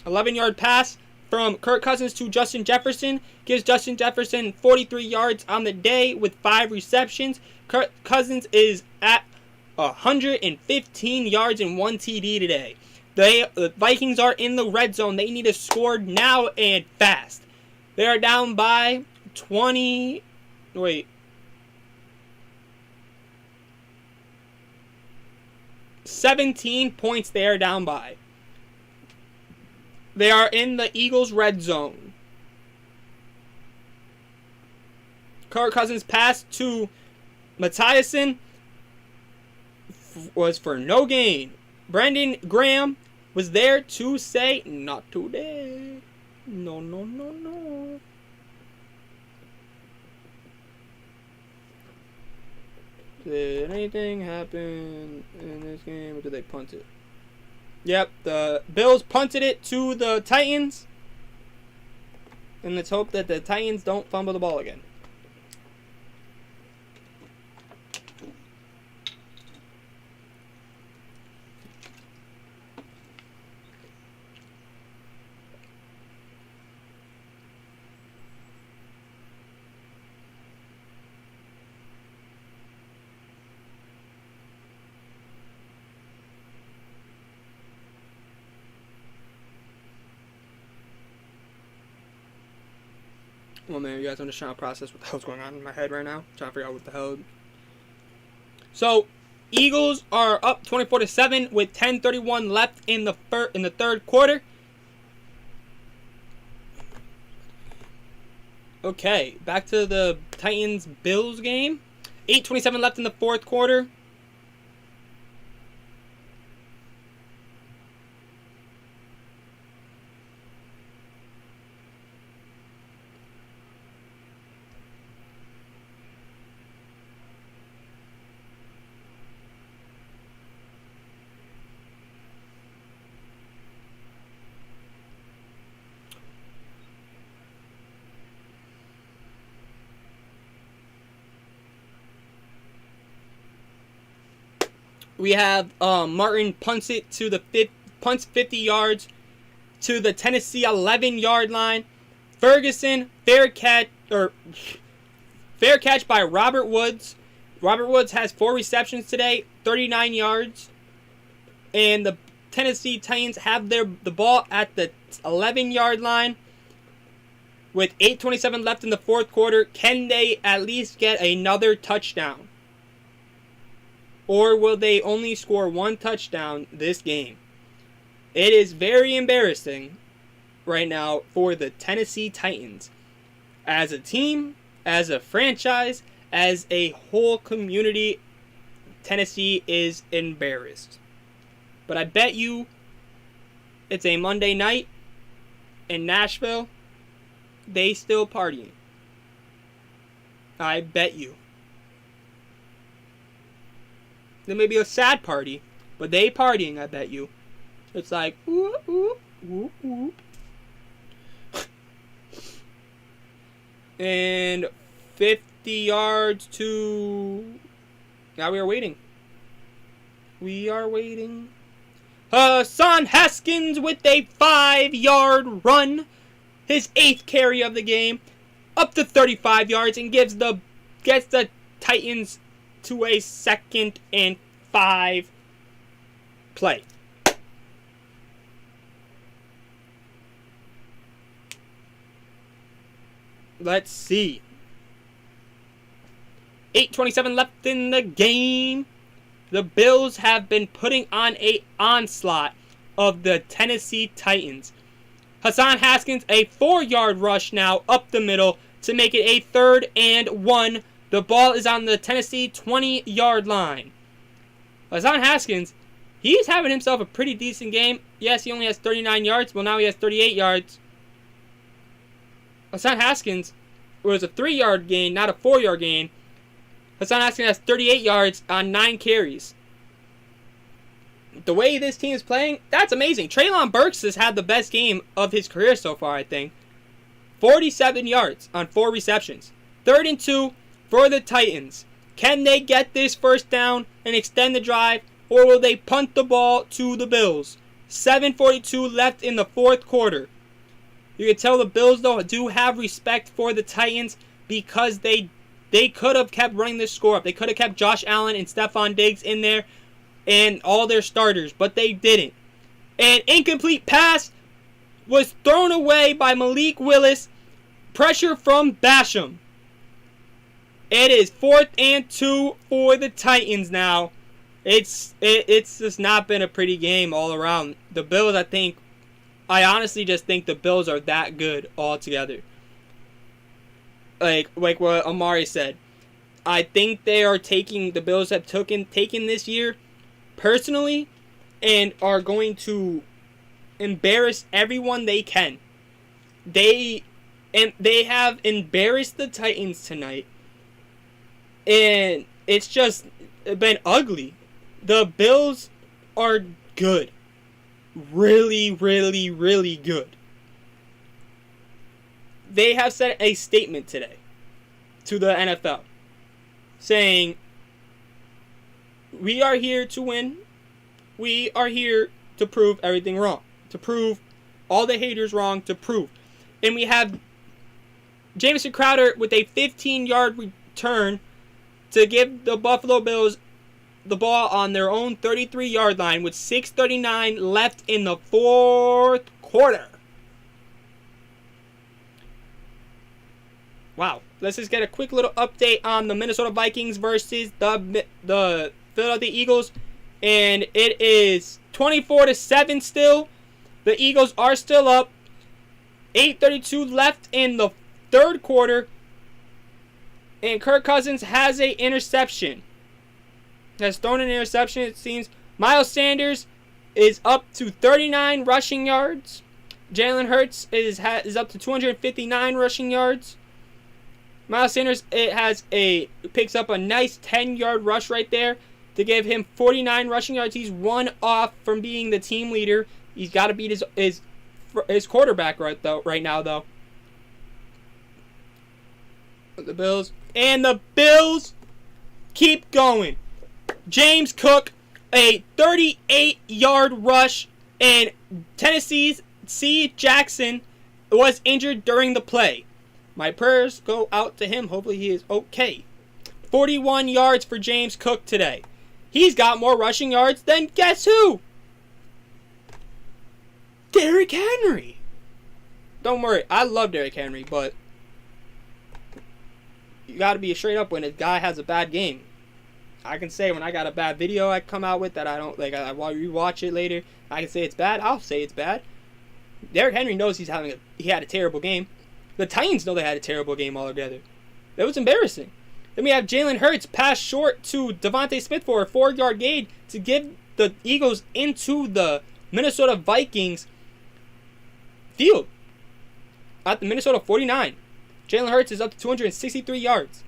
11-yard pass from Kirk Cousins to Justin Jefferson. Gives Justin Jefferson 43 yards on the day with 5 receptions. Kirk Cousins is at 115 yards and 1 TD today. The Vikings are in the red zone. They need to score now and fast. They are down by 17 points they are down by. They are in the Eagles' red zone. Kirk Cousins' pass to Mattiasen was for no gain. Brandon Graham was there to say, not today. No, no, no, no. Did anything happen in this game, or did they punt it? Yep, the Bills punted it to the Titans. And let's hope that the Titans don't fumble the ball again. Well, man, you guys, I'm just trying to process what the hell's going on in my head right now. Trying to figure out what the hell. So, Eagles are up 24-7 with 10:31 left in the third quarter. Okay, back to the Titans-Bills game. 8:27 left in the fourth quarter. We have Martin punts it to the punts 50 yards to the Tennessee 11-yard line. Ferguson fair catch by Robert Woods. Robert Woods has 4 receptions today, 39 yards, and the Tennessee Titans have the ball at the 11-yard line with 8:27 left in the fourth quarter. Can they at least get another touchdown? Or will they only score 1 touchdown this game? It is very embarrassing right now for the Tennessee Titans. As a team, as a franchise, as a whole community, Tennessee is embarrassed. But I bet you it's a Monday night in Nashville. They still partying. I bet you. There may be a sad party, but they partying, I bet you. It's like, whoop, whoop, whoop, whoop. And 50 yards to... Now we are waiting. We are waiting. Hassan Haskins with a 5-yard run. His 8th carry of the game. Up to 35 yards and gets the Titans to a 2nd and 5 play. Let's see. 8:27 left in the game. The Bills have been putting on an onslaught of the Tennessee Titans. Hassan Haskins, a 4-yard rush now up the middle to make it a 3rd and 1. The ball is on the Tennessee 20-yard line. Hassan Haskins, he's having himself a pretty decent game. Yes, he only has 39 yards. Well, now he has 38 yards. Hassan Haskins was a 3-yard gain, not a 4-yard gain. Hassan Haskins has 38 yards on 9 carries. The way this team is playing, that's amazing. Treylon Burks has had the best game of his career so far, I think. 47 yards on 4 receptions. 3rd and 2 for the Titans. Can they get this first down and extend the drive, or will they punt the ball to the Bills? 7:42 left in the fourth quarter. You can tell the Bills, though, do have respect for the Titans because they could have kept running this score up. They could have kept Josh Allen and Stephon Diggs in there and all their starters, but they didn't. An incomplete pass was thrown away by Malik Willis. Pressure from Basham. It is 4th and 2 for the Titans now. It's just not been a pretty game all around. The Bills, I honestly just think the Bills are that good altogether. Like what Amari said. I think the Bills have taken this year personally and are going to embarrass everyone they can. They have embarrassed the Titans tonight. And it's just been ugly. The Bills are good. Really, really, really good. They have sent a statement today to the NFL saying, we are here to win. We are here to prove everything wrong. To prove all the haters wrong. To prove. And we have Jamison Crowder with a 15-yard return to give the Buffalo Bills the ball on their own 33-yard line with 6:39 left in the 4th quarter. Wow. Let's just get a quick little update on the Minnesota Vikings versus the Philadelphia Eagles. And it is 24-7 still. The Eagles are still up. 8:32 left in the 3rd quarter. And Kirk Cousins has an interception. Has thrown an interception, it seems. Miles Sanders is up to 39 rushing yards. Jalen Hurts is up to 259 rushing yards. Miles Sanders picks up a nice 10-yard rush right there to give him 49 rushing yards. He's one off from being the team leader. He's got to beat his quarterback right now, though. The Bills keep going. James Cook, a 38-yard rush, and Tennessee's C. Jackson was injured during the play. My prayers go out to him. Hopefully he is okay. 41 yards for James Cook today. He's got more rushing yards than guess who? Derrick Henry. Don't worry, I love Derrick Henry, but you got to be straight up when a guy has a bad game. I can say when I got a bad video I come out with that I don't like, I rewatch it later, I can say it's bad. I'll say it's bad. Derrick Henry knows he had a terrible game. The Titans know they had a terrible game altogether. That was embarrassing. Then we have Jalen Hurts pass short to Devontae Smith for a 4-yard gain to give the Eagles into the Minnesota Vikings field at the Minnesota 49. Jalen Hurts is up to 263 yards.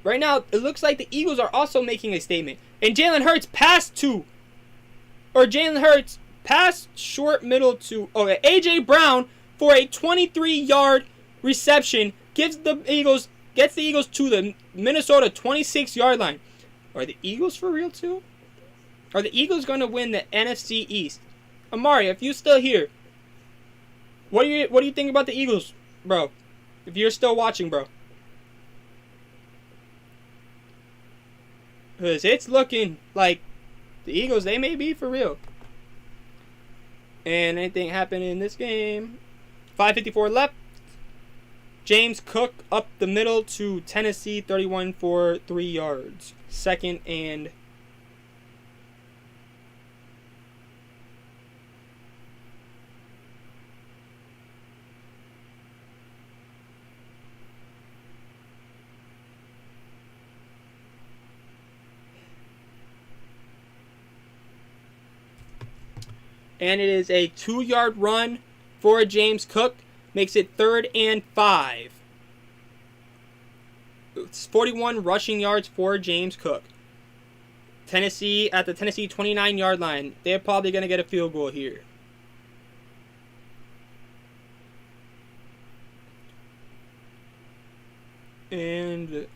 Right now, it looks like the Eagles are also making a statement. And Jalen Hurts passed short middle to A.J. Brown for a 23-yard reception. Gets the Eagles to the Minnesota 26-yard line. Are the Eagles for real too? Are the Eagles going to win the NFC East? Amari, if you're still here, what do you think about the Eagles, bro? If you're still watching, bro. Because it's looking like the Eagles, they may be for real. And anything happened in this game? 5:54 left. James Cook up the middle to Tennessee, 31 for 3 yards. 2nd and it is a 2-yard run for James Cook. Makes it 3rd and 5. It's 41 rushing yards for James Cook. Tennessee at the Tennessee 29-yard line. They're probably going to get a field goal here. And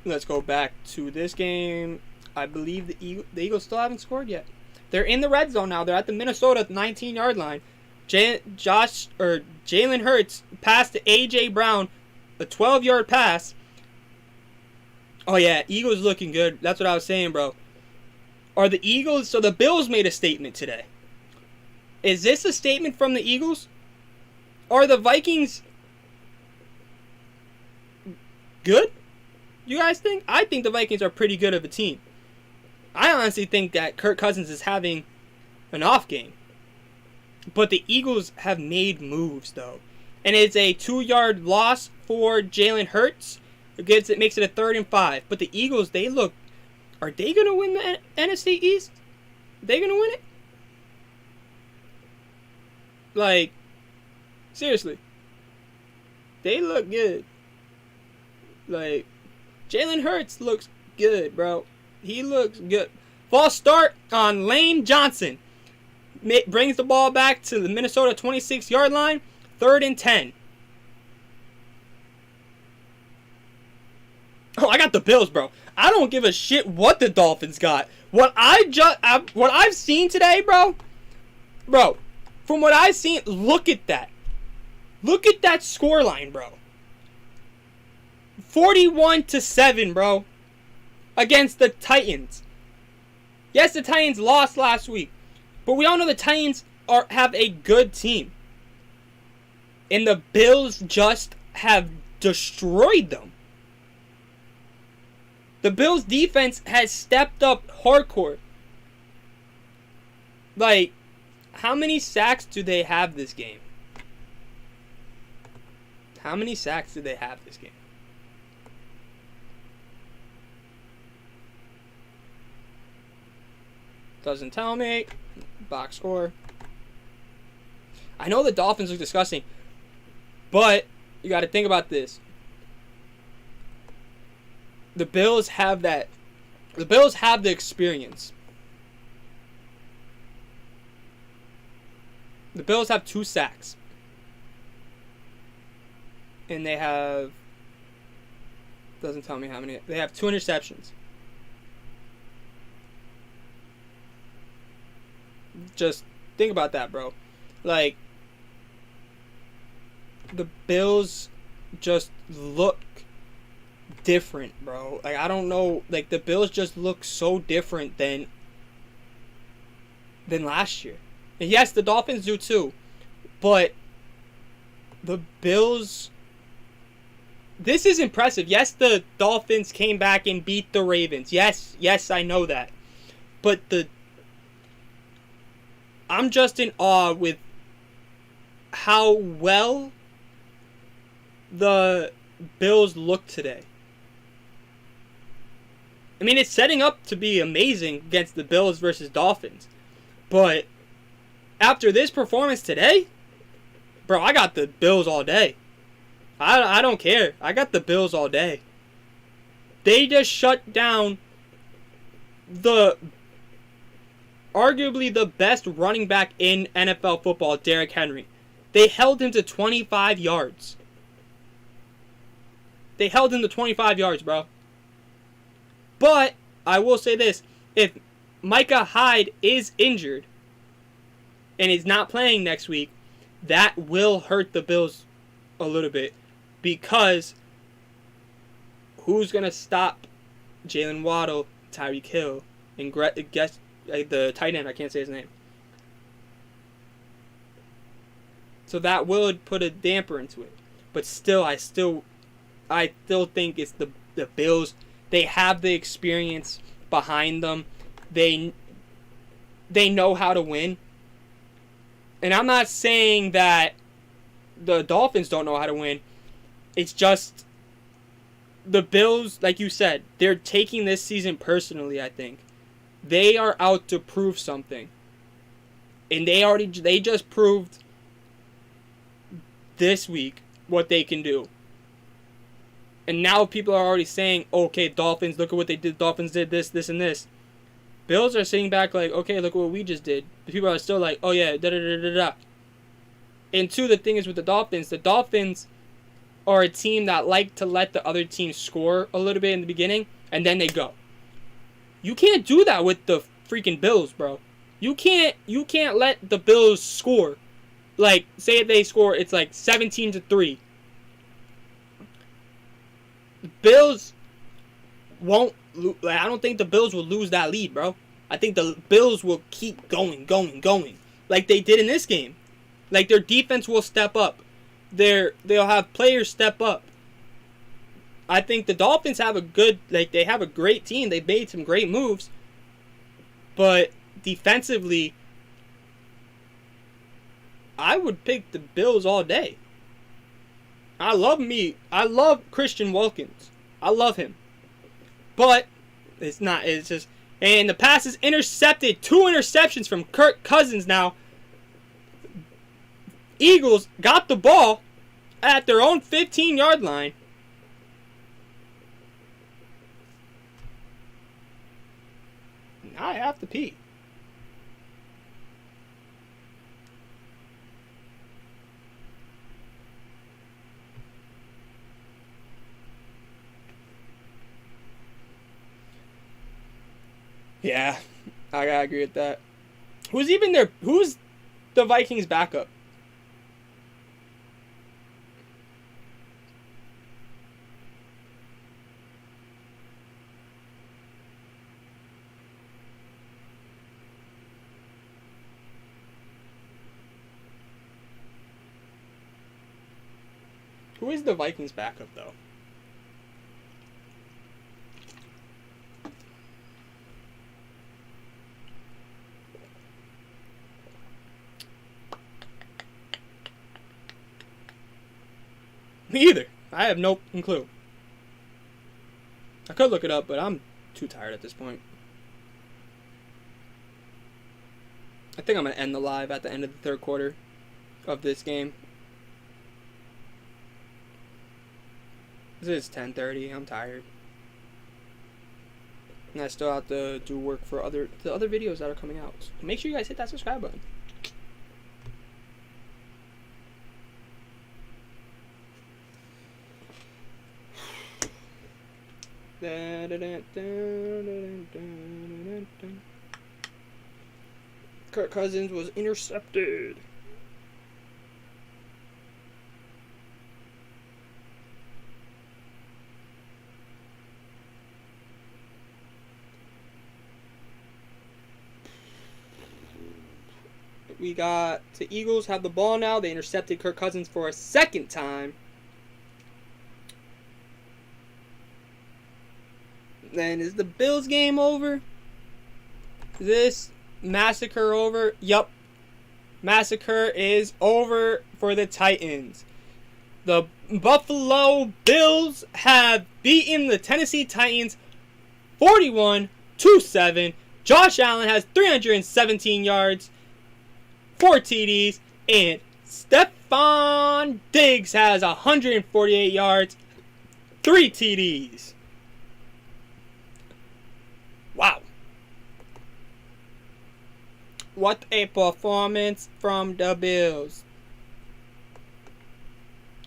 let's go back to this game. I believe the Eagles still haven't scored yet. They're in the red zone now. They're at the Minnesota 19-yard line. Jalen Hurts passed to A.J. Brown, a 12-yard pass. Oh, yeah, Eagles looking good. That's what I was saying, bro. Are the Eagles... So the Bills made a statement today. Is this a statement from the Eagles? Are the Vikings good? You guys think? I think the Vikings are pretty good of a team. I honestly think that Kirk Cousins is having an off game. But the Eagles have made moves, though. And it's a 2-yard loss for Jalen Hurts. It makes it a 3rd and 5. But the Eagles, they look... Are they going to win the NFC East? Are they going to win it? Like, seriously. They look good. Like, Jalen Hurts looks good, bro. He looks good. False start on Lane Johnson. Brings the ball back to the Minnesota 26-yard line. 3rd and 10. Oh, I got the Bills, bro. I don't give a shit what the Dolphins got. What I've seen today, bro. Bro, from what I've seen, look at that. Look at that scoreline, bro. 41-7, bro. Against the Titans. Yes, the Titans lost last week. But we all know the Titans have a good team. And the Bills just have destroyed them. The Bills' defense has stepped up hardcore. Like, how many sacks do they have this game? How many sacks do they have this game? Doesn't tell me. Box score. I know the Dolphins look disgusting, but you got to think about this. The Bills have that. The Bills have the experience. The Bills have 2 sacks. And they have... Doesn't tell me how many. They have 2 interceptions. Just think about that, bro. Like, the Bills just look different, bro. Like, I don't know. Like, the Bills just look so different than last year. And yes, the Dolphins do too. But the Bills... This is impressive. Yes, the Dolphins came back and beat the Ravens. Yes, I know that. But I'm just in awe with how well the Bills look today. I mean, it's setting up to be amazing against the Bills versus Dolphins. But after this performance today, bro, I got the Bills all day. I don't care. I got the Bills all day. They just shut down arguably the best running back in NFL football, Derrick Henry. They held him to 25 yards. They held him to 25 yards, bro. But I will say this. If Micah Hyde is injured and is not playing next week, that will hurt the Bills a little bit. Because who's going to stop Jalen Waddle, Tyreek Hill, and guess the tight end? I can't say his name. So that would put a damper into it. But still, I still think it's the Bills. They have the experience behind them. They know how to win. And I'm not saying that the Dolphins don't know how to win. It's just the Bills, like you said, they're taking this season personally, I think. They are out to prove something. And they just proved this week what they can do. And now people are already saying, okay, Dolphins, look at what they did. Dolphins did this, this, and this. Bills are sitting back like, okay, look what we just did. The people are still like, oh yeah, da-da-da-da-da. And two, the thing is with the Dolphins are a team that like to let the other team score a little bit in the beginning, and then they go. You can't do that with the freaking Bills, bro. You can't let the Bills score. Like, say they score, it's like 17-3. The Bills won't. Like, I don't think the Bills will lose that lead, bro. I think the Bills will keep going, like they did in this game. Like, their defense will step up. They'll have players step up. I think the Dolphins have they have a great team. They made some great moves. But defensively, I would pick the Bills all day. I love Christian Wilkins. I love him. But it's just, and the pass is intercepted. 2 interceptions from Kirk Cousins now. Eagles got the ball at their own 15-yard line. I have to pee. Yeah, I gotta agree with that. Who's the Vikings backup? Who is the Vikings backup, though? Me either. I have no clue. I could look it up, but I'm too tired at this point. I think I'm going to end the live at the end of the third quarter of this game. This is 10:30. I'm tired. And I still have to do work for the other videos that are coming out. So make sure you guys hit that subscribe button. Kirk Cousins was intercepted. We got the Eagles have the ball now. They intercepted Kirk Cousins for a second time. Then is the Bills game over? Is this massacre over? Yup. Massacre is over for the Titans. The Buffalo Bills have beaten the Tennessee Titans 41-7. Josh Allen has 317 yards, 4 TDs, and Stephon Diggs has 148 yards, 3 TDs. Wow. What a performance from the Bills.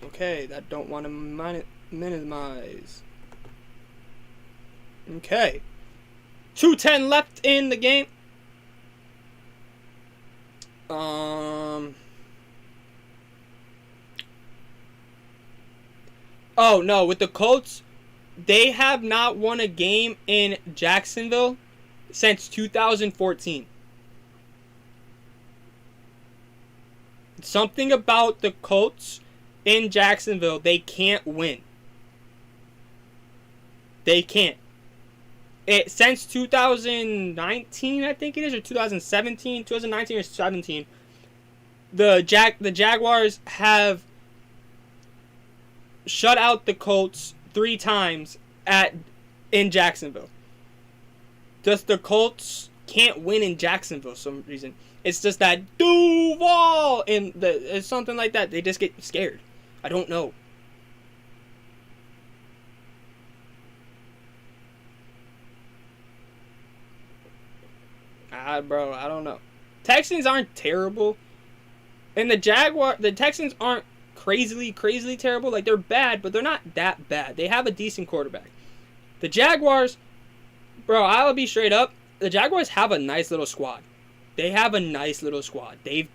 Okay, that don't want to minimize. Okay. 2:10 left in the game. Oh, no, with the Colts, they have not won a game in Jacksonville since 2014. Something about the Colts in Jacksonville, they can't win. They can't. Since 2019, I think it is, or 2017, 2019 or 17, the Jaguars have shut out the Colts 3 times in Jacksonville. Just the Colts can't win in Jacksonville for some reason. It's just that Duval and it's something like that. They just get scared. I don't know. Bro, I don't know. Texans aren't terrible. And the Texans aren't crazily terrible. Like, they're bad, but they're not that bad. They have a decent quarterback. The Jaguars, bro, I'll be straight up. The Jaguars have a nice little squad. they have a nice little squad. They've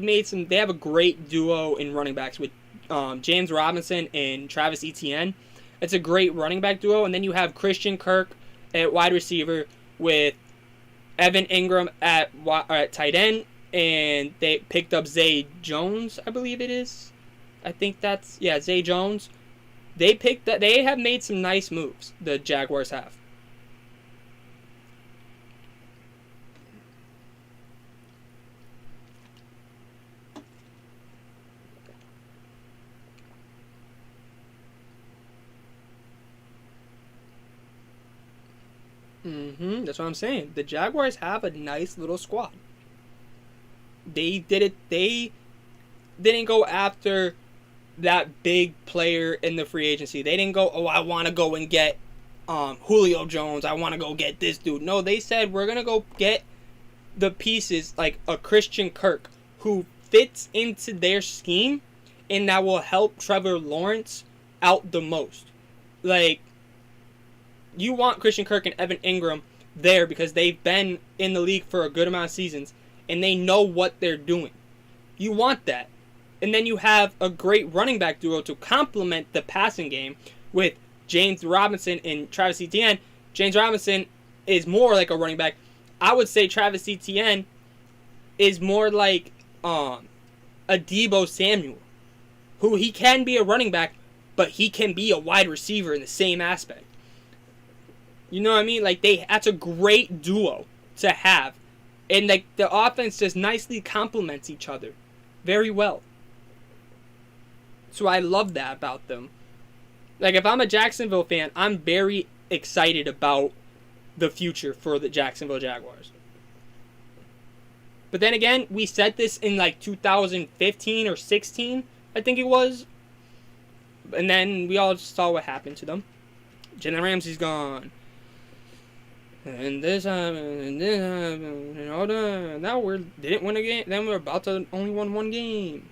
made some. They have a great duo in running backs with James Robinson and Travis Etienne. It's a great running back duo, and then you have Christian Kirk at wide receiver with Evan Ingram at tight end, and they picked up Zay Jones, I believe it is. I think that's Zay Jones. They have made some nice moves. The Jaguars have. That's what I'm saying. The Jaguars have a nice little squad. They did it. They didn't go after that big player in the free agency. They didn't go, I want to go and get Julio Jones. I want to go get this dude. No, they said, we're going to go get the pieces like a Christian Kirk who fits into their scheme and that will help Trevor Lawrence out the most. Like, you want Christian Kirk and Evan Ingram there because they've been in the league for a good amount of seasons and they know what they're doing. You want that. And then you have a great running back duo to complement the passing game with James Robinson and Travis Etienne. James Robinson is more like a running back. I would say Travis Etienne is more like a Deebo Samuel, who he can be a running back, but he can be a wide receiver in the same aspect. You know what I mean? Like that's a great duo to have. And like the offense just nicely complements each other very well. So I love that about them. Like if I'm a Jacksonville fan, I'm very excited about the future for the Jacksonville Jaguars. But then again, we said this in like 2015 or 16, I think it was. And then we all just saw what happened to them. Jalen Ramsey's gone. And this happened, and this happened, and all that. Now we didn't win a game. Then we're about to only won one game.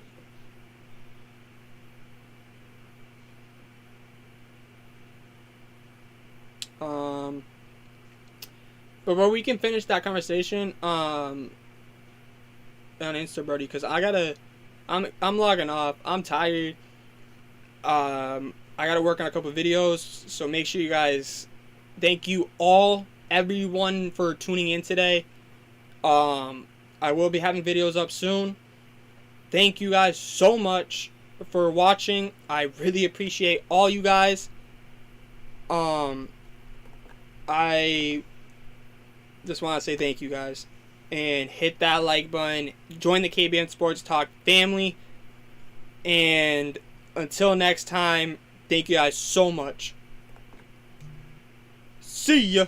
But we can finish that conversation on Insta, Brody, because I'm logging off. I'm tired. I gotta work on a couple videos, so make sure you guys. Thank you all. Everyone for tuning in today. I will be having videos up soon. Thank you guys so much for watching. I really appreciate all you guys. I just want to say thank you guys. And hit that like button. Join the KBN Sports Talk family. And until next time, thank you guys so much. See ya.